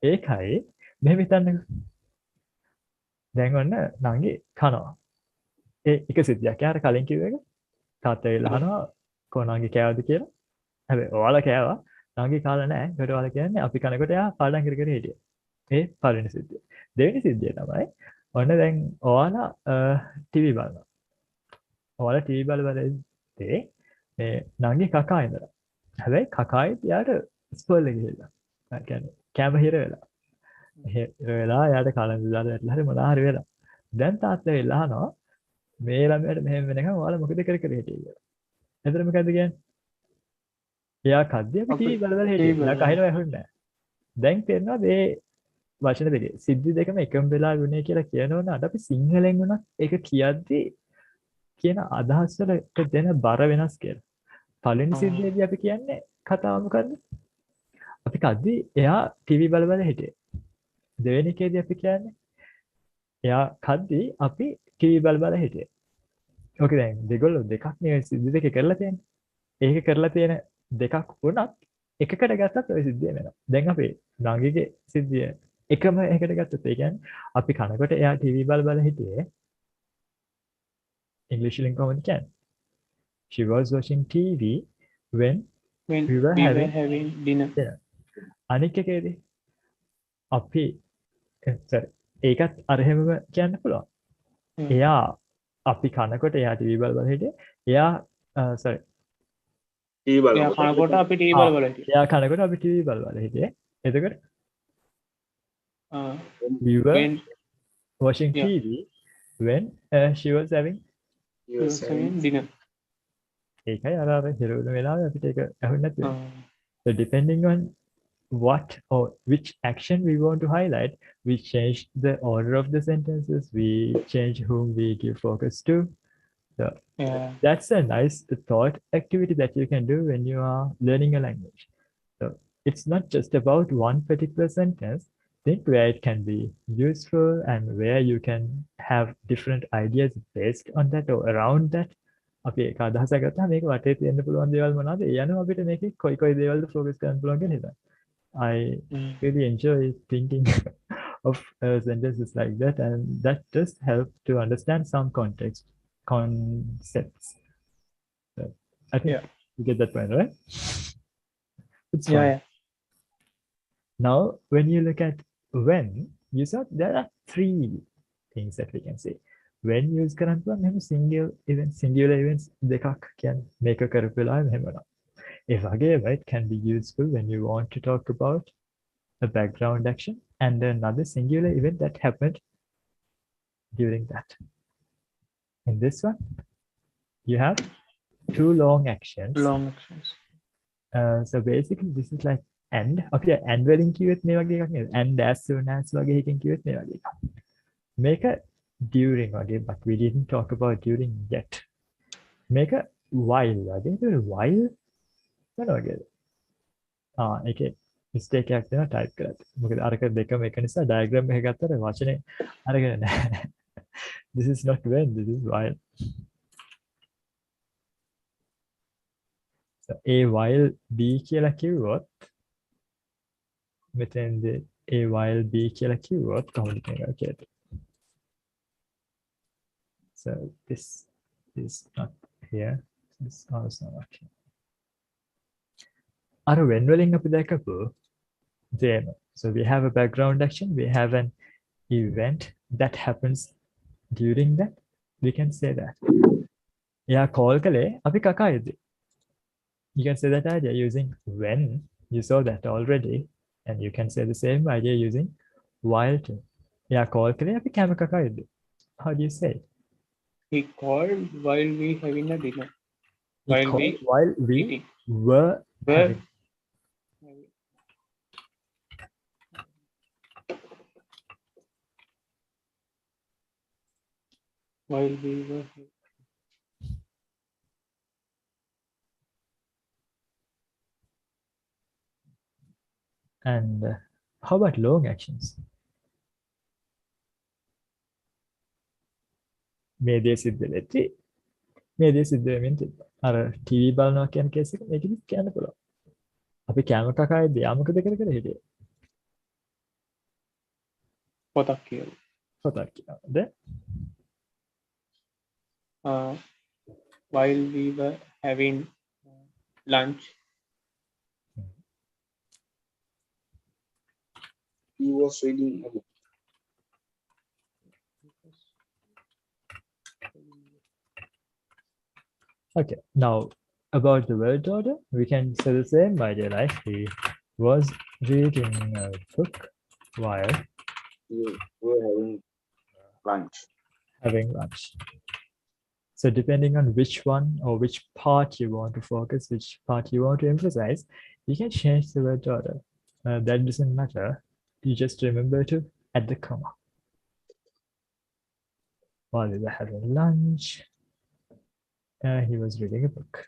ඒකයි මෙහෙම හිතන්නකෝ. දැන් ඔන්න නංගි කනවා. ඒ එක සිද්ධියක්. යාර කලින් කිව්ව එක තාත්තා වෙලා අහනවා කොනංගි කෑවද කියලා. හැබැයි ඔයාලා කෑවා. නංගි කාලා නැහැ. ඒකට ඔයාලා කියන්නේ අපි කනකොට එයා පාඩම් කර කර හිටියේ. ඒ පළවෙනි සිද්ධිය. දෙවෙනි සිද්ධිය තමයි ඔන්න දැන් ඔයාලා ටීවී බලනවා. ඔයාලා ටීවී බල බල ඉඳේ මේ නංගි කකා ඉඳලා. හැබැයි කකායි යාට ස්පෝල් එක ගිහිල්ලා. ඒ කියන්නේ කැම හිර වෙලා. හිර වෙලා යාට කලන්ත දාලා වැටලා හරි මොනවා හරි වෙලා. දැන් තාත්තා වෙලා අහනවා මේ ළමයාට මෙහෙම වෙනකම් ඔයාලා මොකද කර කර හිටියේ කියලා. එතන මොකද කියන්නේ? එයා කද්දී අපි ටීවී බල බල හිටියේ. එයා කහිනව ඇහුන්නේ නැහැ. දැන් තේරෙනවා මේ වචන දෙකේ සිද්ධි දෙකම එකම වෙලා වුණේ කියලා කියනවනම් අපි සිංහලෙන් වුණත් ඒක කියද්දී කියන අදහස් වලට දෙන බර වෙනස් කියලා. පළවෙනි සිද්ධියේදී අපි කියන්නේ කතාව මොකද්ද? අපි කද්දී එයා ටීවී බල බල හිටියේ. දෙවෙනි එකේදී අපි කියන්නේ එයා කද්දී අපි ටීවී බල බල හිටියේ. ඕකේ දැන් දෙගොල්ලෝ දෙකක් නේ සිද්ධි දෙක කරලා තියෙන්නේ. ඒක කරලා තියෙන දෙකක් වුණත් එකකට ගත්තත් ওই සිද්ධිය වෙනවා. දැන් අපි නංගිගේ සිද්ධිය එකම එකට ගත්තොත් ඒ කියන්නේ අපි කනකොට එයා ටීවී බල බල හිටියේ. English වලින් කොහොමද කියන්නේ? She was watching TV when we were having
dinner.
අනික් එකේදී අපි sorry ඒකත් අර හැමම කියන්න පුළුවන්. එයා අපි කනකොට එයා ටීවී බල බල හිටියේ. එයා sorry
ටීවී බලන
එයා කනකොට අපි ටීවී බල බල හිටියේ.
එයා කනකොට අපි ටීවී බල බල හිටියේ. එතකොට we were watching TV when she was having
dinner.
ඒකයි අර හිරුණු වෙලාවේ අපිට ඒක ඇහුන්නේ නැති වෙන්නේ. So depending on what or which action we want to highlight, we change the order of the sentences, we change whom we give focus to. So that's a nice thought activity that you can do when you are learning a language. So it's not just about one particular sentence. Think where it can be useful and where you can have different ideas based on that or around that. අපි ඒක අදහසක් ගත්තාම මේක වටේ තියෙන්න පුළුවන් දේවල් මොනවද? ඒ අනුව අපිට මේකේ කොයි දේවල්ද ફોකස් කරන්න පුළුවන් කියලා හිතන්න. I really enjoy thinking of sentences like that, and that does help to understand some concepts. So I think you get that point, right? It's fun.
Yeah.
Now, when you look at when, you saw there are three things that we can say. When use කරන්න පුළුවන් මෙහෙම singular events දෙකක් කියන්නේ මේක කරපු වෙලාවෙ මෙහෙම වෙනවා. ඒ වගේම it can be useful when you want to talk about a background action and another singular event that happened during that. In this one, you have two long actions. So basically, this is like and. Okay, and වලින් කිව්වෙත් මේ වගේ එකක් නේද? And as soon as වගේ එකකින් කිව්වෙත් මේ වගේ එකක්. මේක during again, but we didn't talk about during yet. Make a while again. While again. ඒකේ mistake එකක් දෙනවා type කරද්දි. මොකද අරක දෙකම එක නිසා diagram එක ගත්තට වචනේ අරගෙන නැහැ. This is not when, this is while. So a while b කියලා කිව්වොත් මෙතෙන්දී a while b කියලා කිව්වොත් කොහොමද කියන්නේ? So this is not here. This is also not here. Are when වලින් අපි දැකපු them. So we have a background action, we have an event that happens during that. We can say that. Yeah, call kale අපි කකා ඉදි. You can say that idea using when. You saw that already, and you can say the same idea using while too. Yeah, call kale අපි කැම කකා ඉදි. How do you say it?
He called while we having a dinner.
He
While
called while we
eating.
were
Were
having.
while we were
And how about long actions? මේ දේ සිද්ධ වෙච්චි. මේ දේ සිද්ධ වෙමින් තිබ්බා. අර ටීවී බලනවා කියන කේස් එක මේකෙදි කියන්න පුළුවන්. අපි කැම කකායේදී යමකද කර කර හිටියේ.
පොතක් කියවන.
පොතක් කියවනද?
While we were having lunch.
He was reading a book.
Okay, now about the word order, we can say the same idea, like he was reading a book while
We were having lunch.
having lunch. So depending on which one or which part you want to focus, which part you want to emphasize, you can change the word order. That doesn't matter. You just remember to add the comma. While we were having lunch, he was reading a book.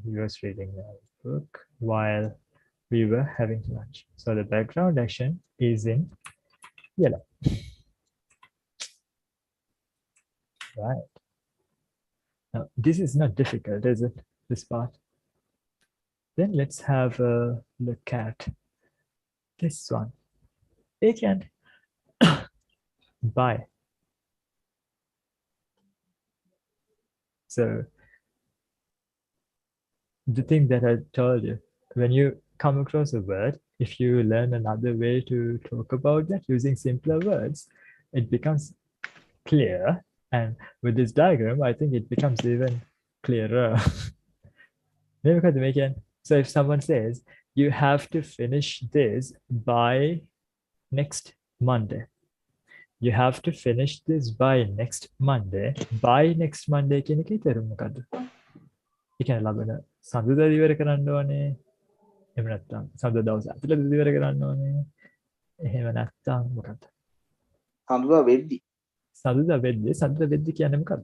He was reading a book while we were having lunch. So the background action is in yellow. Right. Now, this is not difficult, is it? This part. Then let's have a look at this one. They can buy. So the thing that I told you, when you come across a word, if you learn another way to talk about that using simpler words, it becomes clear. And with this diagram, I think it becomes even clearer. So if someone says, you have to finish this by next Monday. You have to finish this by next Monday. By next Monday කියන එකේ තේරුම මොකද්ද? ඒ කියන්නේ ලබන සඳුදා ඉවර කරන්න ඕනේ. එහෙම නැත්නම් සඳුදා දවස් අතලදී ඉවර කරන්න ඕනේ. එහෙම නැත්නම් මොකද්ද?
සඳුදා වෙද්දි.
සඳුදා වෙද්දි කියන්නේ මොකද්ද?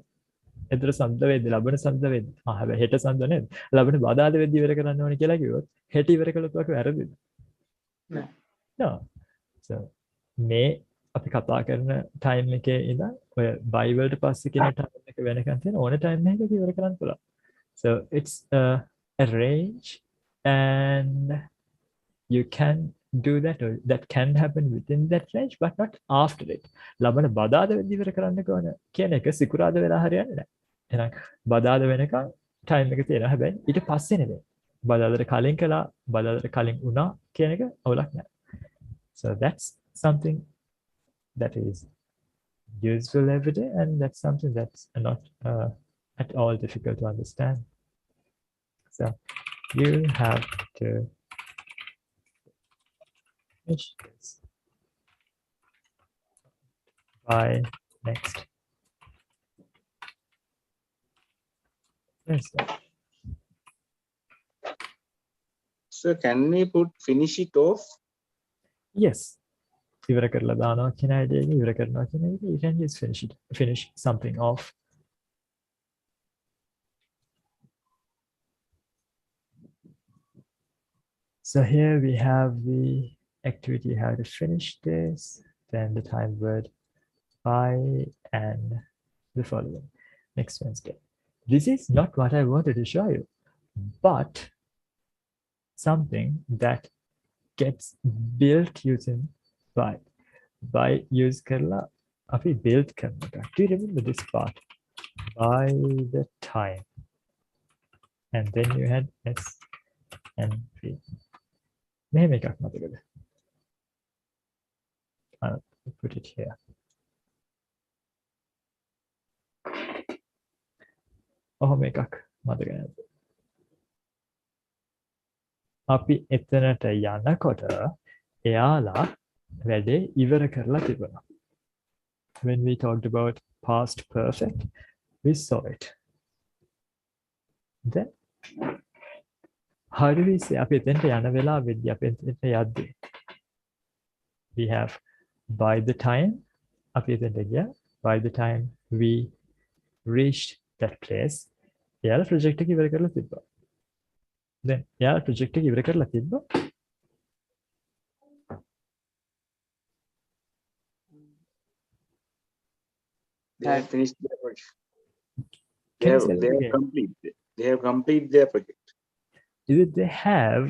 එතන සඳුදා වෙද්දි ලබන සඳුදා වෙද්දි. හැබැයි හෙට සඳුදා නේද? ලබන බදාද වෙද්දි ඉවර කරන්න ඕනේ කියලා කිව්වොත් හෙට ඉවර කළොත් ඔක වැරදිද?
නෑ.
No. So මේ අපි කතා කරන ටයිම් එකේ ඉඳන් ඔය බයි වලට පස්සේ කියන ටයිම් එක වෙනකන් තියෙන ඕන ටයිම් එකක ඉවර කරන්න පුළුවන්. So it's a range, and you can do that, or that can happen within that range, but not after it. ලබන බදාද වෙද්දි ඉවර කරන්න ඕන කියන එක සිකුරාද වෙලා හරියන්නේ නැහැ. එහෙනම් බදාද වෙනකන් ටයිම් එක තියෙනවා. හැබැයි ඊට පස්සේ නෙමෙයි. බදාදට කලින් කළා, බදාදට කලින් වුණා කියන එක අවුලක් නැහැ. So that's something that is useful every day, and that's something that's not at all difficult to understand. So you have to finish this by next Thursday.
So can we put finish it off?
Yes, ඉවර කරලා දානවා කියන idea එක ඉවර කරනවා කියන එක you can just finish something off. So here we have the activity how to finish this, then the time word by and the following next Wednesday. This is not what I wanted to show you, but something that gets built using by use karla api build karna ka. Do you remember this part? By the time, and then you had S and V. මෙහෙම එකක් මතකද? I'll put it here. ඔහොම එකක් මතක නැද්ද? අපි එතනට යනකොට එයාලා වැඩේ ඉවර කරලා තිබුණා. When we talked about past perfect, we saw it. Then how do we say අපි එතනට යන වෙලාවෙදී අපි එතනට යද්දී we have by the time අපි එතනට ගියා by the time we reached that place එයාලා project එක ඉවර කරලා තිබ්බා. Then එයාලා project එක ඉවර කරලා තිබ්බා.
They have finished their project.
Can you say that
They have
again?
completed. They have completed their project.
Is it they have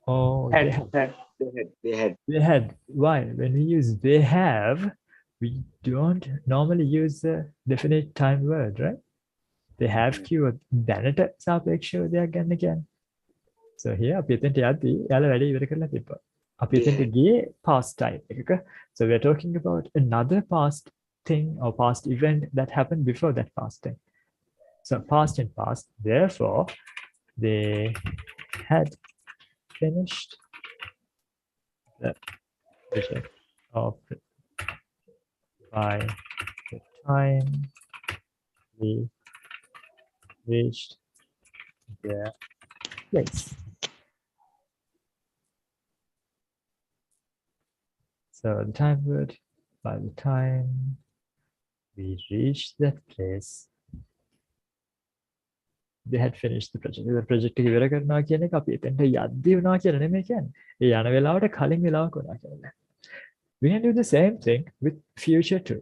or they have? They had. Why? When we use they have, we don't normally use the definite time word, right? They have keyword දැනට සාපේක්ෂව දෙයක් ගන්න කියන්නේ. So here අපි එතනට යද්දී එයාලා වැඩේ ඉවර කරලා තිබ්බා. අපි එතනට ගියේ past time එකක. So we're talking about another past thing or past event that happened before that past thing. So past and past. Therefore, they had finished the project of by the time we reached their place. So the time word by the time we reached that place, they had finished the project. The project එක ඉවර කරනවා කියන එක අපි එතනට යද්දී වුණා කියලා නෙමෙයි කියන්නේ. ඒ යන වෙලාවට කලින් වෙලාවක වුණා කියලා. We can do the same thing with future too.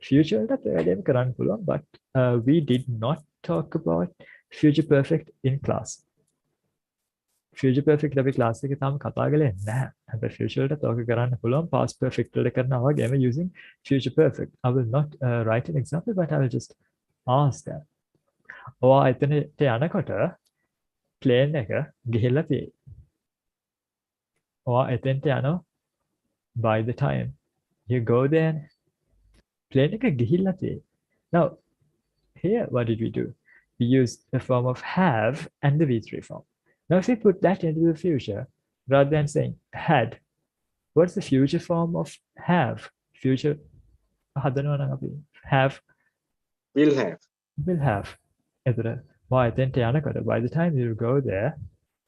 Future වලට වැඩේම කරන්න පුළුවන්, but we did not talk about future perfect in class. Future perfect අපි class එකේ තාම කතා කරලා නැහැ. හැබැයි future වලට talk කරන්න පුළුවන් past perfect වල කරනවා වගේම using future perfect. I will not write an example, but I will just ask that. ඔයා එතනට යනකොට plane එක ගිහිල්ලා තියෙයි. ඔයා එතනට යනවා by the time you go there plane එක ගිහිල්ලා තියෙයි. Now here what did we do? We used the form of have and the V3 form. Now if we put that into the future rather than saying had, what's the future form of have? Future හදනවා නම් අපි have
Will have.
එතන why එතනට යනකොට by the time you go there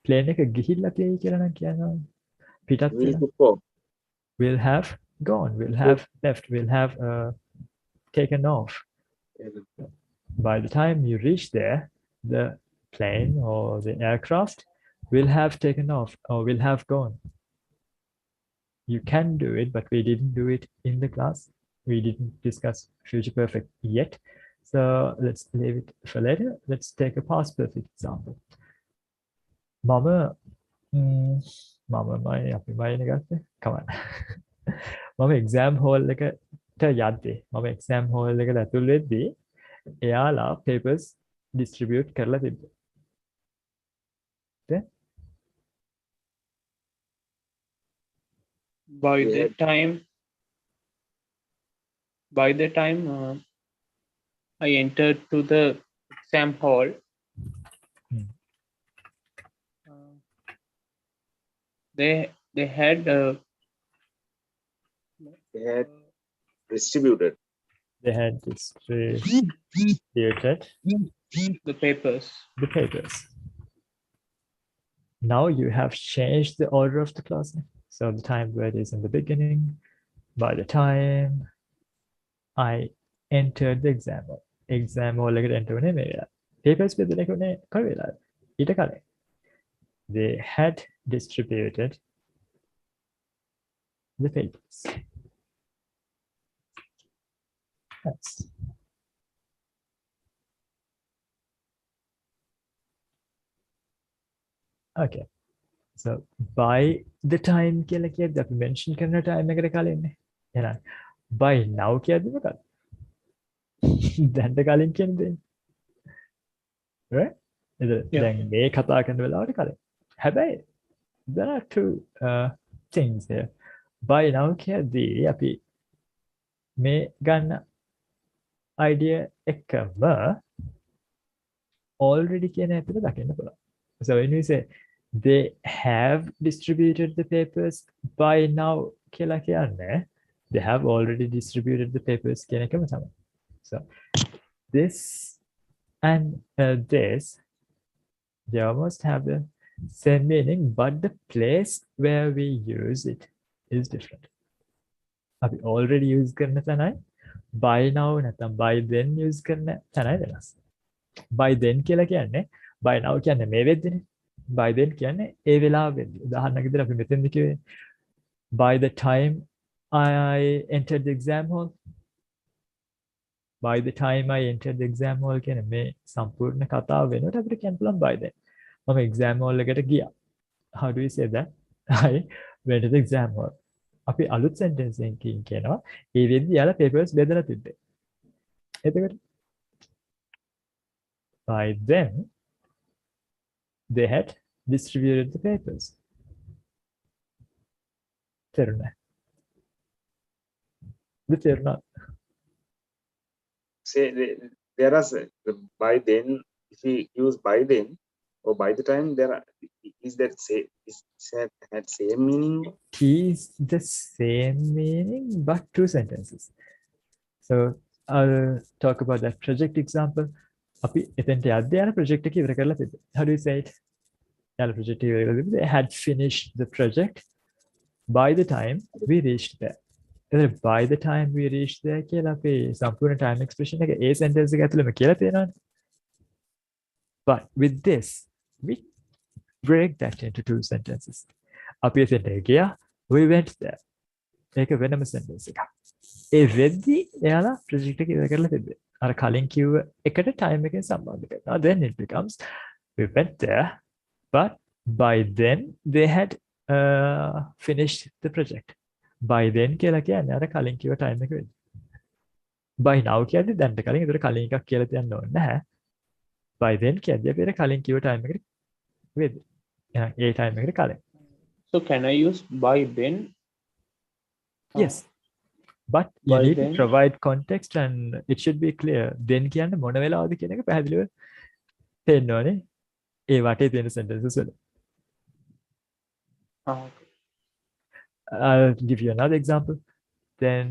plane එක ගිහිල්ලා තියෙයි කියලා නම් කියනවා. පිටත්
Will
වෙනවා.
to go.
Will have gone, will have left, will have taken off. By the time you reach there, the plane or the aircraft will have taken off or will have gone. You can do it, but we didn't do it in the class. We didn't discuss future perfect yet. So let's leave it for later. Let's take a past perfect example. Mama, අපි මයින් ගත්තේ. Come on. මම exam hall එකට යද්දී මම exam hall එකට ඇතුල් වෙද්දී එයාලා papers distribute කරලා තිබ්බා. Then
By the time I entered to the exam hall, they had
Distributed.
they had distributed
the papers.
Now you have changed the order of the class. So the time word is in the beginning, by the time I entered the exam hall. exam hall එකට enter වුණේ මේ වෙලාව. papers බෙදලා ඉන්නේ කල් වෙලාව. ඊට කලින් they had distributed the papers. That's okay. So by the time කියලා කියද්දි අපි mention කරන time එකට කලින්නේ. එහෙනම් by now කියද්දි මොකක්ද? දැන්ට කලින් කියන්නේ. Right? දැන් මේ කතා කරන වෙලාවට කලින්. හැබැයි there are two things here. By now කියද්දි අපි මේ ගන්න idea එකම already කියන ඇතුළ දකින්න පුළුවන්. So when we say they have distributed the papers by now කියලා කියන්නේ they have already distributed the papers කියන එකම තමයි. So this and this they almost have the same meaning but the place where we use it is different. අපි already use කරන තැනයි by now නැත්නම් by then use කරන තැනයි වෙනස්. By then කියලා කියන්නේ by now කියන්නේ මේ වෙද්දිනේ. By then කියන්නේ ඒ වෙලාව වෙද්දි. උදාහරණයක් විදිහට අපි මෙතෙන්දි කිව්වේ by the time I entered the exam hall. By the time I entered the exam hall කියන්නේ මේ සම්පූර්ණ කතාව වෙනකොට අපිට කියන්න පුළුවන් by then. මම exam hall එකට ගියා. How do we say that? I went to the exam hall. අපි අලුත් sentence එකකින් කියනවා ඒ වෙද්දි යාලා papers බෙදලා තිබ්බේ. එතකොට by then they had distributed the papers. තේරුණා? තේරුණා?
Say there are by then, if we use by then or by the time, there are, is that had same meaning?
It is the same meaning but two sentences. So I'll talk about that project example. අපි එතෙන්ට යද්දී යාලා project එක ඉවර කරලා තිබ්බේ. How do you say it? යාලා project එක ඉවර කරලා තිබ්බේ. They had finished the project by the time we reached there. එතකොට by the time we reached there කියලා අපි සම්පූර්ණ time expression එක ඒ sentence එක ඇතුළේම කියලා තියෙනවානේ. But with this we break that into two sentences. අපි එතෙන්ට ගියා, we went there. ඒක වෙනම sentence එකක්. ඒ වෙද්දී එයාලා project එක ඉවර කරලා තිබ්බේ. අර කලින් කිව්ව එකට time එකෙන් සම්බන්ධ කරනවා. Then it becomes we went there but by then they had finished the project. By then කියලා කියන්නේ අර කලින් කිව්ව time එක වෙද්දී. By now කියද්දි දැන්ට කලින් ඒතර කලින් එකක් කියලා තියන්න ඕනේ නැහැ. By then කියද්දි අපි අර කලින් කිව්ව time එකට වෙද්දී. එහෙනම් ඒ time එකට කලින්.
So can I use by then?
Yes. But you
By
need
then?
to provide context and it should be clear. Then කියන්නේ මොන වෙලාවද කියන එක පැහැදිලිව තේන්න ඕනේ. ඒ වටේ තියෙන sentences වල.
Okay.
I'll give you another example. Then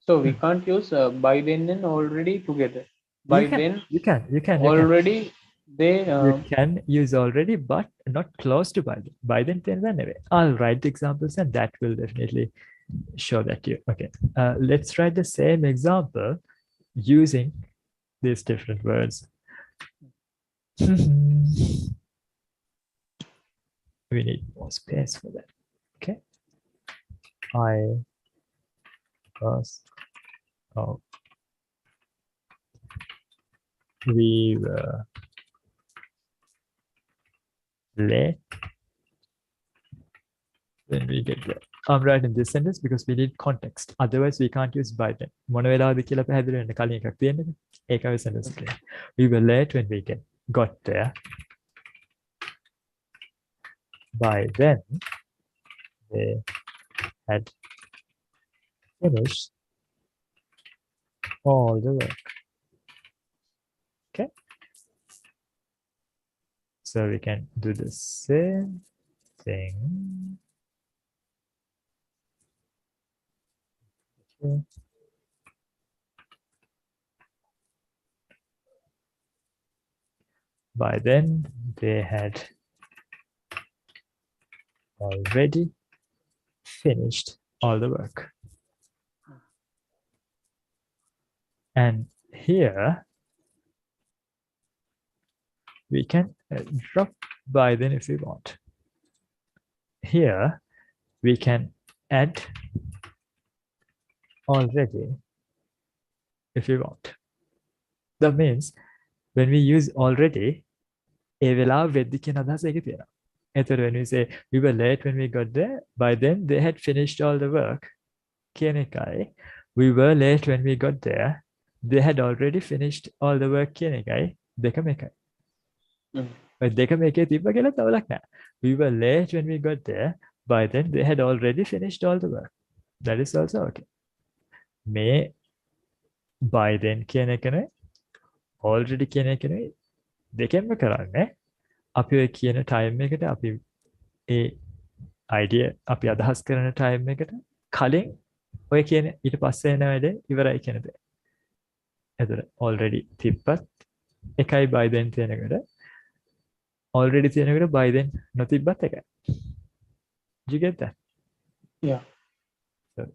So we can't use by then and already together. By
you can,
then
you can
already they
you can use already but not close to by then. By then anyway. I'll write the examples and that will definitely show that to you. Okay. Let's write the same example using these different words. We need more space for that. Okay. I was out. We were late when we get there. I'm writing this sentence because we need context. Otherwise, we can't use by then. මොන වෙලාවද කියලා පැහැදිලි වෙන්න කලින් එකක් තියෙන්නේ. ඒකයි sentence එක. We were late when we got there. By then, they had finished all the work. Okay. So we can do the same thing. Okay. By then, they had already finished all the work. And here we can drop by then if we want. Here we can add already if we want. That means when we use already, ඒ වෙලාව වෙද්දි කියන අදහස ඒකේ තියෙනවා. එතකොට when we say we were late when we got there, by then they had finished all the work කියන එකයි we were late when we got there, they had already finished all the work කියන එකයි දෙකම එකයි. ඔය දෙකම එකේ තිබ්බ කියලා තවලක් නෑ. We were late when we got there, by then they had already finished all the work. That is also okay. මේ by then කියන එක නේ already කියන එක නේ දෙකෙන්ම කරන්නේ අපි ඔය කියන ටයිම් එකට අපි ඒ අයිඩියා අපි අදහස් කරන ටයිම් එකට කලින් ඔය කියන ඊට පස්සේ එන වැඩේ ඉවරයි කියන දේ. එතකොට already තිබ්බත් එකයි by then තියෙනකොට already තියෙනකොට by then නොතිබ්බත් එකයි. Did you get that?
Yeah.
So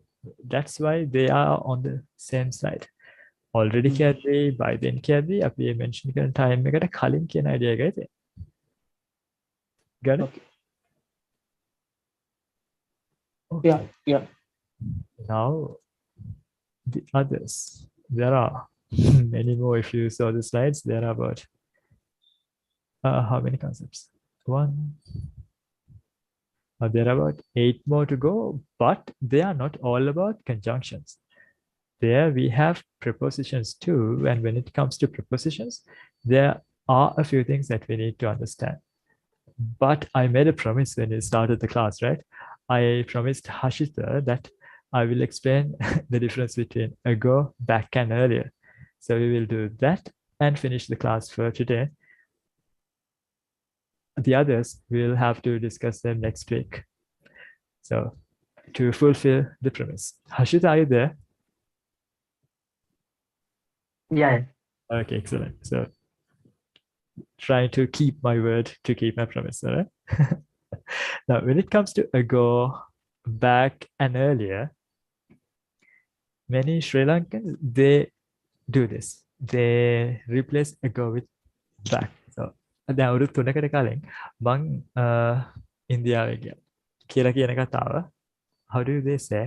that's why they are on the same side. Already කියද්දී by then කියද්දී අපි මේ mention කරන time එකට කලින් කියන idea එකයි තියෙන්නේ. Got it?
Okay.
Okay.
Yeah.
Now the others. There are many more. If you saw the slides, there are about how many concepts? One. There are about 8 more to go, but they are not all about conjunctions. There we have prepositions too, and when it comes to prepositions, there are a few things that we need to understand. But I made a promise when we started the class, right? I promised Hashita that I will explain the difference between ago, back, and earlier. So we will do that and finish the class for today. The others, we'll have to discuss them next week. So to fulfill the promise. Hashita, are you there?
Yeah.
Okay, excellent. So trying to keep my word to keep my promise, all right? Now, when it comes to ago, back, and earlier, many Sri Lankans, they do this. They replace ago with back. So දැන් අවුරුදු 3කට කලින් මං ඉන්දියාවේ ගියා කියලා කියන කතාව. How do they say?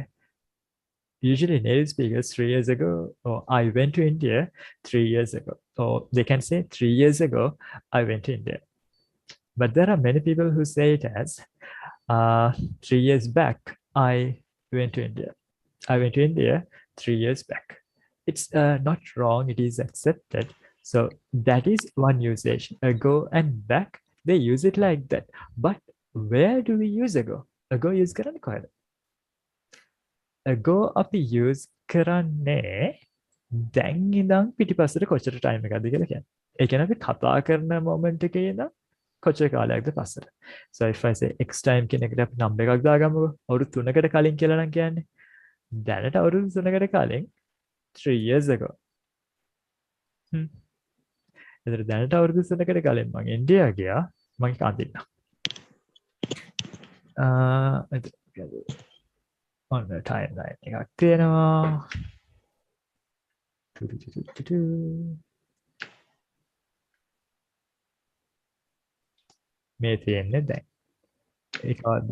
Usually native speakers 3 years ago, or I went to India 3 years ago, or they can say 3 years ago I went to India. But there are many people who say it as 3 years back I went to India. I went to India 3 years back. It's not wrong, it is accepted. So that is one usage. Ago and back, they use it like that. But where do we use ago? Ago use කරන්නේ කොහෙද? Ago අපි use කරන්නේ දැන් ඉඳන් පිටිපස්සට කොච්චර time එකක්ද කියලා කියන්නේ. ඒ කියන්නේ අපි කතා කරන moment එකේ ඉඳන් කොච්චර කාලයක්ද පස්සට. So if I say x time කියන එකට අපි number එකක් දාගමුකෝ. අවුරුදු 3කට කලින් කියලා නම් කියන්නේ. දැනට අවුරුදු 3කට කලින් 3 years ago. එතකොට දැනට අවුරුදු 3කට කලින් මම ඉන්දියා ගියා. මම ඒක අඳින්න. ඔන්න timeline එකක් තියෙනවා. මේ තියෙන්නේ දැන්. ඒකවද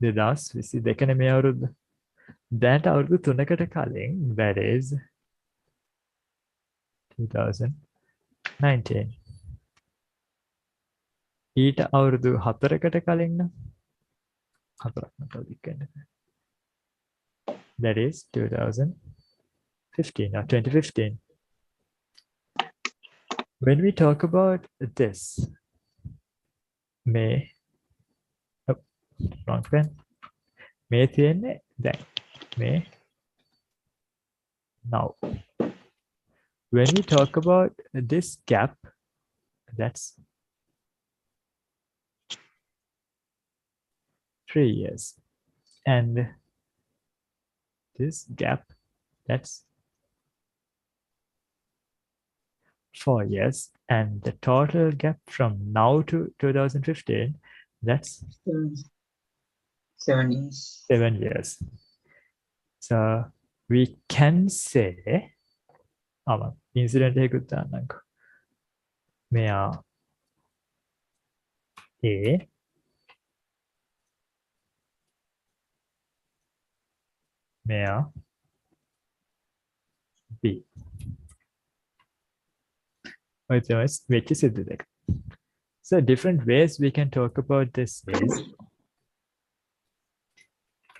2022 නේ අවුරුද්ද. දැනට අවුරුදු 3කට කලින්, that is 2019. ඊට අවුරුදු 4කට කලින් නම් 4ක් නතර දික්කන්නේ. That is 2015 or 2015. When we talk about this, May, oh, wrong pen. May තියෙන්නේ දැන්. May now. When we talk about this gap, that's 3 years. And this gap, that's 4 years. And the total gap from now to 2015, that's
7 years.
7 years. So we can say incident එකකුත් දාන්නම්කෝ. මෙයා A මෙයා B. ඔය තමයි වෙච්ච සිද්ධි දෙක. So different ways we can talk about this is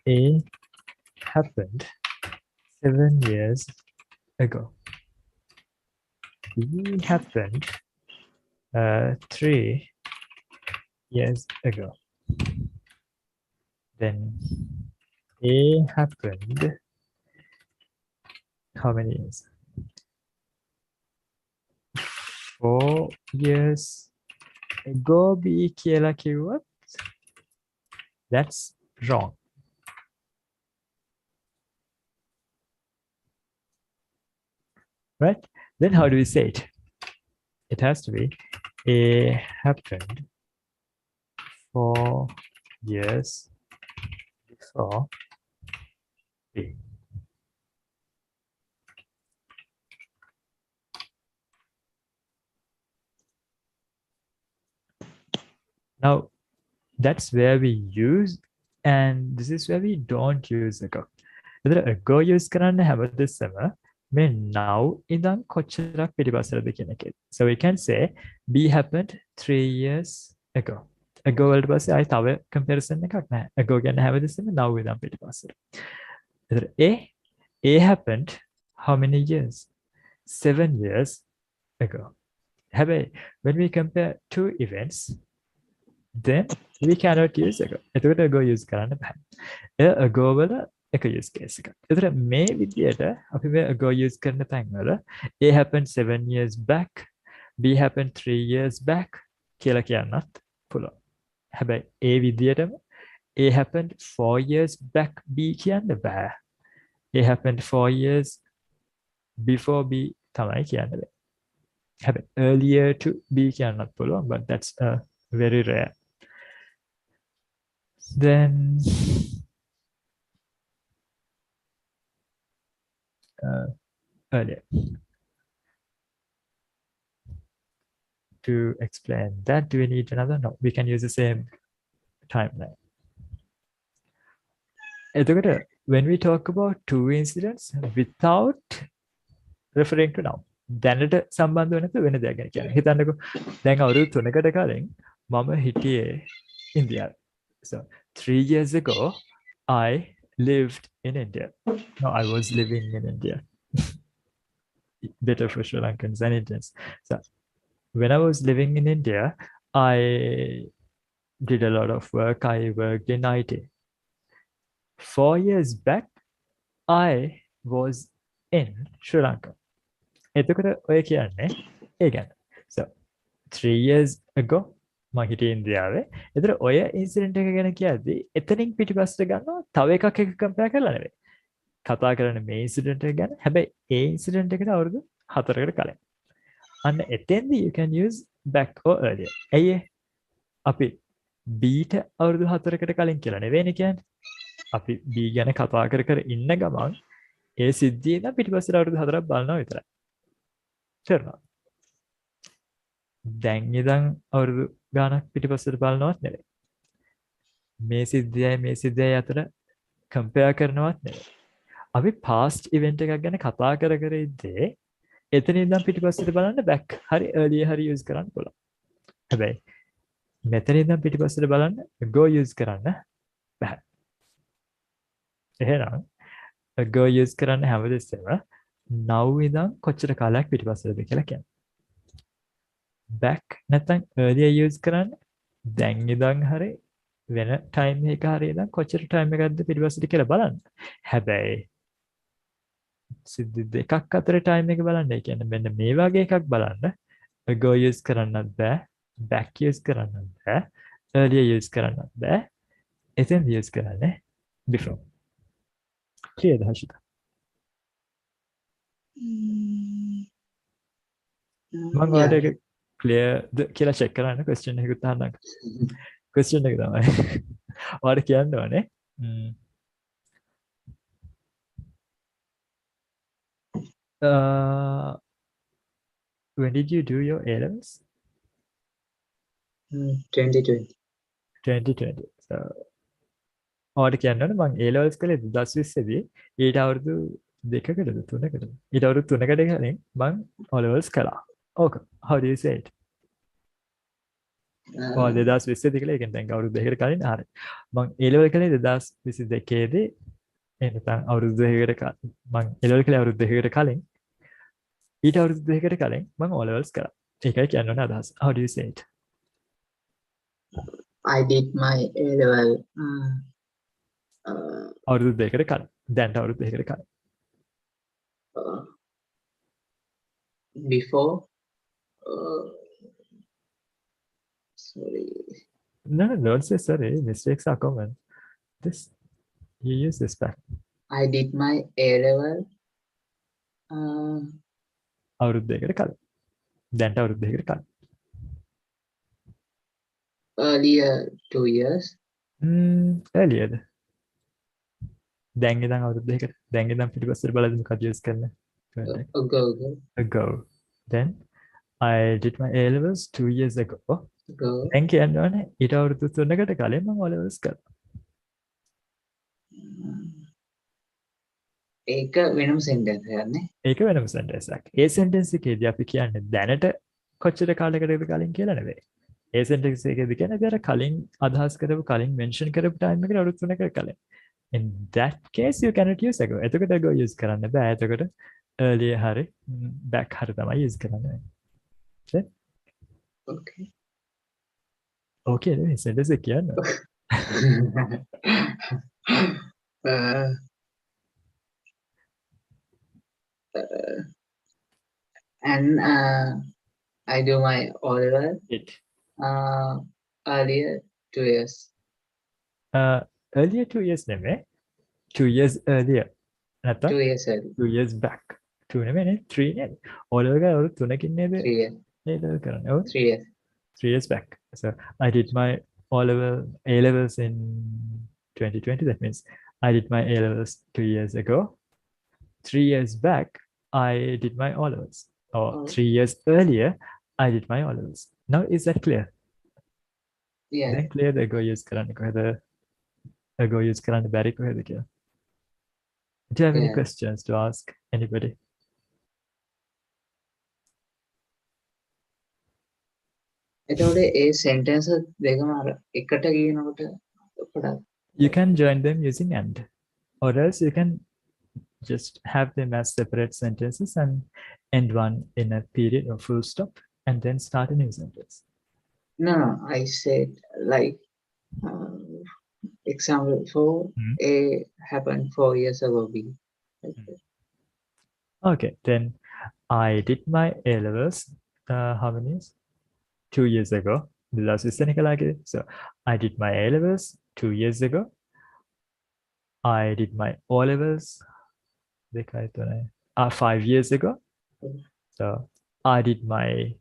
A happened 7 years ago. B happened 3 years ago. Then A happened how many years? 4 years ago B කියලා කිව්වොත් that's wrong. Right? Then how do we say it? It has to be A happened 4 years before B. Now, that's where we use, and this is where we don't use ago. ago use කරන්න හැමතිස්සම මේ now ඉඳන් කොච්චරක් පිටිපස්සටද කියන එකේ. So we can say B happened 3 years ago. Ago වලට පස්සේ ආයි තව comparison එකක් නැහැ. Ago කියන්නේ හැමතිස්සම now ඉඳන් පිටිපස්සට. A happened how many years? 7 years ago. හැබැයි when we compare two events, then we cannot use ago. එතකොට ago use කරන්න බෑ. ඒ ago වල එක use case එකක්. එතකොට මේ විදියට අපි මේ ago use කරන තැන් වල A happened 7 years back, B happened 3 years back කියලා කියන්නත් පුළුවන්. හැබැයි ඒ විදියටම A happened 4 years back B කියන්න බෑ. A happened 4 years before B තමයි කියන්න බෑ. Happen earlier to be cannot pull, but that's very rare. Then earlier. To explain that, do we need another? No, we can use the same timeline. When we talk about two incidents without referring to now, දැනට සම්බන්ධ වෙනක වෙන දෙයක් ගැන කියන්නේ. හිතන්නකෝ දැන් අවුරුදු 3කට කලින් මම හිටියේ ඉන්දියාවේ. So 3 years ago I lived in India. No, I was living in India. Better for Sri Lankans and Indians. So when I was living in India, I did a lot of work. I worked in IT. 4 years back, I was in Sri Lanka. එතකොට ඔය කියන්නේ ඒ ගැන. So 3 years ago මම හිටියේ ඉන්දියාවේ. ඒතර ඔය incident එක ගැන කියද්දි එතනින් පිටිපස්සට ගන්නවා තව එකක් එක කම්පෙයාර් කරලා නෙවෙයි. කතා කරන්නේ මේ ඉන්සිඩන්ට් එක ගැන. හැබැයි ඒ ඉන්සිඩන්ට් එකට අවුරුදු 4කට කලින්. අන්න එතෙන්දී you can use back or earlier. ඇයි අපි B ට අවුරුදු 4කට කලින් කියලා නෙවෙයිනේ කියන්නේ. අපි B ගැන කතා කර කර ඉන්න ගමන් ඒ සිද්ධිය ඉඳන් පිටිපස්සට අවුරුදු 4ක් බලනවා විතරයි. කරනවා. දැන් ඉඳන් අවුරුදු ගානක් පිටිපස්සට බලනවත් නෙවෙයි. මේ සිද්ධියයි අතර කම්පෙයාර් කරනවත් නෙවෙයි. අපි past event එකක් ගැන කතා කර කර ඉද්දී එතන ඉඳන් පිටිපස්සට බලන්න back හරි earlier හරි use කරන්න පුළුවන්. හැබැයි මෙතන ඉඳන් පිටිපස්සට බලන්න go use කරන්න බෑ. එහෙනම් go use කරන්න හැමදෙස්සෙම now ඉඳන් කොච්චර කාලයක් පිටිපස්සටද කියලා කියන්නේ. back නැත්නම් earlier use කරන්න දැන් ඉඳන් හරි වෙන time එක හරි ඉඳන් කොච්චර time එකක්ද පිටිපස්සට කියලා බලන්න. හැබැයි සිද්ධි දෙකක් අතර time එක බලන්න. ඒ කියන්නේ මෙන්න මේ වගේ එකක් බලන්න go use කරන්නත් බෑ, back use කරන්නත් බෑ, earlier use කරන්නත් බෑ. එතෙන් use කරන්නේ before. Clear ද හර්ෂිතා? මම ඔයාලට clear ද කියලා check කරන්න question එකකුත් අහන්න. question එක තමයි. ඔයාලට කියන්න ඕනේ Mm. When did you do your A-levels?
2020.
2020. So, ඔයාට කියන්න ඕනේ මං A levels කළේ 2020 දී. ඊට අවුරුදු 2කටද 3කටද? ඊට අවුරුදු 3කට කලින් මං O levels කළා. ඕක. How do you say it? ඔය 2020 දී කියලා ඒ කියන්නේ දැන් අවුරුදු 2කට කලින් හරි. මං A level කළේ 2022 දී. එනතන් අවුරුදු 2කට මං A level කළේ අවුරුදු 2කට කලින්. ඊට අවුරුදු 2කට කලින් මං O levels කරා. ඒකයි කියන්න ඕනේ අදහස්. How do you say it?
I did my A level.
අවුරුදු 2කට කලින්. දැන්ට අවුරුදු 2කට කලින්.
Before. Sorry.
No, don't say sorry. Mistakes are common. This you use this back.
I did my A level.
අවුරුදු 2කට කලින්. දැන්ට අවුරුදු 2කට කලින්.
Earlier 2 years.
Earlier. දැන් ඉඳන් අවුරුදු 2කට. දැන් ඉඳන් පිටිපස්සට බලද්දි මොකක්ද use කරන්නේ?
Ago.
Ago. Then I did my A levels 2 years ago.
Ago.
දැන් කියන්න ඕනේ ඊට අවුරුදු 3කට කලින් මම O levels කරා.
ඒක වෙනම sentence එකක් නේ.
ඒක වෙනම sentence එකක්. ඒ sentence එකේදී අපි කියන්නේ දැනට කොච්චර කාලයකටද කලින් කියලා නෙවෙයි. ඒ sentence එකේදී කියන්නේ අර කලින් අදහස් කරපු කලින් mention කරපු time එකට අවුරුදු 3කට කලින්. In that case you cannot use ago. එතකොට ago use කරන්න බෑ. එතකොට earlier හරි back හරි තමයි use කරන්න වෙන්නේ.
Okay.
Okay නේ sentence එක කියන්න.
And I do my O level
It.
earlier 2 years.
Earlier 2 years නෙමෙයි. 2 years earlier. නැත්නම්
2 years early.
2 years back. 2 නෙමෙයි 3 නේද? O level එක අවුරුදු 3කින් නේද?
3 years.
A level කරන්නේ. ඔව්.
3 years.
3 years back. So I did my O level A levels in 2020. That means I did my A levels 2 years ago. 3 years back, I did my O levels. Or 3 years earlier, I did my O levels. Now is that clear?
Yeah.
Then clear the ago use කරන්න කොහෙද? Ago use කරන්න බැරි කොහෙද කියලා. Do you have any
Yeah.
questions to ask anybody?
එතකොට ඒ sentence දෙකම අර එකට කියනකොට පොඩක්
You can join them using and. Or else you can just have them as separate sentences and end one in a period or full stop and then start a new sentence.
No, I said like example for A happened 4 years ago. B. Like that.
Okay, then I did my A levels. How many years? 2 years ago. The last is so I did my A levels 2 years ago. I did my O levels 5 years ago. So I did my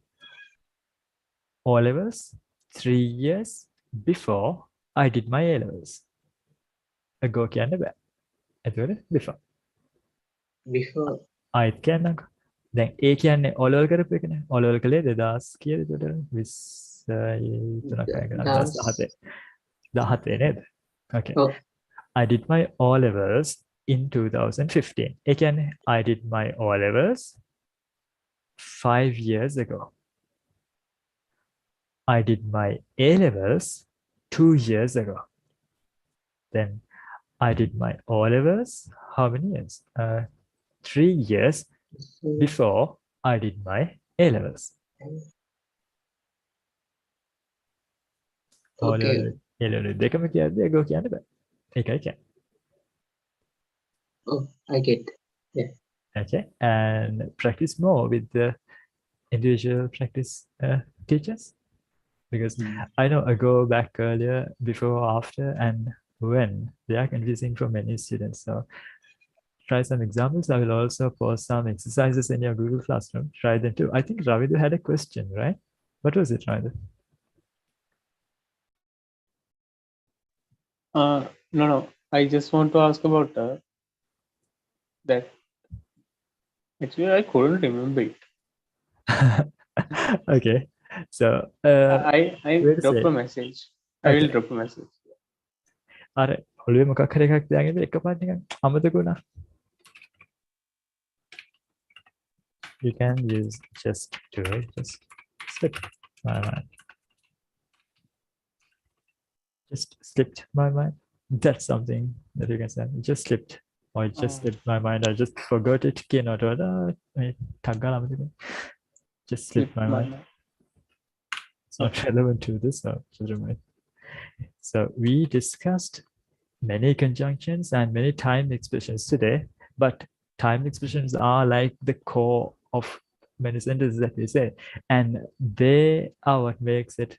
O levels 3 years before I did my A levels. Ago කියන්න බෑ. එතකොට before.
Before
I කියන්නකො. දැන් A කියන්නේ O level කරපු එකනේ. O level කලේ 2000 කීයද එතකොට? 17 නේද? Okay.
Oh.
I did my O levels in 2015. ඒ කියන්නේ I did my O levels 5 years ago. I did my A levels 2 years ago. Then I did my O levels how many years? 3 years before I did my A levels. O
Okay.
level A level දෙකම කියද්දි ago කියන්න බෑ. ඒකයි කියන්නේ.
Oh, I get.
Okay, and practice more with the individual practice teachers because I know ago, back, earlier, before, after, and when they are confusing for many students. So try some examples. I will also post some exercises in your Google Classroom. Try them too. I think Ravidu had a question, right? What was it, Ravidu?
No. I just want to ask about that. Actually, I couldn't remember it.
Okay. So
I
wait a
drop a
sec.
message. I will
Okay.
drop a message.
අර ඔළුවේ මොකක් හරි එකක් දාගෙන එකපාරට නිකන් අමතක වුණා. You can use just do it. Just slip my mind. Just slipped my mind. That's something that you can say. It just slipped. Or it just
Oh.
slipped my mind. I just forgot it. Just slipped my mind. It's not relevant to this, so just remind. So we discussed many conjunctions and many time expressions today, but time expressions are like the core of many sentences that we say, and they are what makes it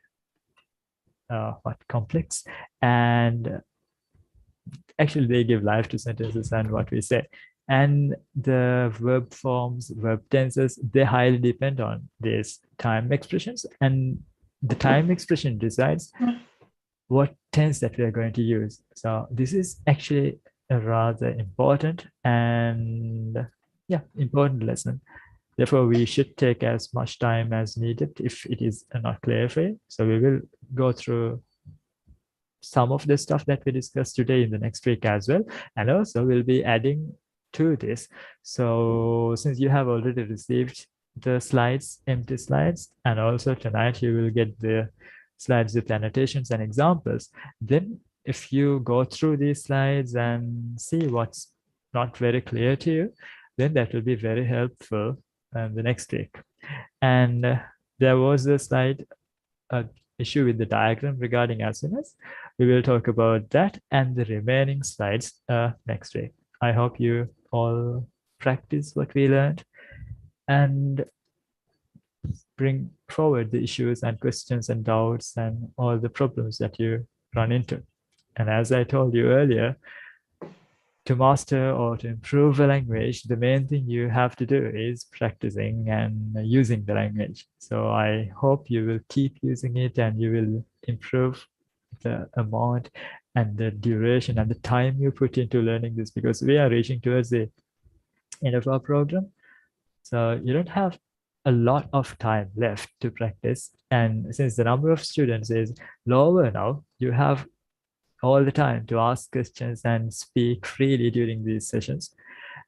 complex, and actually they give life to sentences and what we say. And the verb forms, verb tenses, they highly depend on these time expressions, and the time expression decides what tense that we are going to use. So this is actually a rather important and important lesson. Therefore, we should take as much time as needed if it is not clear for you. So we will go through some of the stuff that we discussed today in the next week as well. And also we'll be adding to this. So since you have already received the slides, empty slides, and also tonight you will get the slides with annotations and examples, then if you go through these slides and see what's not very clear to you, then that will be very helpful the next week. And there was a slide issue with the diagram regarding as soon as we will talk about that and the remaining slides next week. I hope you all practice what we learned and bring forward the issues and questions and doubts and all the problems that you run into. And as I told you earlier, to master or to improve a language, the main thing you have to do is practicing and using the language. So I hope you will keep using it and you will improve the amount and the duration and the time you put into learning this, because we are reaching towards the end of our program. So you don't have a lot of time left to practice. And since the number of students is lower now, you have all the time to ask questions and speak freely during these sessions.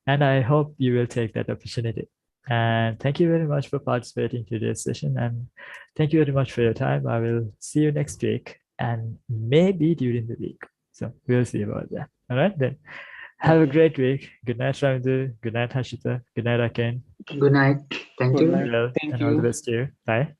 And I hope you will take that opportunity. And thank you very much for participating to this session. And thank you very much for your time. I will see you next week and maybe during the week. So we'll see about that. All right, then. Have a great week. Good night, Ravindu. Good night, Hashita. Good night, Aken.
Good night. Thank
Good
you.
night.
Well,
Thank
and all the
you.
best to you. Bye.